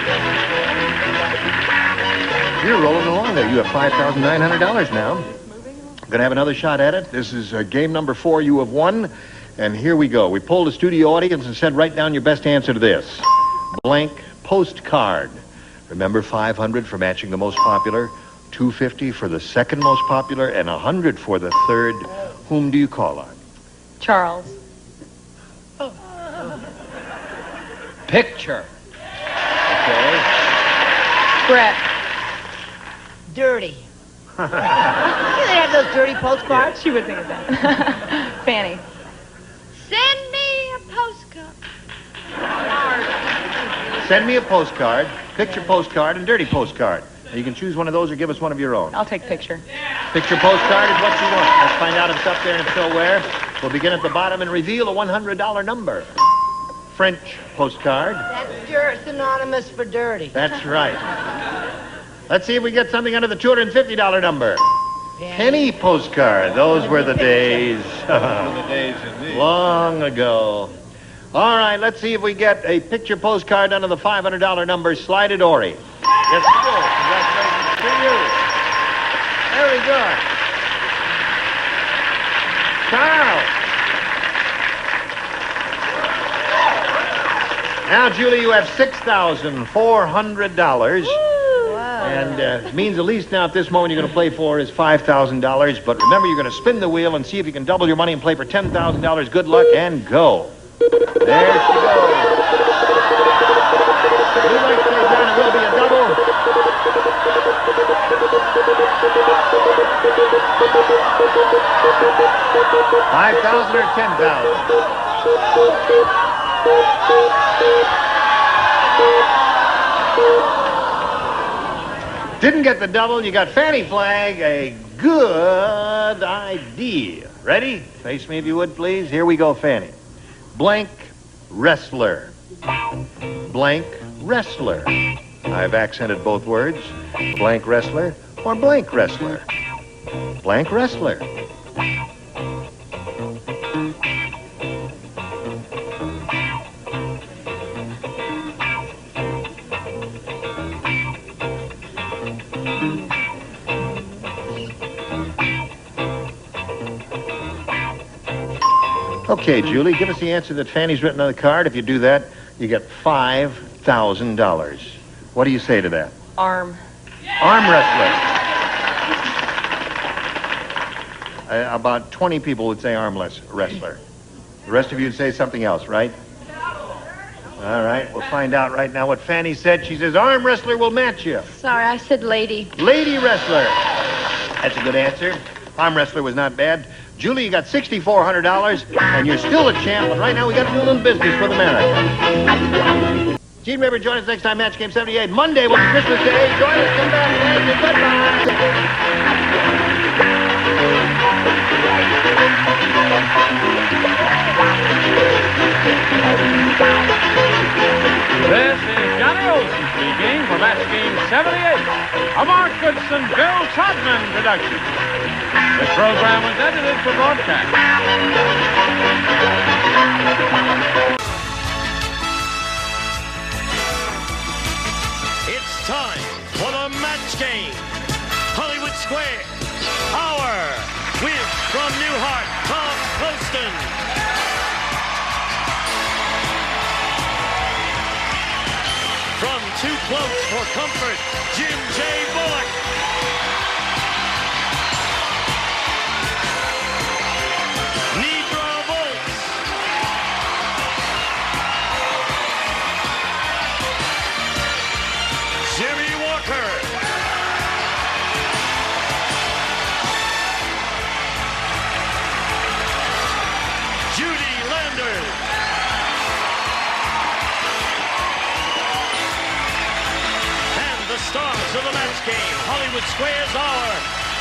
You're rolling along there. You have $5,900 now. Going to have another shot at it. This is game number 4. You have won. And here we go. We polled a studio audience and said, write down your best answer to this. Blank postcard. Remember, 500 for matching the most popular, 250 for the second most popular, and 100 for the third. Whom do you call on? Charles. Picture. Okay. Brett. Dirty. Do they have those dirty postcards? She would think of that. Fanny. Send me a postcard. Send me a postcard, picture postcard, and dirty postcard. Now, you can choose one of those or give us one of your own. I'll take picture. Picture postcard is what you want. Let's find out if it's up there and if so where. We'll begin at the bottom and reveal a $100 number. French postcard. That's synonymous for dirty. That's right. Let's see if we get something under the $250 number. Penny postcard. Those were the days. Long ago. All right, let's see if we get a picture postcard under the $500 number. Slide it, Ori. Yes, we do. Congratulations to you. Very good. Charles. Now, Julie, you have $6,400. And it means at least now at this moment you're going to play for is $5,000. But remember, you're going to spin the wheel and see if you can double your money and play for $10,000. Good luck and go. There she goes. Blue light stays on. It will be a double. $5,000 or $10,000. Didn't get the double. You got Fanny Flag. A good idea. Ready? Face me if you would, please. Here we go, Fanny. Blank wrestler. Blank wrestler. I've accented both words. Blank wrestler or blank wrestler. Blank wrestler. Okay, Julie, give us the answer that Fanny's written on the card. If you do that, you get $5,000. What do you say to that? Arm. Arm wrestler. About 20 people would say arm wrestler. The rest of you would say something else, right? All right, we'll find out right now what Fanny said. She says arm wrestler will match you. Sorry, I said lady. Lady wrestler. That's a good answer. Arm wrestler was not bad. Julie, you got $6,400, and you're still a champ, but right now we got to do a little business for the America. Gene Rayburn, join us next time, Match Game 78. Monday will be Christmas Day. Join us, come back, and goodbye. This is Johnny Olson speaking for Match Game 78, a Mark Goodson, Bill Todman production. This program was edited for broadcast. It's time for the Match Game. Hollywood Square, Hour, with from Newhart, Tom Poston. From Too Close for Comfort, Jim J. Bullock. Nedra Volts. Jimmy Walker. Judy Landers. The stars of the Match Game, Hollywood Square's Hour,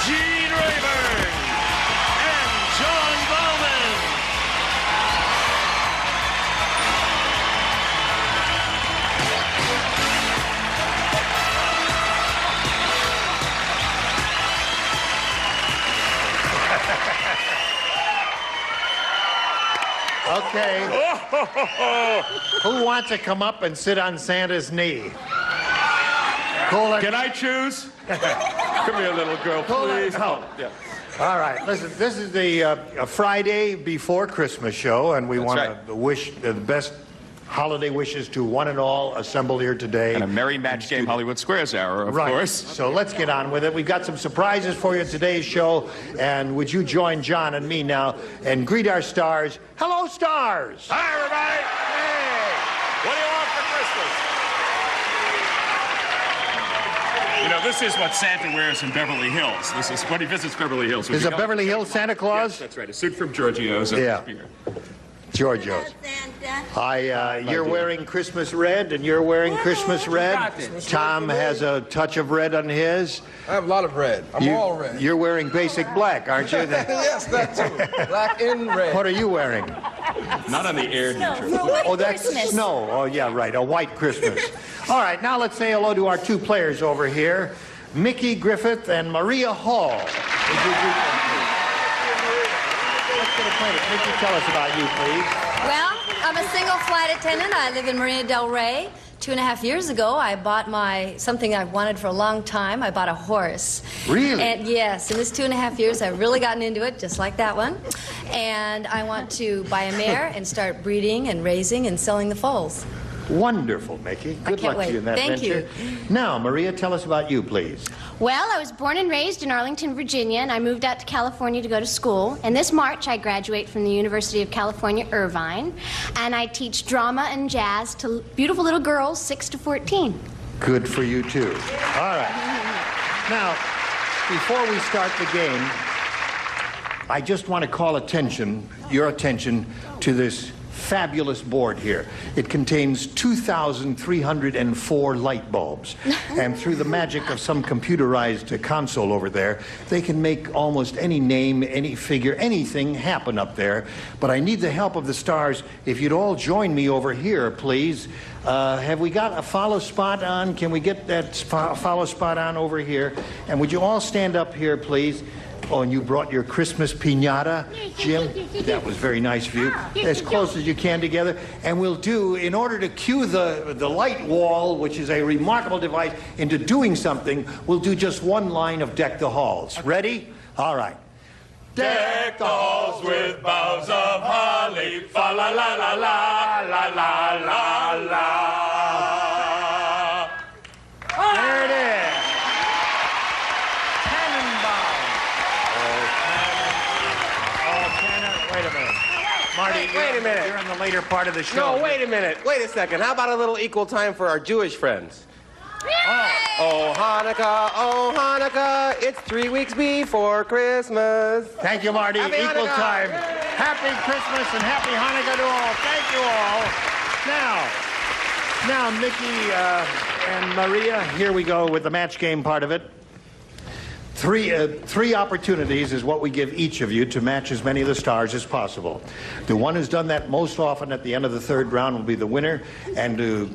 Gene Rayburn and John Bowman. Okay. Who wants to come up and sit on Santa's knee? Can I choose? Come here, little girl, please. Oh, yeah. All right. Listen, this is the Friday before Christmas show, and we want to wish the best holiday wishes to one and all assembled here today. And a merry Match Game Hollywood Squares hour, of course. So let's get on with it. We've got some surprises for you in today's show, and would you join John and me now and greet our stars? Hello, stars! Hi, everybody! Hey! What do you want for Christmas? You know, this is what Santa wears in Beverly Hills. This is when he visits Beverly Hills. Is a Beverly Hills Santa Claus? Yes, that's right. A suit from Giorgio's. Yeah. Giorgio's. You're wearing Christmas red, and you're wearing Christmas red. Tom has a touch of red on his. I have a lot of red. I'm all red. You're wearing basic black, aren't you? Yes, that too. Black and red. What are you wearing? Not on the air. Oh, that's snow. Oh, yeah, right. A white Christmas. All right, now let's say hello to our two players over here, Mickey Griffith and Maria Hall. Let's get acquainted. Mickey, tell us about you, please. Well, I'm a single flight attendant. I live in Marina del Rey. 2.5 years ago, I bought something I've wanted for a long time. I bought a horse. Really? And yes, in this 2.5 years, I've really gotten into it, just like that one. And I want to buy a mare and start breeding and raising and selling the foals. Wonderful, Mickey. Good luck to you in that venture. Thank you. Now, Maria, tell us about you, please. Well, I was born and raised in Arlington, Virginia, and I moved out to California to go to school. And this March, I graduate from the University of California, Irvine, and I teach drama and jazz to beautiful little girls 6 to 14. Good for you, too. All right. Now, before we start the game, I just want to call your attention to this fabulous board here. It contains 2,304 light bulbs. And through the magic of some computerized console over there, they can make almost any name, any figure, anything happen up there. But I need the help of the stars. If you'd all join me over here, please. Have we got a follow spot on? Can we get that follow spot on over here? And would you all stand up here, please? Oh, and you brought your Christmas piñata, Jim? That was very nice of you. As close as you can together. And we'll do, in order to cue the light wall, which is a remarkable device, into doing something, we'll do just one line of Deck the Halls. Ready? All right. Deck the halls with boughs of holly. Fa la la la la la la la la. There it is. Wait a minute. Marty, wait a minute. You're in the later part of the show. No, wait a minute. Wait a second. How about a little equal time for our Jewish friends? Oh, Hanukkah, it's 3 weeks before Christmas. Thank you, Marty. Happy Equal Hanukkah. time. Happy Christmas and happy Hanukkah to all. Thank you all. Now, Mickey and Maria, here we go with the match game part of it. Three opportunities is what we give each of you to match as many of the stars as possible. The one who's done that most often at the end of the third round will be the winner, and to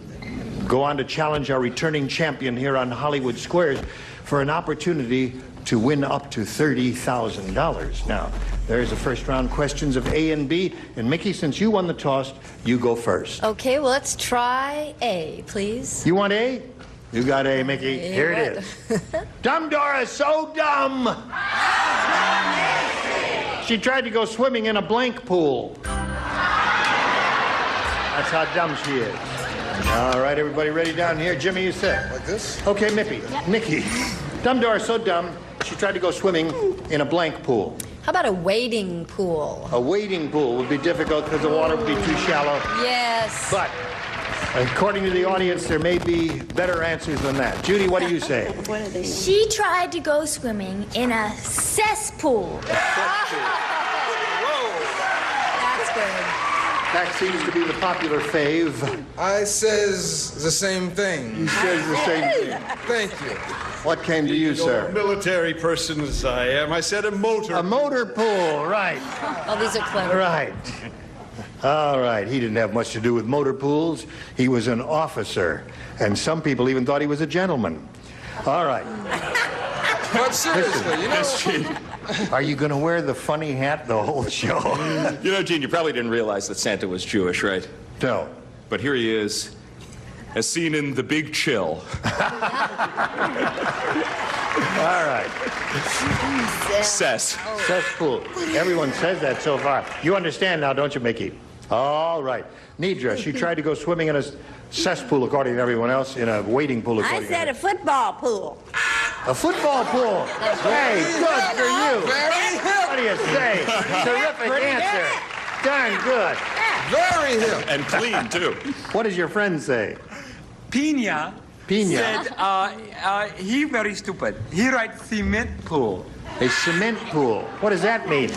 go on to challenge our returning champion here on Hollywood Squares for an opportunity to win up to $30,000. Now, there's the first round questions of A and B, and Mickey, since you won the toss, you go first. Okay, well, let's try A, please. You want A? You got A, Mickey. Here it is. Dumb Dora's so dumb. She tried to go swimming in a blank pool. That's how dumb she is. All right, everybody ready down here? Jimmy, you set. Like this? Okay, Mickey. Dumb Dora's so dumb, she tried to go swimming in a blank pool. How about a wading pool? A wading pool would be difficult because the water would be too shallow. Yes. But according to the audience, there may be better answers than that. Judy, what do you say? She tried to go swimming in a cesspool. That's good. That seems to be the popular fave. I says the same thing. He says the same thing. Thank you. What came to you, sir? Military person as I am, I said a motor. A motor pool, right. Oh, these are clever. Right. All right. He didn't have much to do with motor pools. He was an officer. And some people even thought he was a gentleman. All right. But seriously, you know... Yes, Gene. Are you going to wear the funny hat the whole show? You know, Gene, you probably didn't realize that Santa was Jewish, right? No. But here he is, as seen in The Big Chill. All right. Cess. Cesspool. Everyone says that so far. You understand now, don't you, Mickey? All right. Nidra, she tried to go swimming in a cesspool, according to everyone else, in a wading pool, according I said a football pool. A football pool. Hey, good for you. Very hip. What do you say? Terrific answer. Darn good. Very hip. And clean, too. What does your friend say? Pina Pina. said he very stupid. He writes cement pool. A cement pool. What does that mean?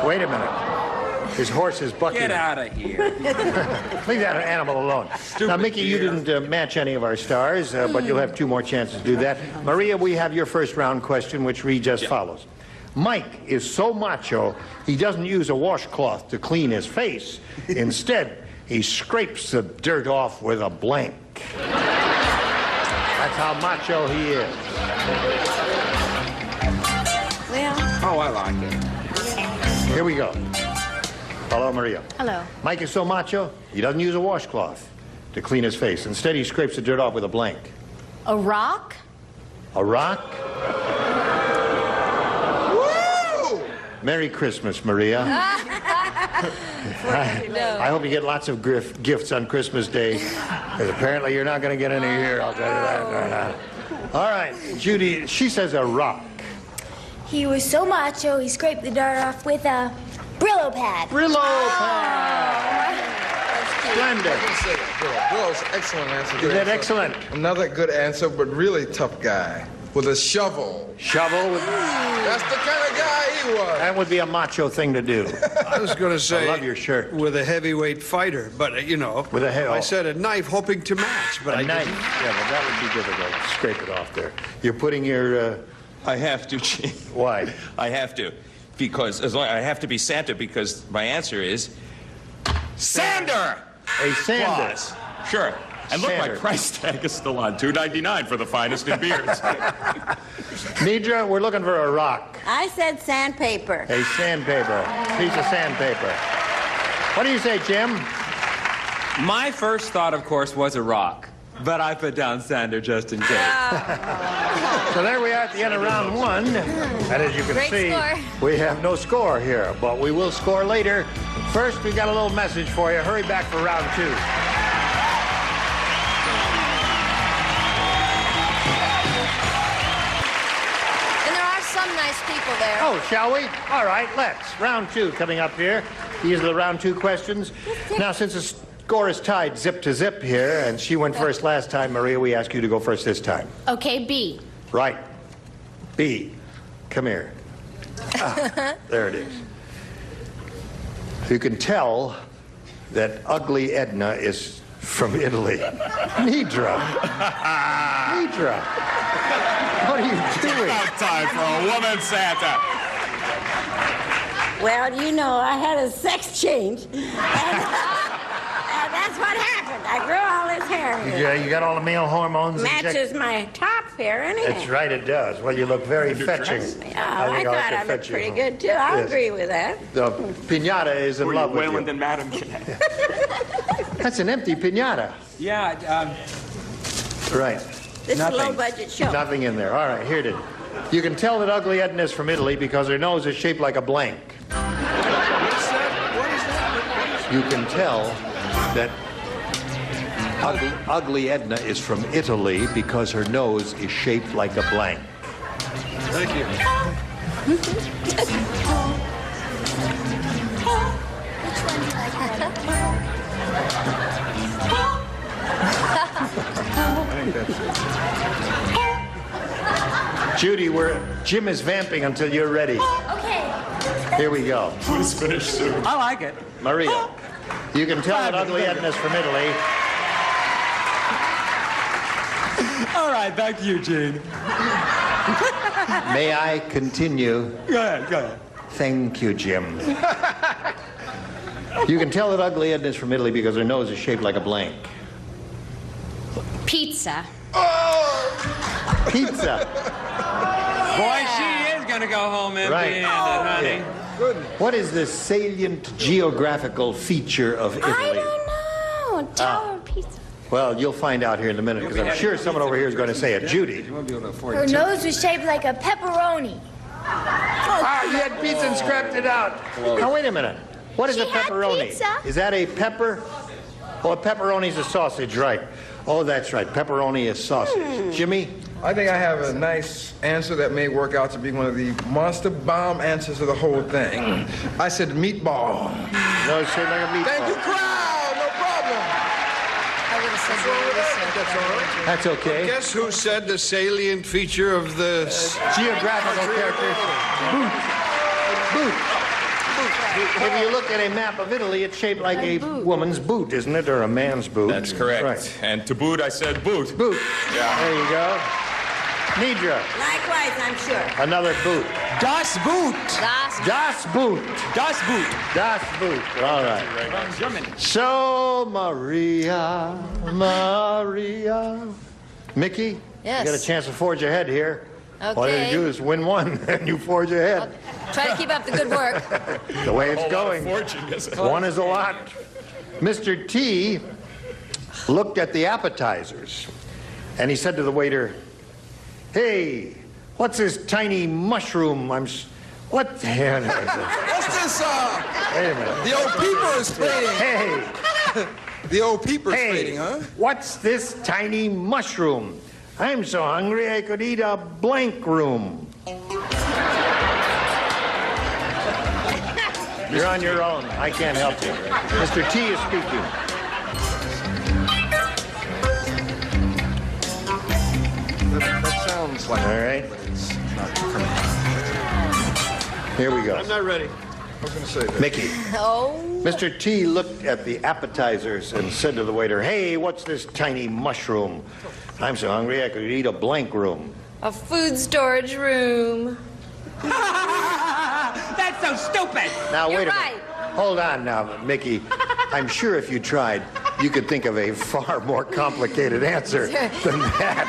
Wait a minute. His horse is bucking. Get out of here. Leave that animal alone. Now, Mickey, you didn't match any of our stars, but you'll have 2 more chances to do that. Maria, we have your first round question, which reads as follows. Mike is so macho, he doesn't use a washcloth to clean his face. Instead, he scrapes the dirt off with a blank. That's how macho he is. Well. Oh, I like it. Here we go. Hello, Maria. Hello. Mike is so macho, he doesn't use a washcloth to clean his face. Instead, he scrapes the dirt off with a blank. A rock? A rock? Woo! Merry Christmas, Maria. I hope you get lots of gifts on Christmas Day, because apparently you're not going to get any here, I'll tell you that. All right, Judy, she says a rock. He was so macho, he scraped the dirt off with a Brillo pad. Brillo pad. Splendid. I can say that, Brillo's excellent answer. Is that excellent? Another good answer, but really tough guy. With a shovel. Shovel? That's the kind of guy he was. That would be a macho thing to do. I was going to say... I love your shirt. With a heavyweight fighter, but, you know... With a I said a knife hoping to match, but a knife. didn't. Yeah, but that would be difficult. Scrape it off there. You're putting your... I have to, Gene. Why? I have to. Because I have to be Santa, because my answer is... Sander! A sander. Claus. Sure. And look, my price tag is still on $2.99 for the finest in beards. Nidra, we're looking for a rock. I said sandpaper. A sandpaper. Piece of sandpaper. What do you say, Jim? My first thought, of course, was a rock. but I put down Sander just in case. So there we are at the end of round one. And as you can Great see, score. we have no score here, but we will score later. First, we've got a little message for you. Hurry back for round two. And there are some nice people there. Oh, shall we? All right, let's. Round two coming up here. These are the round two questions. Now, since the score is tied zip to zip here, and she went first last time, Maria, we ask you to go first this time. Okay, B. Right. B. Come here. Ah, there it is. You can tell that ugly Edna is from Italy. Nidra. Nidra. What are you doing? About time for a woman Santa. Well, you know, I had a sex change. And that's what happened. I grew all this hair. You got all the male hormones. Matches my top hair, anyhow. That's right, it does. Well, you look very fetching. I thought I looked pretty good, too. I'll agree with that. The pinata is in love with you. Wailing than Madam That's an empty pinata. Yeah, Right. This is a low-budget show. Nothing in there. All right, here it is. You can tell that ugly Edna is from Italy because her nose is shaped like a blank. You can tell that ugly Edna is from Italy because her nose is shaped like a blank. Thank you. Judy, Jim is vamping until you're ready. Okay. Here we go. Please finish soon. I like it. Maria, you can tell that ugly Edna is from Italy. All right, back to you, Gene. May I continue? Go ahead, go ahead. Thank you, Jim. You can tell that ugly Edna is from Italy because her nose is shaped like a blank. Pizza. Pizza. Boy, she is going to go home empty-handed, honey. Yeah. What is the salient geographical feature of Italy? I don't know. Tower pizza. Well, you'll find out here in a minute because I'm sure someone over here is going to say it. Judy. Her nose was shaped like a pepperoni. You had pizza and scrapped it out. Now, wait a minute. What is a pepperoni? Is that a pepper? Oh, a pepperoni's a sausage, right. Oh, that's right. Pepperoni is sausage. Jimmy? I think I have a nice answer that may work out to be one of the monster bomb answers of the whole thing. I said meatball. No, it's shaped like a meatball. Thank you, crowd. No problem. I would have said That's all right. That's okay. Well, guess who said the salient feature of the geographical character? Boot. Boot. If you look at a map of Italy, it's shaped like a woman's boot, isn't it? Or a man's boot. That's correct. Right. And to boot, I said boot. Boot. Yeah. There you go. Nidra. Likewise, I'm sure. Another boot. Das Boot. Das Boot. Das Boot. Das Boot. All right. From Germany. So, Maria. Mickey? Yes. You got a chance to forge ahead here. Okay. All you do is win one, and you forge ahead. Try to keep up the good work. The way it's going. One is a lot. Mr. T looked at the appetizers, and he said to the waiter, "Hey, what's this tiny mushroom? What the hell is it?" What's this, Wait a minute. the old peepers fading. Hey. The old peepers fading, huh? What's this tiny mushroom? I'm so hungry I could eat a blank room. You're on your own. I can't help you. Mr. T is speaking. That sounds like... All right. But it's not coming. Here we go. I'm not ready. I was going to say that. Mickey. Oh. Mr. T looked at the appetizers and said to the waiter, "Hey, what's this tiny mushroom? I'm so hungry I could eat a blank room." A food storage room. That's so stupid. Now, You're wait a right. minute. Hold on now, Mickey. I'm sure if you tried, you could think of a far more complicated answer than that.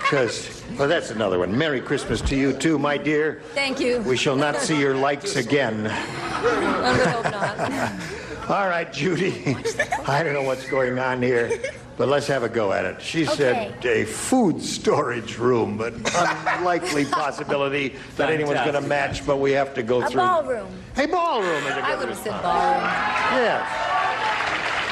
Because, well, that's another one. Merry Christmas to you, too, my dear. Thank you. We shall not see your likes again. I would hope not. All right, Judy. I don't know what's going on here, but let's have a go at it. She said a food storage room, but unlikely possibility that anyone's going to match, but we have to go through. A ballroom. A ballroom is a good I would have said ballroom. Yes.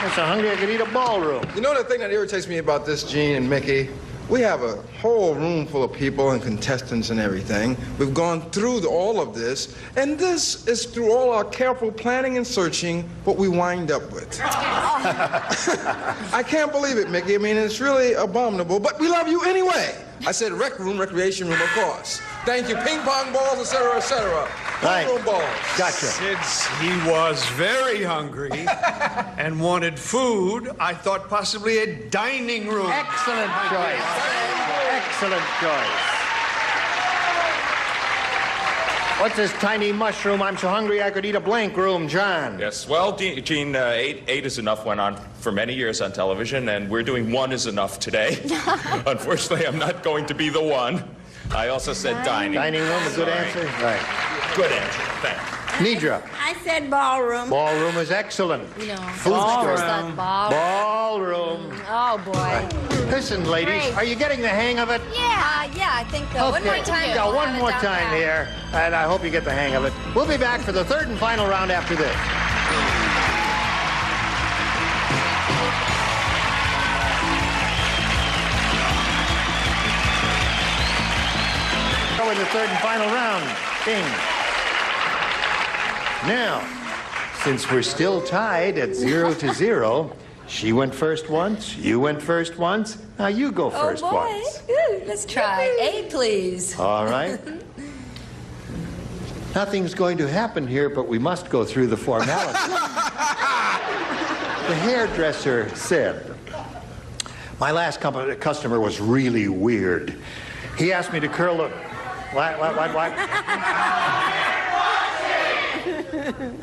I'm so hungry I could eat a ballroom. You know the thing that irritates me about this, Gene and Mickey? We have a whole room full of people and contestants and everything. We've gone through all of this, and this is through all our careful planning and searching what we wind up with. I can't believe it, Mickey. I mean, it's really abominable, but we love you anyway. I said rec room, recreation room, of course. Thank you. Ping pong balls, etc., etc. Right. Room balls. Gotcha. Since he was very hungry and wanted food, I thought possibly a dining room. Excellent choice. Excellent choice. What's this tiny mushroom? I'm so hungry I could eat a blank room, John. Yes, well, Gene, eight is enough went on for many years on television, and we're doing one is enough today. Unfortunately, I'm not going to be the one. I also said dining. Dining room, a good answer? Right. Good answer, thanks. Nidra. I said ballroom. Ballroom is excellent. You know, Food storage. ballroom. Ballroom. Oh, boy. Listen, ladies, Great. are you getting the hang of it? Yeah, I think so. One more time. Yeah, we'll one have it more down time pat. here, and I hope you get the hang of it. We'll be back for the third and final round after this. So in the third and final round, King. Now, since we're still tied at 0-0, she went first once, you went first once, now you go first Oh, boy. once. Ooh, let's try. A, please. All right. Nothing's going to happen here, but we must go through the formalities. The hairdresser said, my last customer was really weird. He asked me to curl the... What?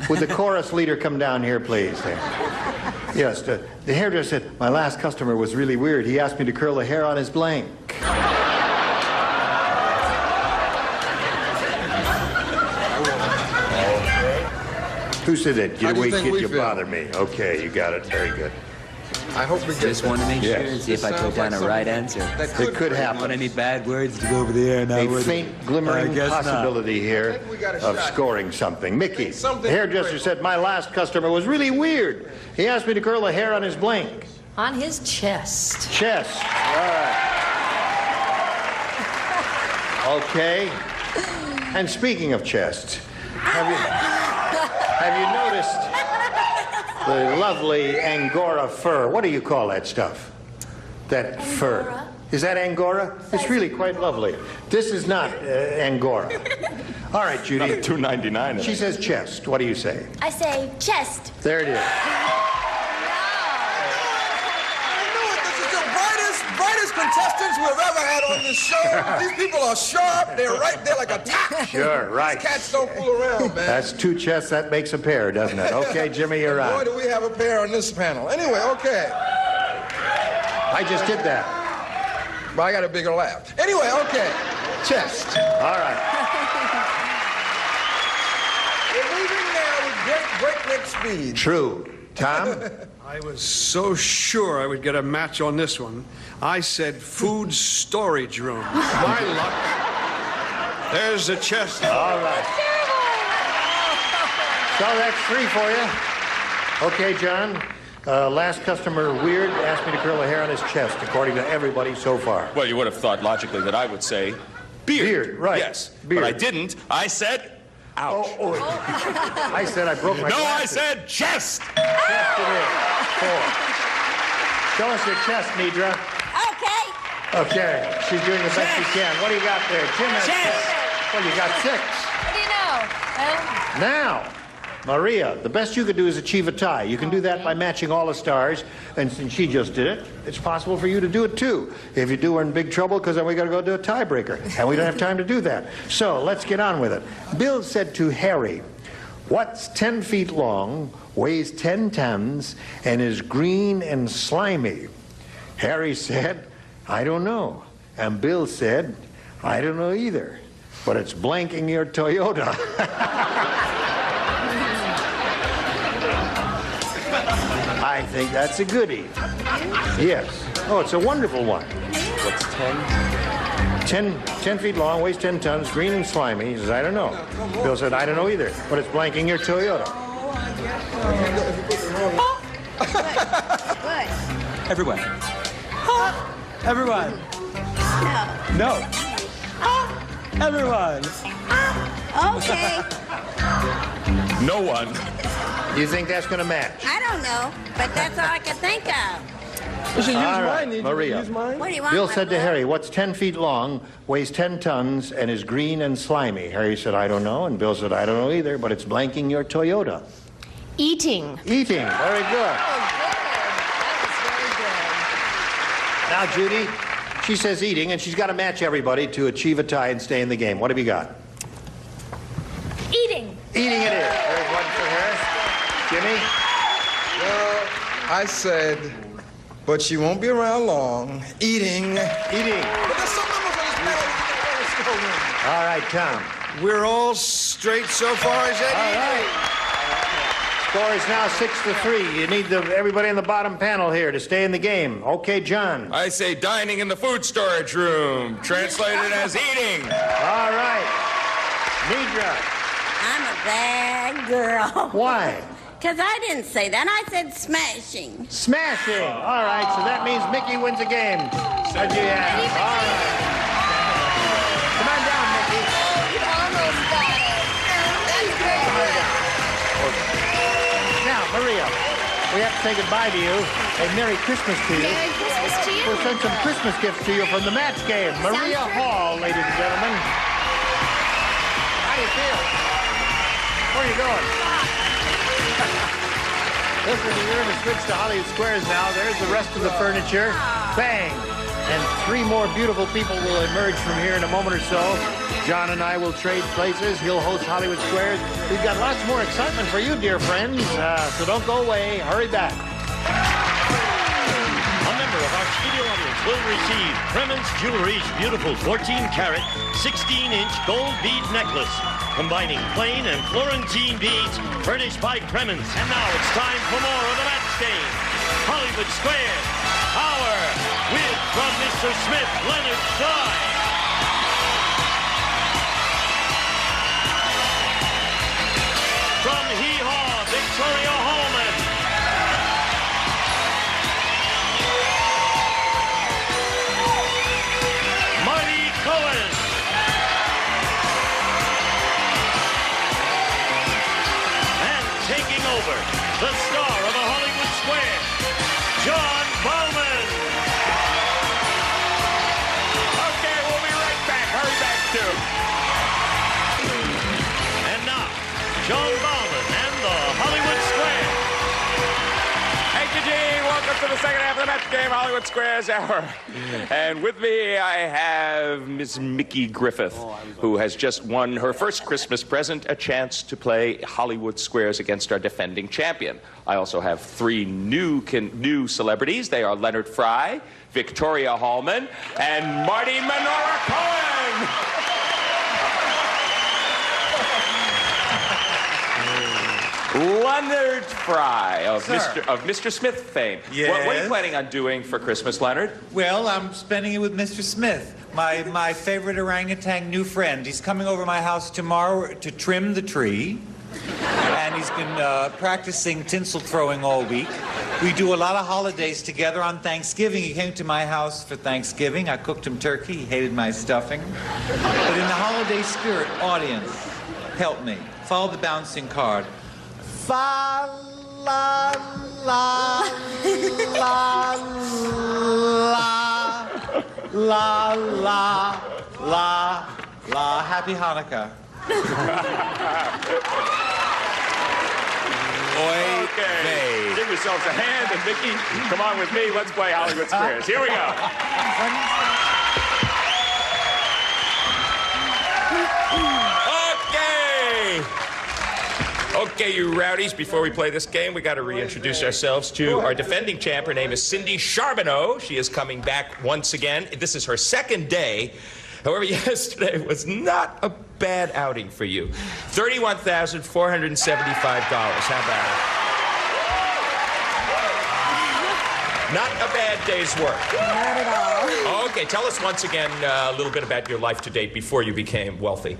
Would the chorus leader come down here, please? Yes, the hairdresser said, my last customer was really weird. He asked me to curl the hair on his blank. Who said that? How do you Wait, think kid, we you feel? bother me. Okay, you got it. Very good. I hope we get Just want to make sure Yes. and see if I put down a right answer. It could happen. Want any bad words to go over the air now? A would it? faint I glimmering guess not. possibility here think we got a of shot. scoring something. Mickey, Something the hairdresser said, my last customer was really weird. He asked me to curl the hair on his blank. On his chest. Chest. All right. Okay. And speaking of chests, have you noticed the lovely Angora fur? What do you call that stuff? That fur. Is that Angora? It's really quite lovely. This is not Angora. All right, Judy. $2.99. She says chest. What do you say? I say chest. There it is. Brightest contestants we've ever had on this show. These people are sharp. They're right there like a tack. Sure, right. These cats don't fool around, man. That's two chests. That makes a pair, doesn't it? Okay, Jimmy, you're Boy, on. do we have a pair on this panel. Anyway, okay. I just did that. But I got a bigger laugh. Anyway, okay. Chest. All right. We're moving now with breakneck speed. True. Tom? I was so sure I would get a match on this one. I said food storage room. My luck. There's the chest. All right. So that's 3 for you. Okay, John. Last customer, weird, asked me to curl the hair on his chest, according to everybody so far. Well, you would have thought logically that I would say beard. Beard, right. Yes, Beard. but I didn't. I said ouch. Oh. I said I broke my No, glasses. I said chest. Chest it is. 4. Show us your chest, Nidra. Okay. Okay, she's doing the best she can. What do you got there? Jim has Chest. 6. Well, you got 6. What do you know? Now, Maria, the best you could do is achieve a tie. You can do that by matching all the stars, and since she just did it, it's possible for you to do it too. If you do, we're in big trouble because then we got to go do a tiebreaker, and we don't have time to do that. So let's get on with it. Bill said to Harry, what's 10 feet long, weighs 10 tons, and is green and slimy? Harry said, I don't know. And Bill said, I don't know either, but it's blanking your Toyota. I I think that's a goodie. Yes. Oh, it's a wonderful one. What's 10? 10 feet long, weighs 10 tons, green and slimy. He says, I don't know. Bill said, I don't know either, but it's blanking your Toyota. Good. Everyone. Everyone. No. Everyone. Okay. No one. You think that's going to match? I don't know, but that's all I can think of. You should use All right, mine. Need Maria. you use mine? What do you want? Bill my said to love? Harry, what's 10 feet long, weighs 10 tons, and is green and slimy? Harry said, I don't know, and Bill said, I don't know either, but it's blanking your Toyota. Eating. Eating. Very good. Now, Judy, she says eating, and she's got to match everybody to achieve a tie and stay in the game. What have you got? Eating. Eating it is. There's one for her. Jimmy? Well, I said, but she won't be around long. Eating. Eating. But there's some numbers on this panel that still win. All right, Tom. We're all straight so far, is that All right. Score is now 6-3. You need everybody in the bottom panel here to stay in the game. Okay, John. I say dining in the food storage room, translated as eating. All right. Nidra. I'm a bad girl. Why? Because I didn't say that. I said smashing. Smashing. All right, so that means Mickey wins a game. Said you have. All right. Come on down, Mickey. You almost got it. That's great. Come on down. Now, Maria, we have to say goodbye to you. A Merry Christmas to you. Merry Christmas to you. We'll send some Christmas gifts to you from the match game. Maria Hall, ladies and gentlemen. How do you feel? Where are you going? Listen, you're going to switch to Hollywood Squares now. There's the rest of the furniture. Bang! And 3 more beautiful people will emerge from here in a moment or so. John and I will trade places. He'll host Hollywood Squares. We've got lots more excitement for you, dear friends. So don't go away. Hurry back. A member of our studio audience will receive Krementz Jewelry's beautiful 14-carat, 16-inch gold bead necklace, combining plain and Florentine beads furnished by Krementz. And now it's time for more of the match game. Hollywood Squares, Power, with from Mr. Smith, Leonard Fry. From Hee Haw, Victoria Holman. Marty Cohen. And taking over, the star of a Hollywood Square, John Bowman. Okay, we'll be right back. Hurry back, too. And now, John Bowman and the Hollywood Square. Thank you, Gene. Welcome to the second half of the match game, Hollywood Squares Hour. And with me, I have Miss Mickey Griffith, who has just won her first Christmas present, a chance to play Hollywood Squares against our defending champion. I also have 3 new celebrities. They are Leonard Fry, Victoria Hallman, and Marty Menorah Cohen. Leonard Fry of Mr. Smith fame. Yes. What are you planning on doing for Christmas, Leonard? Well, I'm spending it with Mr. Smith, my favorite orangutan new friend. He's coming over my house tomorrow to trim the tree. And he's been practicing tinsel throwing all week. We do a lot of holidays together on Thanksgiving. He came to my house for Thanksgiving. I cooked him turkey. He hated my stuffing. But in the holiday spirit, audience, help me. Follow the bouncing card. Fa la la la la la la la. Happy Hanukkah. Okay. Give yourselves a hand, and Mickey, come on with me. Let's play Hollywood Squares. Here we go. Okay, you rowdies, before we play this game, we got to reintroduce ourselves to our defending champ. Her name is Cindy Charbonneau. She is coming back once again. This is her second day. However, yesterday was not a bad outing for you. $31,475. How about Not a bad day's work. Not at all. Okay, tell us once again a little bit about your life to date before you became wealthy.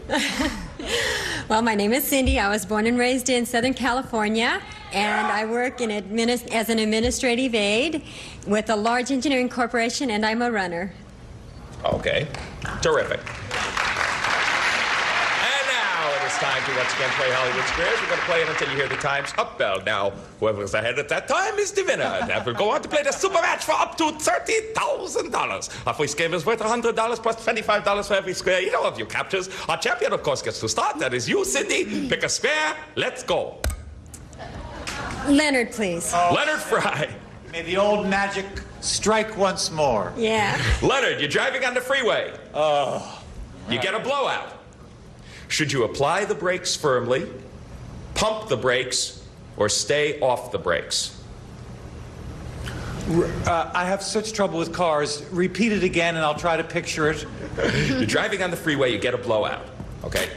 Well, my name is Cindy. I was born and raised in Southern California, and I work in as an administrative aide with a large engineering corporation, and I'm a runner. Okay, terrific. It's time to once again play Hollywood Squares. We're going to play it until you hear the time's up bell. Now, whoever's ahead at that time is the winner. That will go on to play the super match for up to $30,000. Our first game is worth $100 plus $25 for every square. You know of you captures. Our champion, of course, gets to start. That is you, Cindy. Pick a square. Let's go. Leonard, please. Leonard Fry. May the old magic strike once more. Yeah. Leonard, you're driving on the freeway. You get a blowout. Should you apply the brakes firmly, pump the brakes, or stay off the brakes? I have such trouble with cars. Repeat it again and I'll try to picture it. You're driving on the freeway, you get a blowout. Okay.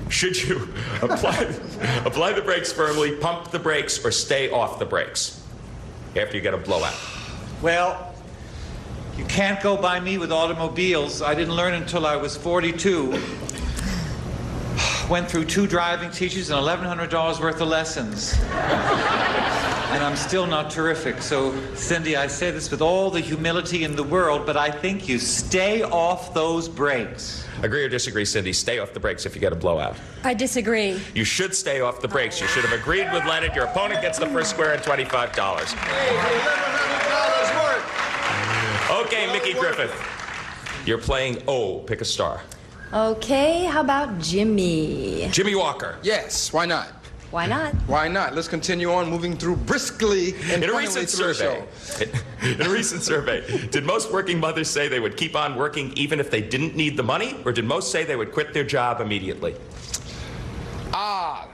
Should you apply the brakes firmly, pump the brakes, or stay off the brakes after you get a blowout? Well, you can't go by me with automobiles. I didn't learn until I was 42. Went through 2 driving teachers and $1,100 worth of lessons. And I'm still not terrific. So, Cindy, I say this with all the humility in the world, but I think you stay off those brakes. Agree or disagree, Cindy? Stay off the brakes if you get a blowout. I disagree. You should stay off the brakes. You should have agreed with Leonard. Your opponent gets the first square and $25. $1,100 worth. Okay, Mickey Griffith. You're playing O. Pick a star. Okay, how about Jimmy? Jimmy Walker. Yes, why not? Why not? Why not? Let's continue on moving through briskly and in a recent survey. In a recent survey, did most working mothers say they would keep on working even if they didn't need the money, or did most say they would quit their job immediately?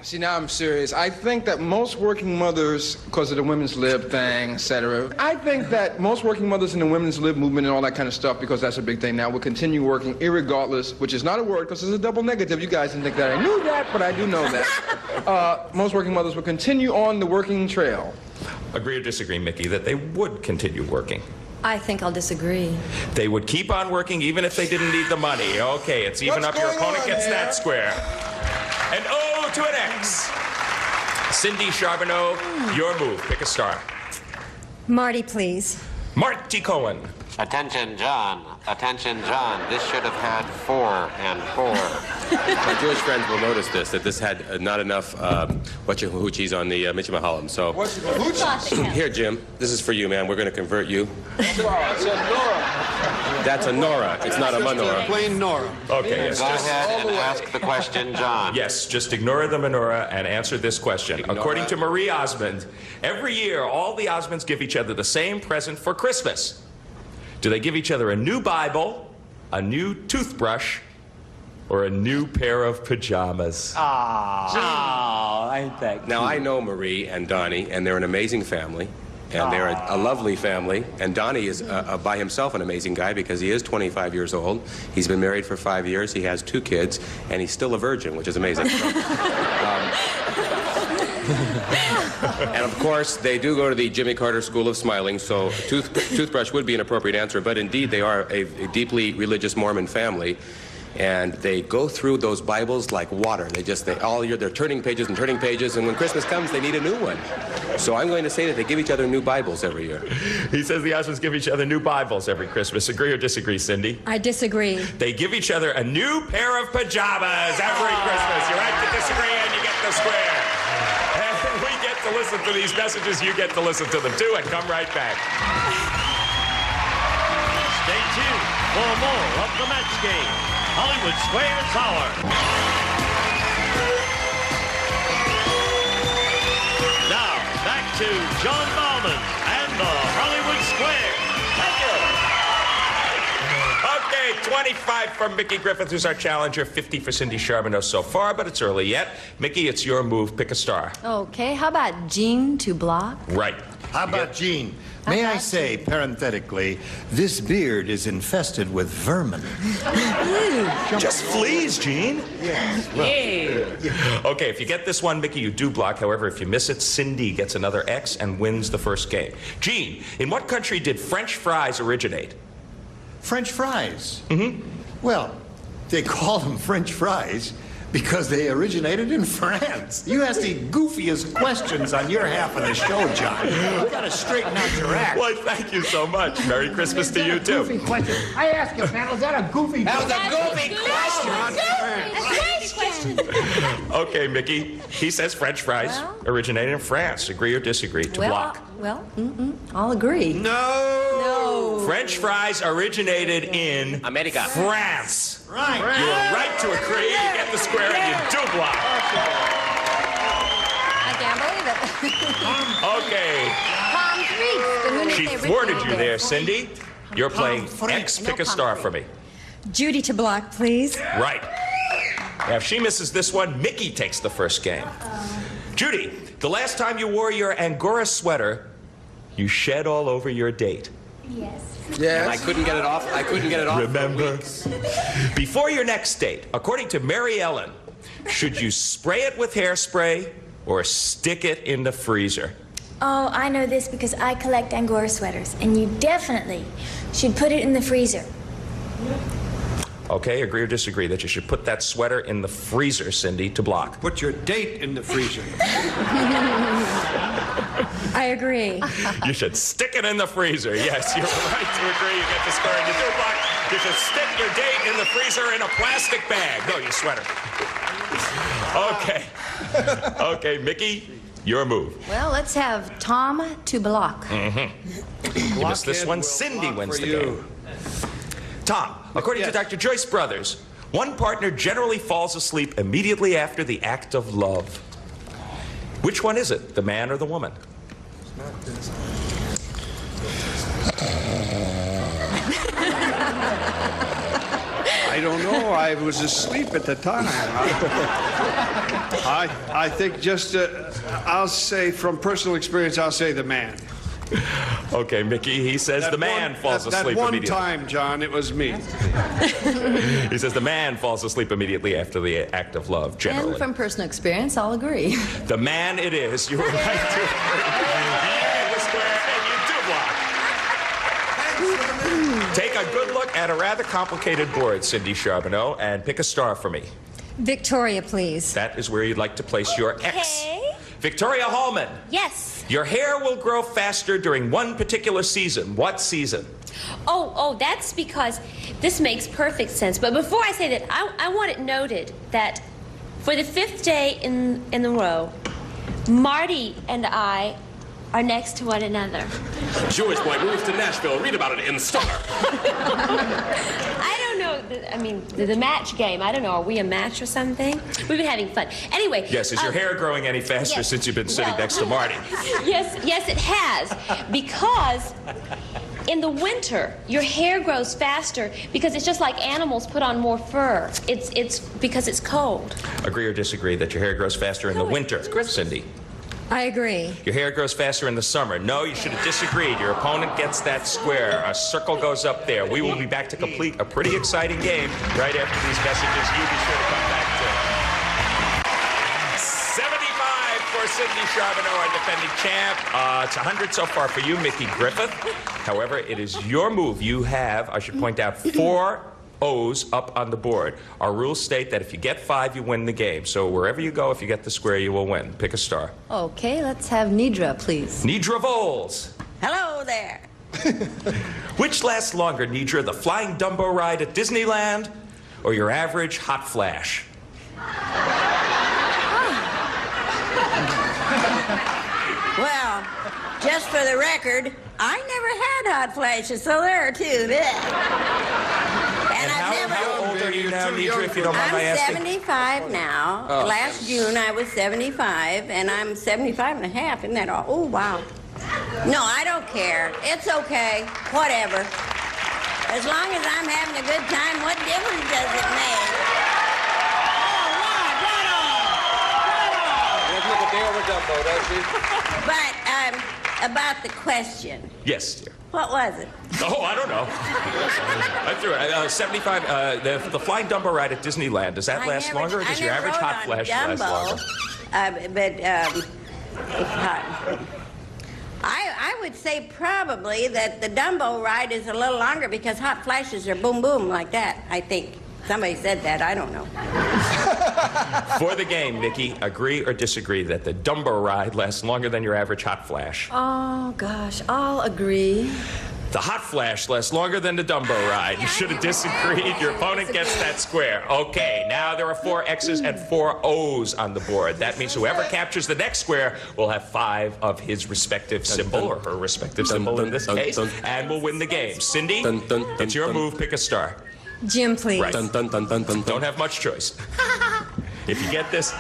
See, now I'm serious. I think that most working mothers, because of the women's lib thing, etc., I think that most working mothers in the women's lib movement and all that kind of stuff, because that's a big thing now, will continue working irregardless, which is not a word because it's a double negative. You guys didn't think that. I knew that, but I do know that. Most working mothers will continue on the working trail. Agree or disagree, Mickey, that they would continue working? I think I'll disagree. They would keep on working even if they didn't need the money. Okay, it's even up. Your opponent gets that square. An O to an X. Cindy Charbonneau, your move. Pick a star. Marty, please. Marty Cohen. Attention, John. Attention, John. This should have had 4 and 4. My Jewish friends will notice this, that this had not enough whatcha-hoochies on the Michmahalim. So, here, Jim, this is for you, man. We're going to convert you. That's a Nora. That's a Nora. It's not a menorah. Plain Nora. Okay, yes. Go ahead and ask the question, John. Yes, just ignore the menorah and answer this question. According to Marie Osmond, every year all the Osmonds give each other the same present for Christmas. Do they give each other a new Bible, a new toothbrush, or a new pair of pajamas? Ain't that Now, I know Marie and Donnie, and they're an amazing family. And they're a lovely family. And Donnie is by himself an amazing guy because he is 25 years old. He's been married for 5 years. He has 2 kids. And he's still a virgin, which is amazing. And of course, they do go to the Jimmy Carter School of Smiling, so toothbrush would be an appropriate answer. But indeed, they are a deeply religious Mormon family. And they go through those Bibles like water. All year they're turning pages and turning pages, and when Christmas comes, they need a new one. So I'm going to say that they give each other new Bibles every year. He says the Osmonds give each other new Bibles every Christmas. Agree or disagree, Cindy? I disagree. They give each other a new pair of pajamas every Christmas. You're right to disagree, and you get the square. And we get to listen to these messages. You get to listen to them, too, and come right back. Stay tuned for more of the match game. Hollywood Squares Hour. Now, back to John Bauman and the Hollywood Squares. Thank you. Okay, 25 from Mickey Griffith, who's our challenger. 50 for Cindy Charbonneau so far, but it's early yet. Mickey, it's your move. Pick a star. Okay, how about Jean to block? Right. How about Jean? May I say, parenthetically, this beard is infested with vermin. Just fleas, Gene. Yes. Well, okay, if you get this one, Mickey, you do block. However, if you miss it, Cindy gets another X and wins the first game. Gene, in what country did French fries originate? French fries? Mm-hmm. Well, they call them French fries because they originated in France. You ask the goofiest questions on your half of the show, John. You gotta straighten out your act. Well, thank you so much. Merry Christmas to you, too. Goofy question. I ask you, pal, is that a goofy question? That was a goofy question. Okay, Mickey. He says French fries originated in France. Agree or disagree? To block. Well, I'll agree. No. French fries originated in America. France. Right. You are right to agree. You get the square and you do block. I can't believe it. Okay. Palm treats. But who knew She they thwarted you originated there, Cindy. You're playing X. Pick a star for me. Judy to block, please. Right. Now, if she misses this one, Mickey takes the first game. Judy, the last time you wore your Angora sweater, you shed all over your date. Yes. And I couldn't get it off. Remember? Before your next date, according to Mary Ellen, should you spray it with hairspray or stick it in the freezer? Oh, I know this because I collect Angora sweaters, and you definitely should put it in the freezer. Okay, agree or disagree that you should put that sweater in the freezer, Cindy, to block? Put your date in the freezer. I agree. You should stick it in the freezer. Yes, you're right to agree. You get the square and you do block. You should stick your date in the freezer in a plastic bag. No, your sweater. Okay. Okay, Mickey, your move. Well, let's have Tom to block. Mm-hmm. You missed this one. Cindy wins the game. Tom, according to Dr. Joyce Brothers, one partner generally falls asleep immediately after the act of love. Which one is it, the man or the woman? I don't know. I was asleep at the time. I think just, I'll say from personal experience, I'll say the man. Okay, Mickey, he says the man falls asleep that immediately. one time, John, it was me. He says the man falls asleep immediately after the act of love, generally. And from personal experience, I'll agree. The man it is. You were right to agree. You get the square and you do block. Take a good look at a rather complicated board, Cindy Charbonneau, and pick a star for me. Victoria, please. That is where you'd like to place your X. Victoria Hallman. Yes. Your hair will grow faster during one particular season. What season? Oh, that's because this makes perfect sense. But before I say that, I want it noted that for the 5th day in the row, Marty and I are next to one another. Jewish boy moves to Nashville. Read about it in Star. I don't know. I mean, the match game. I don't know. Are we a match or something? We've been having fun. Anyway. Yes, is your hair growing any faster since you've been sitting next to Marty? Yes, it has. Because in the winter, your hair grows faster because it's just like animals put on more fur. It's because it's cold. Agree or disagree that your hair grows faster in the winter, Cindy? I agree. Your hair grows faster in the summer. No, you should have disagreed. Your opponent gets that square. A circle goes up there. We will be back to complete a pretty exciting game right after these messages. You be sure to come back to 75 for Cindy Charbonneau, our defending champ. It's 100 so far for you, Mickey Griffith. However, it is your move. You have, I should point out, 4 O's up on the board. Our rules state that if you get 5, you win the game. So wherever you go, if you get the square, you will win. Pick a star. Okay, let's have Nidra, please. Nidra Voles. Hello there. Which lasts longer, Nidra, the flying Dumbo ride at Disneyland or your average hot flash? Well, just for the record, I never had hot flashes, so there are 2 there. And how old are you now, Nidra, if you don't mind my I'm asking? 75 now. Oh. Last June I was 75, and I'm 75 and a half. Isn't that all? Oh, wow. No, I don't care. It's okay. Whatever. As long as I'm having a good time, what difference does it make? Doesn't look a day over Dumbo, does she? But about the question. Yes, dear. What was it? Oh, I don't know. I threw it. 75, the Flying Dumbo ride at Disneyland, does that last longer, or does your average hot flash last longer? I would say probably that the Dumbo ride is a little longer because hot flashes are boom, boom like that, I think. Somebody said that, I don't know. For the game, Mickey, agree or disagree that the Dumbo ride lasts longer than your average hot flash? Oh, gosh, I'll agree. The hot flash lasts longer than the Dumbo ride. You should have disagreed. Your opponent gets that square. Okay, now there are 4 X's and 4 O's on the board. That means whoever captures the next square will have 5 of his respective symbol, or her respective symbol in this case, and will win the game. Cindy, it's your move. Pick a star. Jim, please. Right. Don't have much choice. If you get this,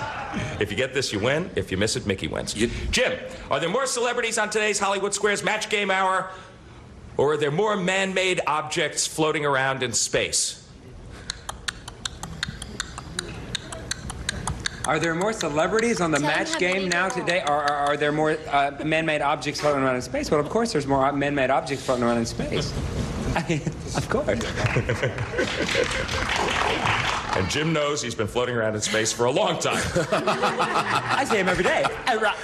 you win. If you miss it, Mickey wins. Jim, are there more celebrities on today's Hollywood Squares Match Game Hour, or are there more man-made objects floating around in space? Are there more celebrities on the match game now today, or are there more man-made objects floating around in space? Well, of course there's more man-made objects floating around in space. I mean, of course. And Jim knows he's been floating around in space for a long time. I see him every day.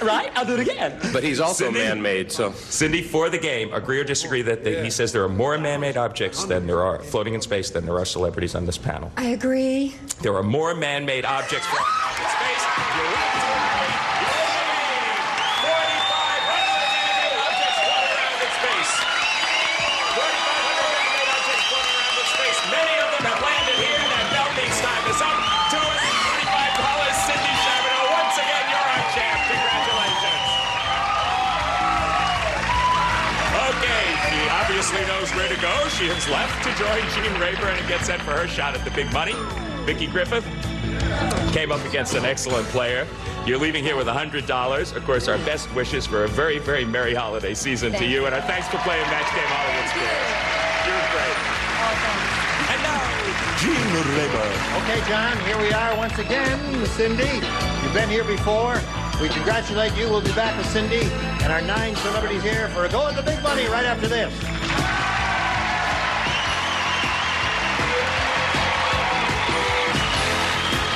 Right? I'll do it again. But he's also man-made, so... Cindy, for the game, agree or disagree that he says there are more man-made objects than there are floating in space than there are celebrities on this panel? I agree. There are more man-made objects floating around in space. You're right. 4,500 man-made objects floating around in space. 4,500 man-made objects floating around in space. Many of them have landed here. Time is up. $225. Cindy Chabot. Once again, you're our champ. Congratulations. Okay, she obviously knows where to go. She has left to join Gene Rayburn and get set for her shot at the big money. Mickey Griffith came up against an excellent player. You're leaving here with $100. Of course, our best wishes for a very, very merry holiday season to you, and our thanks for playing Match Game Hollywood Squares. You're great. And now, Gene Rayburn. Okay, John, here we are once again. Cindy, you've been here before. We congratulate you. We'll be back with Cindy and our 9 celebrities here for a go at the big money right after this.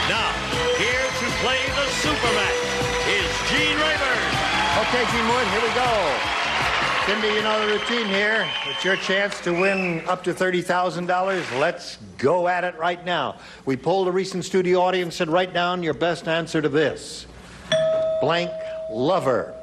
Now, here to play the super match is Gene Rayburn. Okay, Gene Wood, here we go. Cindy, you know the routine here. It's your chance to win up to $30,000. Let's go at it right now. We polled a recent studio audience, said write down your best answer to this. Blank lover.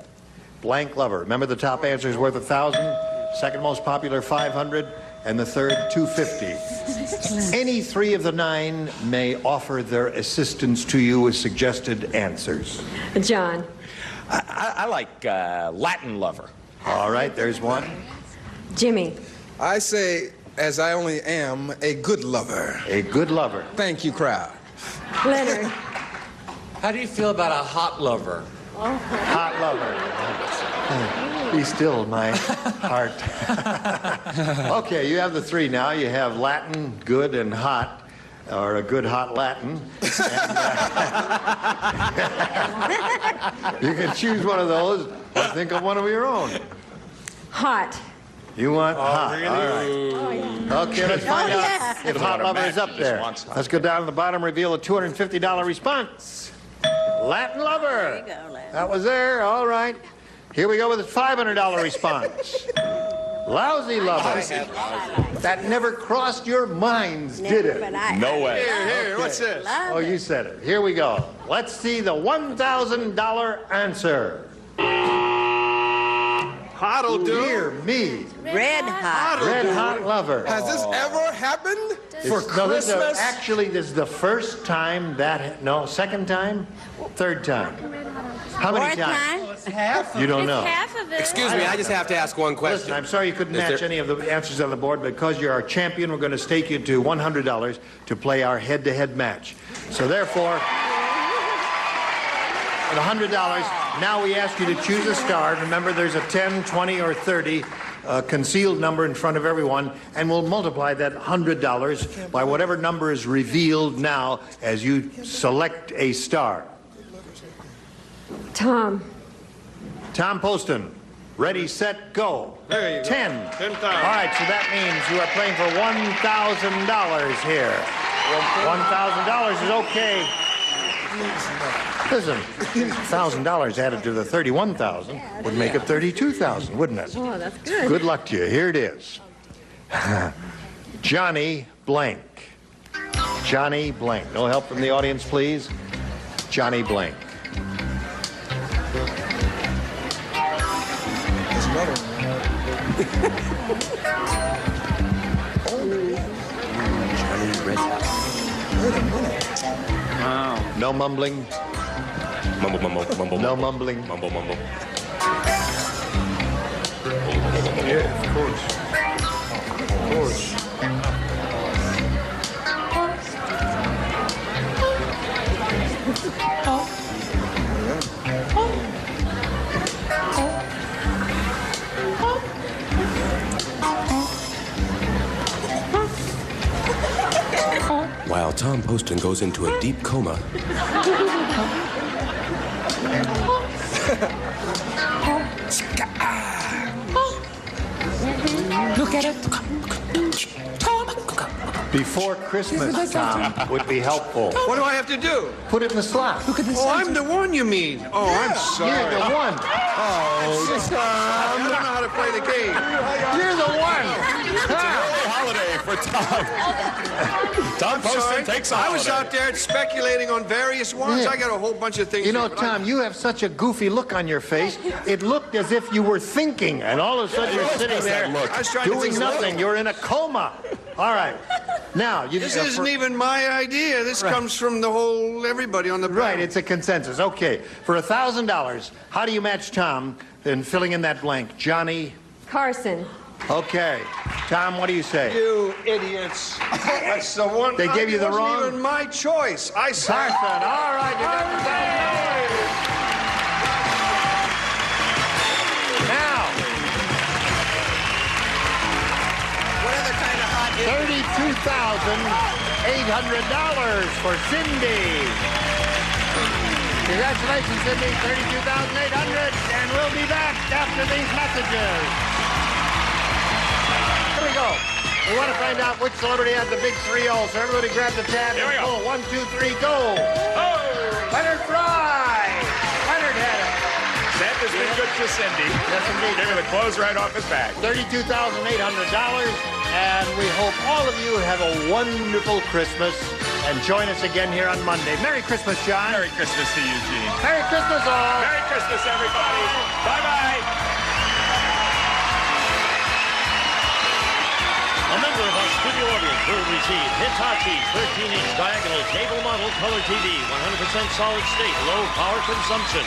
Blank lover. Remember, the top answer is worth $1,000, second most popular $500, and the third $250. Any 3 of the 9 may offer their assistance to you with suggested answers. John. I like Latin lover. All right, there's one. Jimmy. I say, as I only am, a good lover. A good lover. Thank you, crowd. Leonard. How do you feel about a hot lover? Hot lover. Be still, my heart. Okay, you have the 3 now. You have Latin, good, and hot. Or a good hot Latin. And, you can choose one of those or think of one of your own. Hot. You want hot. Really? All right. Oh, yeah. Okay, let's find out if hot lover is up there. Let's go down to the bottom, reveal a $250 response. Latin lover. There you go, Latin. That was there. All right. Here we go with a $500 response. Lousy lover. That never crossed your minds, did it? No way. Here, what's this? Oh, you said it. Here we go. Let's see the $1,000 answer. Hot'll do. Dear me. Red hot. Red hot lover. Has this ever happened? For Christmas? Actually, this is the first time that... No, second time? Third time. How many times? Half? You don't know. Half of it. Excuse me, I just have to ask one question. Listen, I'm sorry you couldn't match any of the answers on the board, but because you're our champion, we're going to stake you to $100 to play our head-to-head match. So therefore, at $100, now we ask you to choose a star. Remember, there's a 10, 20, or 30 concealed number in front of everyone, and we'll multiply that $100 by whatever number is revealed now as you select a star. Tom. Tom Poston. Ready, set, go. There you go. 10. 10,000. All right, so that means you are playing for $1,000 here. $1,000 is okay. Listen, $1,000 added to the $31,000 would make it $32,000, wouldn't it? Oh, that's good. Good luck to you. Here it is. Johnny Blank. Johnny Blank. No help from the audience, please. Johnny Blank. There's another one. Johnny Red. Wait a minute. Wow. No mumbling. Mumble, mumble, mumble. No mumbling. Mumble, mumble. Yeah, of course. Of course. While Tom Poston goes into a deep coma. Look at it. Before Christmas, Tom, would be helpful. What do I have to do? Put it in the slot. Look at this. Oh, I'm the one, you mean? Oh, I'm sorry. You're the one. Oh, I don't know how to play the game. You're the one. Holiday for Tom. Tom Sorry. Poston takes a I was holiday. out there speculating on various ones. Yeah. I got a whole bunch of things. You know, here, but Tom, you have such a goofy look on your face. It looked as if you were thinking, and all of a sudden you're sitting there I was trying to doing think nothing. You're in a coma. All right. Now, you This isn't even my idea. This comes from the whole everybody on the panel. Right, it's a consensus. Okay. For $1,000, how do you match Tom in filling in that blank? Johnny? Carson. Okay. Tom, what do you say? You idiots. That's the one. They gave you the It wasn't wrong- even my choice. I said. Carson. All right. You got $1,000. Now. What other kind of hot $32,800 for Cindy. Congratulations, Cindy. $32,800, and we'll be back after these messages. Here we go. We want to find out which celebrity had the big 3-0, so everybody grab the tab Here we and go. pull. 1, 2, 3, go. Oh! Leonard Fry. Leonard had it. Santa's been good to Cindy. Yes, indeed. Gave her the clothes right off his back. $32,800, and we hope all of you have a wonderful Christmas, and join us again here on Monday. Merry Christmas, John. Merry Christmas to you, Gene. Merry Christmas, all. Merry Christmas, everybody. Bye-bye. A member of our studio audience will receive Hitachi 13-inch diagonal table model color TV, 100% solid state, low power consumption.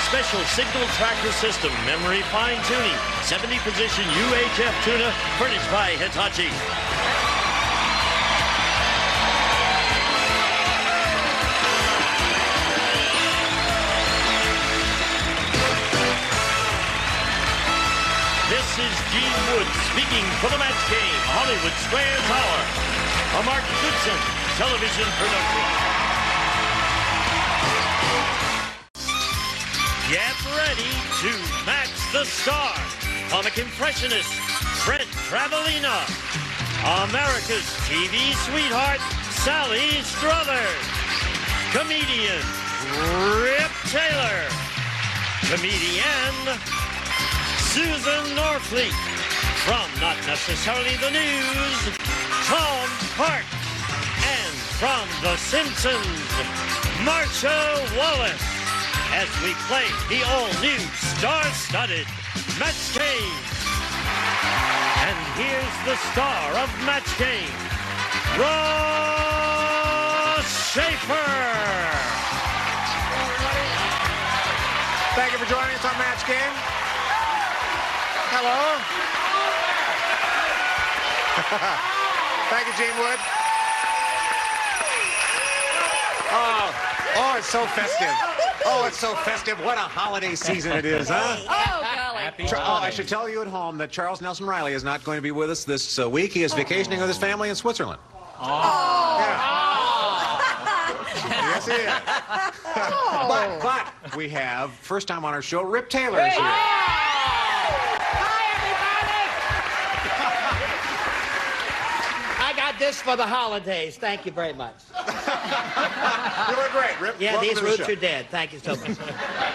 Special signal tracker system, memory fine-tuning, 70-position UHF tuner, furnished by Hitachi. This is Gene Wood speaking for the match game, Hollywood Square Tower. A Mark Goodson television production. Get ready to match the star. Comic impressionist Fred Travelina. America's TV sweetheart Sally Struthers. Comedian Rip Taylor. Comedian Susan Norfleet. From Not Necessarily the News, Tom Hart. And from The Simpsons, Marsha Wallace. As we play the all-new star-studded Match Game. And here's the star of Match Game, Ross Schaefer. Thank you for joining us on Match Game. Hello. Thank you, Gene Wood. Oh, it's so festive. Oh, it's so festive. What a holiday season it is, huh? Oh, golly. I should tell you at home that Charles Nelson Riley is not going to be with us this week. He is vacationing with his family in Switzerland. Yes, he is. But we have, first time on our show, Rip Taylor is here. this for the holidays. Thank you very much. You were great, Rip. Yeah, Welcome these to the roots show. are dead. Thank you so much.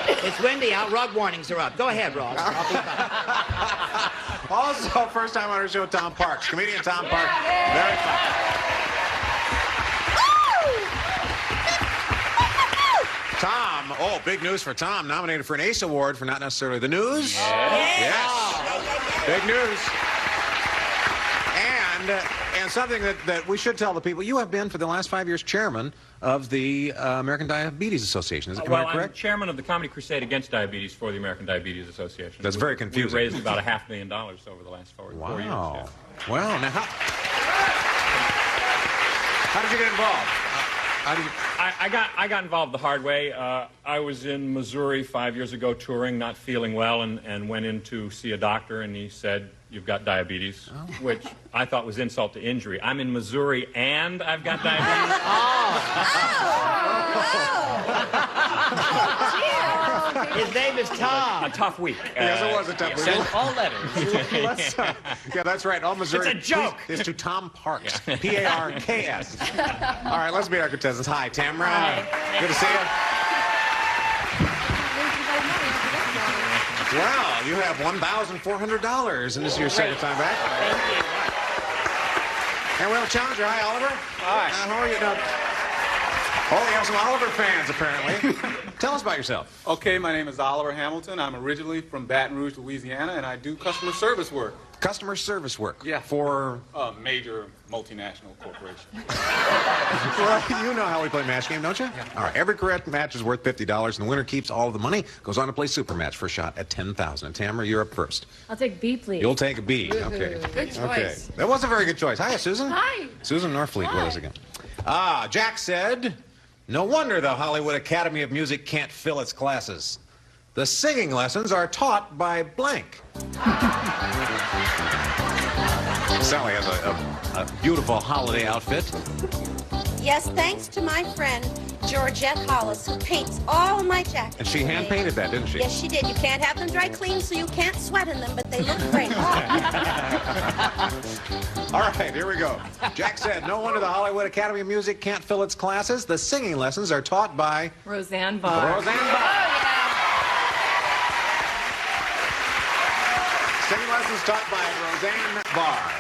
It's windy out. Rug warnings are up. Go ahead, Ross. I'll be fine. Also, first time on our show, Tom Parks. Comedian Tom Parks. Very funny. Tom, big news for Tom. Nominated for an ACE Award for Not Necessarily the News. Yes. Big news. And something that we should tell the people, you have been for the last 5 years chairman of the American Diabetes Association. Am I correct? I'm chairman of the Comedy Crusade Against Diabetes for the American Diabetes Association. That's very confusing. We raised about $500,000 over the last 4 years. Wow. Well, now how did you get involved? I got involved the hard way. I was in Missouri 5 years ago touring, not feeling well, and went in to see a doctor, and he said, "You've got diabetes," which I thought was insult to injury. I'm in Missouri and I've got diabetes. His name is Tom. A tough week. Yes, it was a tough week. Send all letters. Yeah, that's right. All Missouri. It's a joke. Is to Tom Parks. P-A-R-K-S. All right, let's meet our contestants. Hi, Tamara. Good to see you. Well, you have $1,400, and this is your second time back. Thank you. And we have a challenger. Hi, Oliver. Hi. How are you? We have some Oliver fans, apparently. Tell us about yourself. Okay, my name is Oliver Hamilton. I'm originally from Baton Rouge, Louisiana, and I do customer service work. Customer service work? Yeah. For? A major multinational corporation. Well, you know how we play match game, don't you? Yeah. All right, every correct match is worth $50, and the winner keeps all of the money, goes on to play super match for a shot at $10,000. And Tamara, you're up first. I'll take B, please. You'll take a B. Okay. Good choice. Okay. That was a very good choice. Hi, Susan. Hi. Susan Norfleet with us again. Jack said, "No wonder the Hollywood Academy of Music can't fill its classes. The singing lessons are taught by blank." Sally has a beautiful holiday outfit. Yes, thanks to my friend Georgette Hollis, who paints all my jackets. And she hand-painted that, didn't she? Yes, she did. You can't have them dry clean, so you can't sweat in them, but they look great. All right, here we go. Jack said, "No wonder the Hollywood Academy of Music can't fill its classes. The singing lessons are taught by..." Roseanne Barr. Roseanne Barr. Singing lessons taught by Roseanne Barr.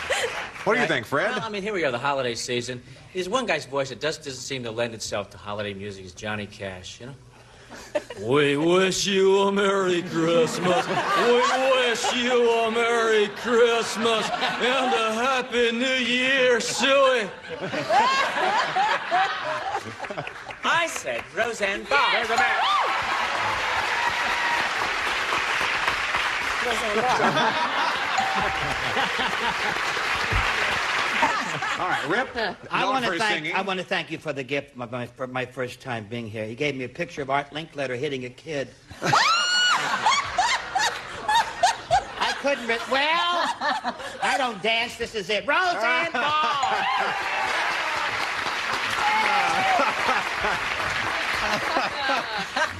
What do you think, Fred? Well, I mean, here we are, the holiday season. There's one guy's voice that doesn't seem to lend itself to holiday music. Is Johnny Cash, you know? We wish you a Merry Christmas. We wish you a Merry Christmas and a Happy New Year, Suey. I said Roseanne Barr. There's a match. All right, Rip. I want to thank you for the gift for my first time being here. You gave me a picture of Art Linkletter hitting a kid. I couldn't. Well, I don't dance. This is it. Roseanne Barr.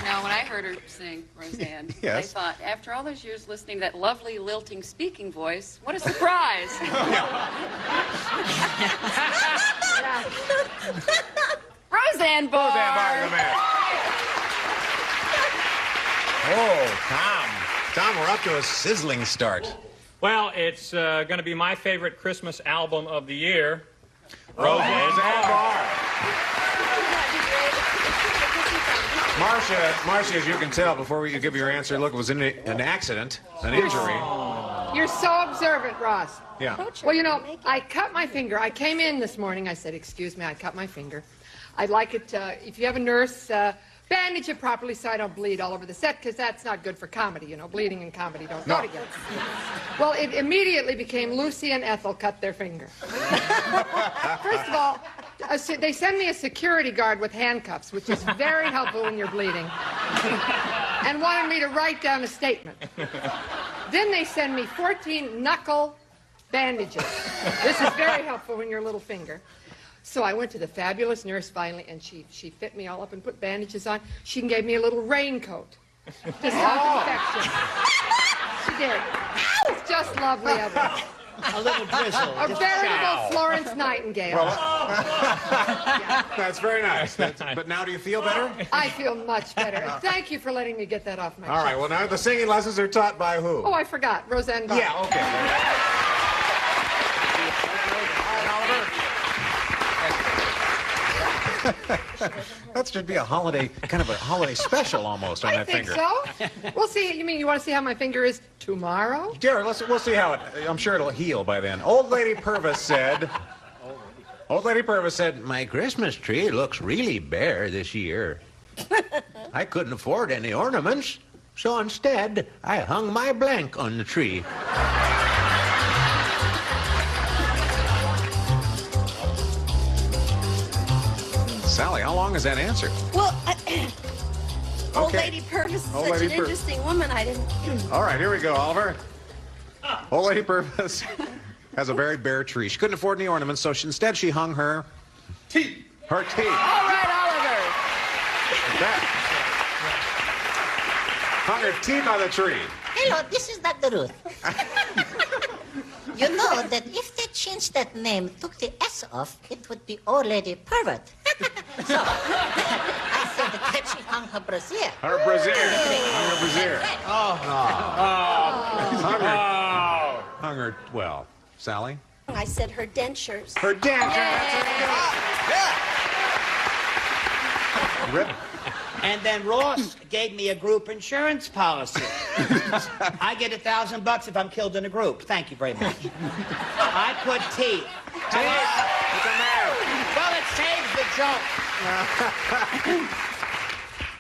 Now, when I heard her sing, Roseanne, I thought, after all those years listening to that lovely, lilting speaking voice, what a surprise. Roseanne Barr. Roseanne Barr is the man. Oh, Tom. Tom, we're up to a sizzling start. Well, it's going to be my favorite Christmas album of the year, Roseanne Barr. Marcia, as you can tell, before you give your answer, look, it was an accident, an injury. You're so observant, Ross. Yeah. Well, you know, I cut my finger. I came in this morning. I said, "Excuse me, I cut my finger. I'd like it, if you have a nurse, bandage it properly so I don't bleed all over the set, because that's not good for comedy. You know, bleeding and comedy don't go together." Well, it immediately became Lucy and Ethel cut their finger. First of all, they send me a security guard with handcuffs, which is very helpful when you're bleeding, and wanted me to write down a statement. Then they send me 14 knuckle bandages. This is very helpful when you're a little finger. So I went to the fabulous nurse finally, and she fit me all up and put bandages on. She gave me a little raincoat to stop infection. She did. It's just lovely of her. A little drizzle. A just veritable shower. Florence Nightingale. That's very nice. But now do you feel better? I feel much better. Thank you for letting me get that off my All right, chest. well, now the singing lessons are taught by who? Oh, I forgot. Roseanne Barr. Yeah, okay. That should be a holiday, kind of a holiday special almost on that finger. I think so. We'll see. You mean you want to see how my finger is tomorrow? Jerry, we'll see how it, I'm sure it'll heal by then. Old Lady Purvis said, My Christmas tree looks really bare this year. I couldn't afford any ornaments, so instead I hung my blank on the tree. Sally, how long is that answer? Well, Old Okay. Lady Purvis is Old such Lady an Purvis. interesting woman. I didn't. All right, here we go, Oliver. Old Lady Purvis has a very bare tree. She couldn't afford any ornaments, so instead she hung her teeth. Her teeth. All right, Oliver. Hung her teeth on the tree. Hello, this is Dr. Ruth. You know that if they changed that name, took the S off, it would be Old Lady Pervert. So, I said that she hung her brassiere. Her brassiere. Hung her brassiere. Hung her, well, Sally? I said her dentures. Her dentures. Rip. And then Ross gave me a group insurance policy. I get $1,000 if I'm killed in a group. Thank you very much. I put teeth. Well, it saves the joke.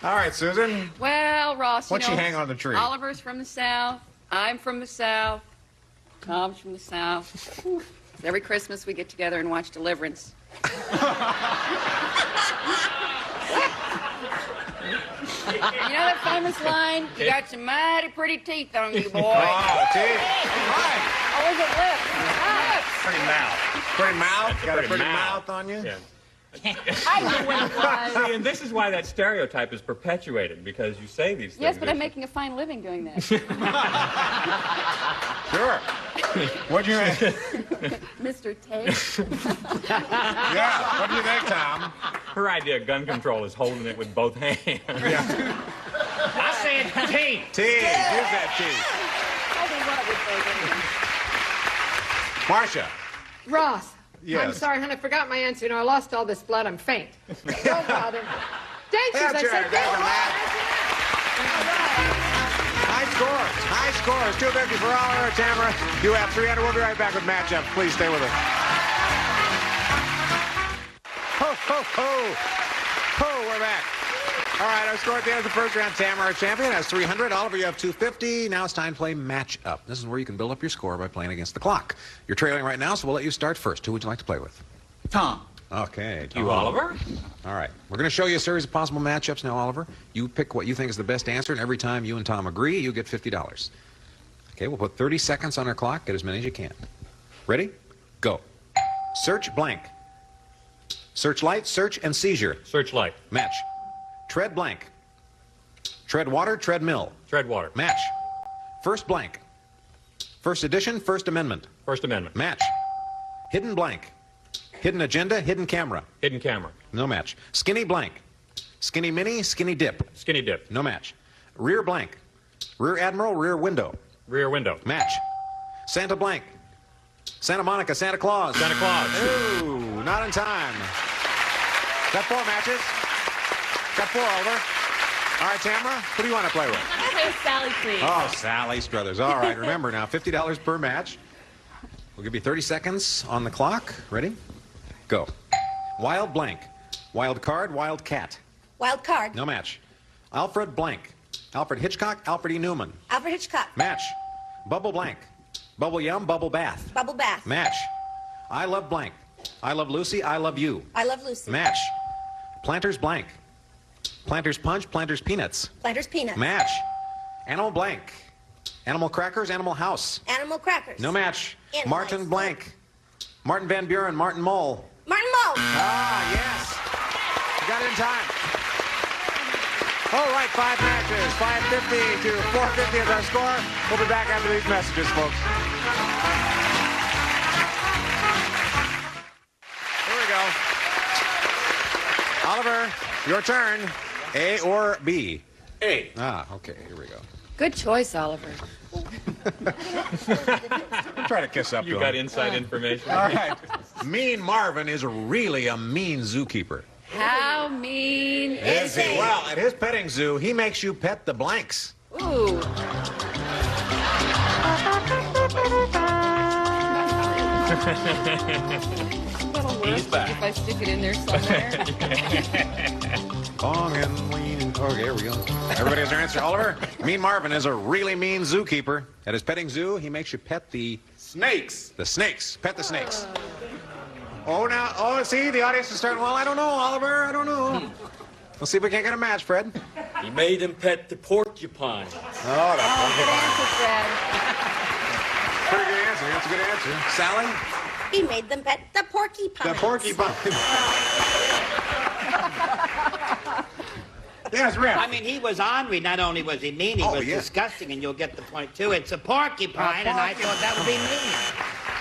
All right, Susan. Well, Ross, What'd you know, she hang on the tree? Oliver's from the South. I'm from the South. Tom's from the South. Every Christmas we get together and watch Deliverance. You know that famous line? You got some mighty pretty teeth on you, boy. Oh, teeth. Oh, is it lips? Lips. Pretty mouth. Pretty mouth? Got a pretty mouth on you? Yeah. I knew what it was. See, and this is why that stereotype is perpetuated, because you say these things. Yes, but I'm making a fine living doing that. Sure. What'd you make? Mr. Tate. Yeah, what do you think, Tom? Her idea of gun control is holding it with both hands. Yeah. I said teeth. Teeth. Use that teeth. Marcia. Ross. Yes. I'm sorry, hon. I forgot my answer. You know, I lost all this blood. I'm faint. Don't bother. Dentures. That's I said right. There's a High scores. High scores. 250 for Oliver. Tamara, you have 300. We'll be right back with matchups. Please stay with us. Ho, ho, ho. Ho, we're back. All right, our score at the end of the first round. Tamara, our champion, has 300. Oliver, you have 250. Now it's time to play match up. This is where you can build up your score by playing against the clock. You're trailing right now, so we'll let you start first. Who would you like to play with? Tom. Okay. You, Oliver? All right. We're going to show you a series of possible matchups now, Oliver. You pick what you think is the best answer, and every time you and Tom agree, you get $50. Okay, we'll put 30 seconds on our clock. Get as many as you can. Ready? Go. Search blank. Searchlight, search, and seizure. Searchlight. Match. Tread blank. Tread water, treadmill. Tread water. Match. First blank. First edition, First Amendment. First Amendment. Match. Hidden blank. Hidden agenda, hidden camera. Hidden camera. No match. Skinny blank. Skinny mini, skinny dip. Skinny dip. No match. Rear blank. Rear admiral, rear window. Rear window. Match. Santa blank. Santa Monica, Santa Claus. Santa Claus. Ooh, not in time. Got 4 matches. Got 4, Oliver. All right, Tamara, who do you want to play with? Play with Sally, please. Oh, Sally Struthers. All right, remember now, $50 per match. We'll give you 30 seconds on the clock. Ready? Go. Wild blank. Wild card, wild cat. Wild card. No match. Alfred blank. Alfred Hitchcock, Alfred E. Newman. Alfred Hitchcock. Match. Bubble blank. Bubble yum, bubble bath. Bubble bath. Match. I love blank. I love Lucy, I love you. I love Lucy. Match. Planters blank. Planters punch, planters peanuts. Planters peanuts. Match. Animal blank. Animal crackers, animal house. Animal crackers. No match. Animal Martin ice. blank. Martin Van Buren, Martin Mole. Martin Mull. Ah, yes. You got it in time. All right, 5 matches. 550 to 450 is our score. We'll be back after these messages, folks. Oliver, your turn. A or B? A. Ah, okay, here we go. Good choice, Oliver. Try to kiss up You to got him. inside information. All right. Mean Marvin is really a mean zookeeper. How mean Is he? Well, at his petting zoo, he makes you pet the blanks. Ooh. That'll work He's back. if I stick it in there somewhere. Long and lean. Okay, here we go. Everybody has their answer. Oliver, Mean Marvin is a really mean zookeeper. At his petting zoo, he makes you pet the snakes. The snakes. Pet the snakes. Oh, see, the audience is starting. Well, I don't know, Oliver. I don't know. We'll see if we can't get a match, Fred. He made him pet the porcupine. Oh, that's Good answer, Fred. pretty good answer. That's a good answer. Sally? He made them pet the porcupine. The porcupine. Yes, Rick. I mean, he was ornery. Not only was he mean, he was disgusting, and you'll get the point, too. It's a porcupine, and I thought that would be mean.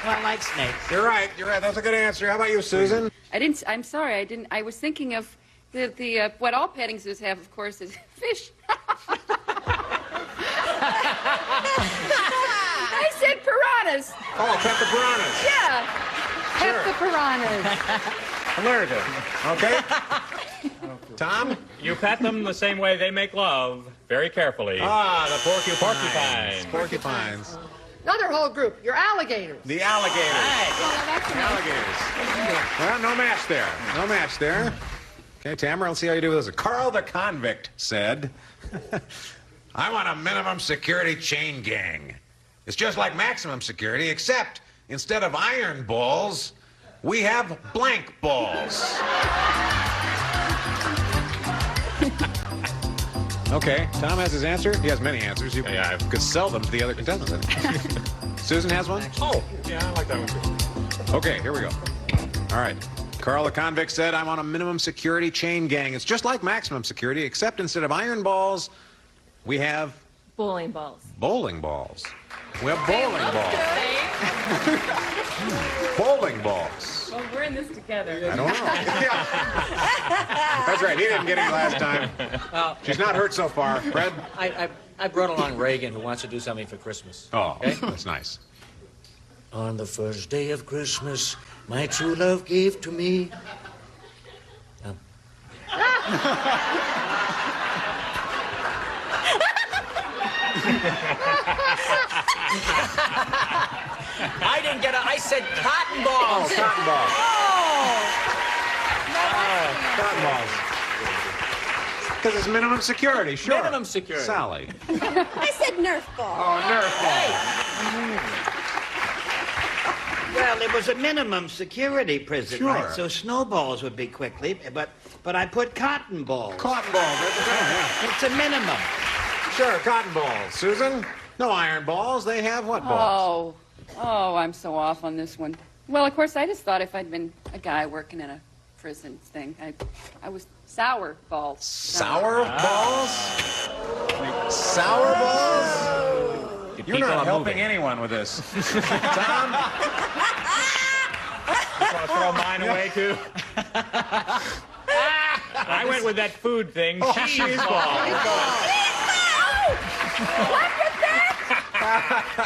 Well, I like snakes. You're right. You're right. That's a good answer. How about you, Susan? I'm sorry, I didn't. I was thinking of the what all petting zoos have, of course, is fish. I said piranhas. Oh, pet the piranhas. Yeah. Pet the piranhas. I learned it. Okay. Tom? You pet them the same way they make love, very carefully. Ah, the Porcupines. Porcupines. Another whole group, your alligators. The alligators. Alligators. Well, no match there. No match there. Okay, Tamara, let's see how you do with this. Carl the Convict said, I want a minimum security chain gang. It's just like maximum security, except instead of iron balls, we have blank balls. Okay, Tom has his answer. He has many answers. You could sell them to the other contestants. I think. Susan has one? Oh, yeah, I like that one too. Okay, here we go. All right. Carl the Convict said, I'm on a minimum security chain gang. It's just like maximum security, except instead of iron balls, we have Bowling balls. bowling balls. We have bowling balls. Bowling balls. Well, we're in this together. I don't know. That's right. He didn't get any last time. She's not hurt so far. Fred? I brought along Reagan, who wants to do something for Christmas. Oh, okay? That's nice. On the first day of Christmas, my true love gave to me. I didn't get it. I said cotton balls. Oh, cotton balls. Cotton balls. Because it's minimum security, sure. Minimum security. Sally. I said Nerf ball. Oh, Nerf Well, it was a minimum security prison, Sure. right? So snowballs would be quickly, but I put cotton balls. Cotton balls. It's a minimum. Sure, cotton balls. Susan? No iron balls. They have what balls? Oh, I'm so off on this one. Well, of course, I just thought if I'd been a guy working in a prison thing, I was sour balls. Sour balls? Sour balls? You're not helping anyone with this. Tom? Want to throw mine away, too? I went with that food thing. Cheese balls.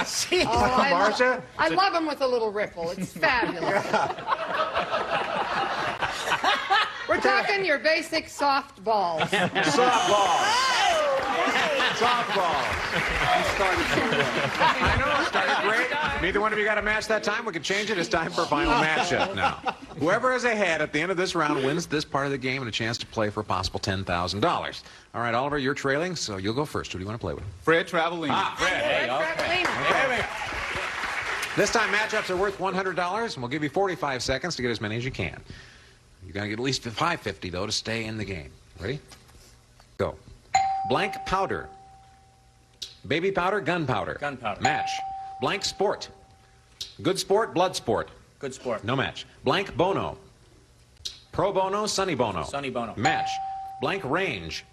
See, Marcia? I love them with a little ripple. It's fabulous. We're talking your basic softballs. Softballs. Softballs. I know, it started great. Neither one of you got a match that time. We can change it. It's time for a final matchup now. Whoever is ahead at the end of this round wins this part of the game and a chance to play for a possible $10,000. All right, Oliver, you're trailing, so you'll go first. Who do you want to play with? Fred Travellini. Ah, Fred. Hey, okay. This time, matchups are worth $100, and we'll give you 45 seconds to get as many as you can. You got to get at least $550, though, to stay in the game. Ready? Go. Blank powder. Baby powder, gunpowder. Gunpowder. Match. Blank sport. Good sport, blood sport. Good sport. No match. Blank bono. Pro bono, sunny bono. Sunny bono. Match. Blank range.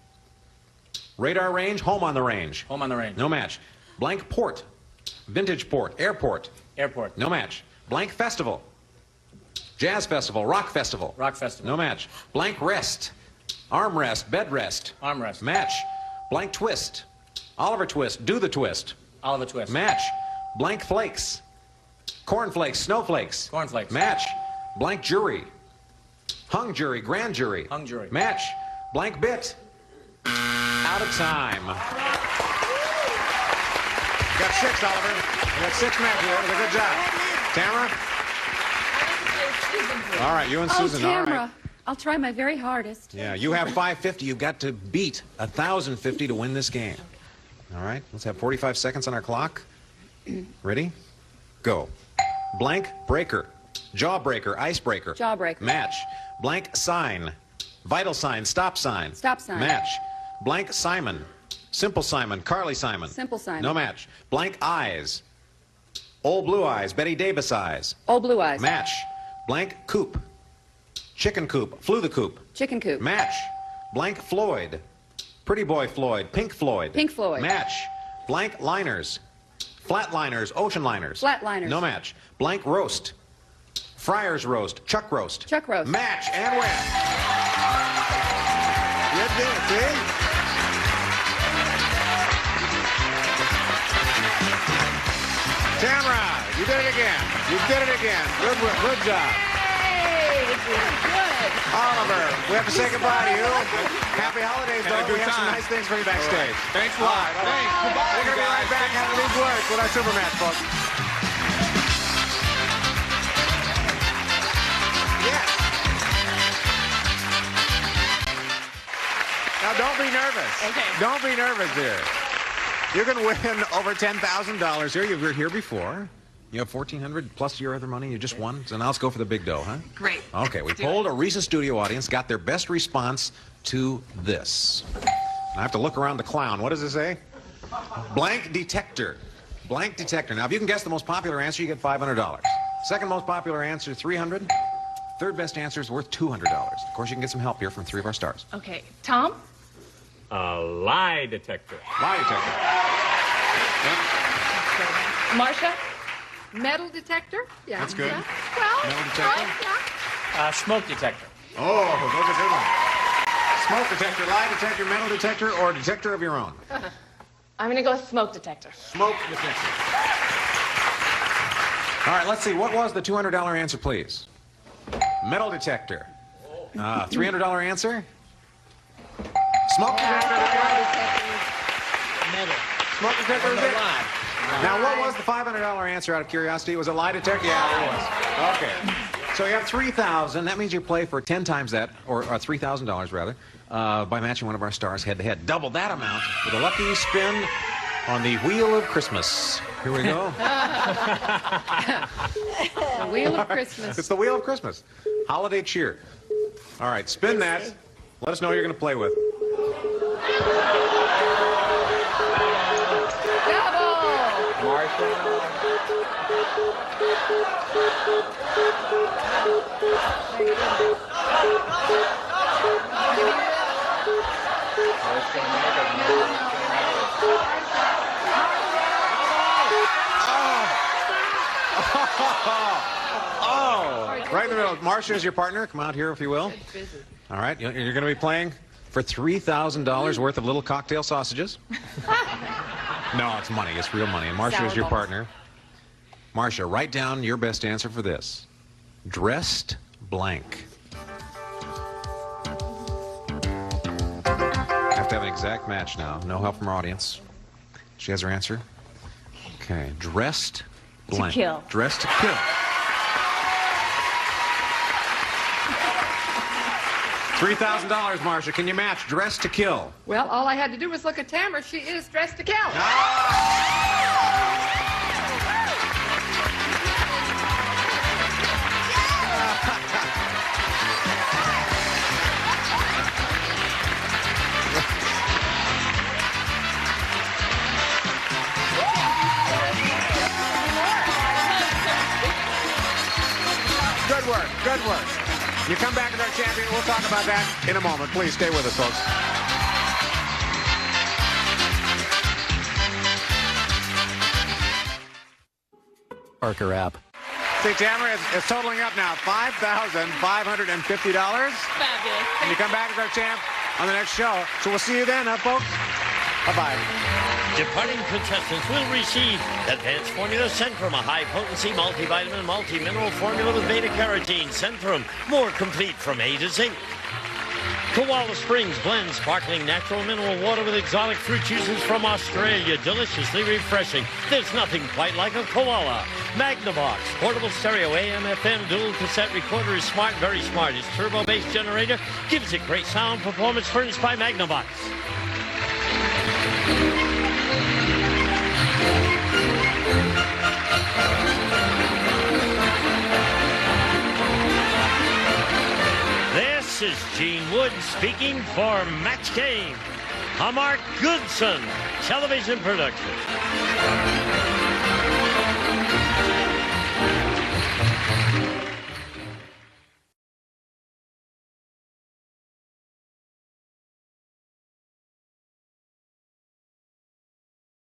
Radar range, home on the range. Home on the range. No match. Blank port. Vintage port. Airport. Airport. No match. Blank festival. Jazz festival, rock festival. Rock festival. No match. Blank rest. Arm rest, bed rest. Arm rest. Match. Blank twist. Oliver twist, do the twist. Oliver twist. Match. Blank flakes. Cornflakes, snowflakes. Cornflakes. Match. Blank jury. Hung jury, grand jury. Hung jury. Match. Blank bit. Out of time. You got 6, Oliver. You got 6 matches. That was a good job. Tamara? All right, you and Susan. Oh, Tamara. All right. I'll try my very hardest. Yeah, you have 550. You've got to beat 1,050 to win this game. All right, let's have 45 seconds on our clock. Ready? Go. Blank breaker. Jawbreaker, icebreaker. Jawbreaker. Match. Blank sign. Vital sign, stop sign. Stop sign. Match. Blank Simon. Simple Simon, Carly Simon. Simple Simon. No match. Blank eyes. Old blue eyes, Betty Davis eyes. Old blue eyes. Match. Blank coop. Chicken coop, flew the coop. Chicken coop. Match. Blank Floyd. Pretty boy Floyd, Pink Floyd. Pink Floyd. Match. Blank liners. Flatliners, ocean liners. Flatliners. No match. Blank roast. Friar's roast, Chuck roast. Chuck roast. Match and win. You did it, see? Tamara, you did it again. You did it again. Good job. Good. Oliver, we have to say goodbye to you. Happy holidays, though. We have some nice things for you backstage. Thanks a lot. Thanks. Goodbye. We're going to be right back after these words with our super match, folks. Yes. Now, don't be nervous. Okay. Don't be nervous here. You can win over $10,000 here. You were here before. You have $1,400 plus your other money. You just won. So now let's go for the big dough, huh? Great. Okay, we polled a recent studio audience, got their best response to this. I have to look around the clown. What does it say? Blank detector. Blank detector. Now, if you can guess the most popular answer, you get $500. Second most popular answer, $300. Third best answer is worth $200. Of course, you can get some help here from 3 of our stars. Okay. Tom? A lie detector. Lie detector. Marcia? Metal detector? Yeah. That's good. Yeah. Well, Metal detector? yeah. Smoke detector. Oh, those are good ones. Smoke detector, lie detector, metal detector, or detector of your own? I'm going to go with smoke detector. Smoke detector. All right, let's see. What was the $200 answer, please? Metal detector. $300 answer? Smoke detector. Metal. Smoke detector was On the it? line. Now, what was the $500 answer out of curiosity? Was it lie detector? Yeah, it was. Okay. So you have $3,000. That means you play for 10 times that, or $3,000 rather, by matching one of our stars head-to-head. Double that amount with a lucky spin on the Wheel of Christmas. Here we go. The Wheel of Christmas. It's the Wheel of Christmas. Holiday cheer. All right, spin that. Let us know what you're going to play with. Oh, right in the middle. Marcia is your partner. Come out here, if you will. All right, you're going to be playing for $3,000 worth of little cocktail sausages. No, it's money. It's real money. And Marcia is your partner. Marcia, write down your best answer for this. Dressed blank. Have to have an exact match now. No help from our audience. She has her answer. Okay, dressed blank. To kill. Dressed to kill. $3,000, Marcia. Can you match dressed to kill? Well, all I had to do was look at Tamara. She is dressed to kill. Good work. Good work. You come back as our champion. We'll talk about that in a moment. Please stay with us, folks. Parker app. See, Tamara, it's totaling up now, $5,550. Fabulous. And you come back as our champ on the next show. So we'll see you then, folks. Bye-bye. Departing contestants will receive Advanced Formula Centrum, a high-potency multivitamin multi-mineral formula with beta-carotene. Centrum, more complete from A to Z. Koala Springs blends sparkling natural mineral water with exotic fruit juices from Australia. Deliciously refreshing. There's nothing quite like a koala. Magnavox, portable stereo AM/FM dual cassette recorder is smart, very smart. Its turbo bass generator gives it great sound performance, furnished by Magnavox. This is Gene Wood speaking for Match Game, a Mark Goodson television production.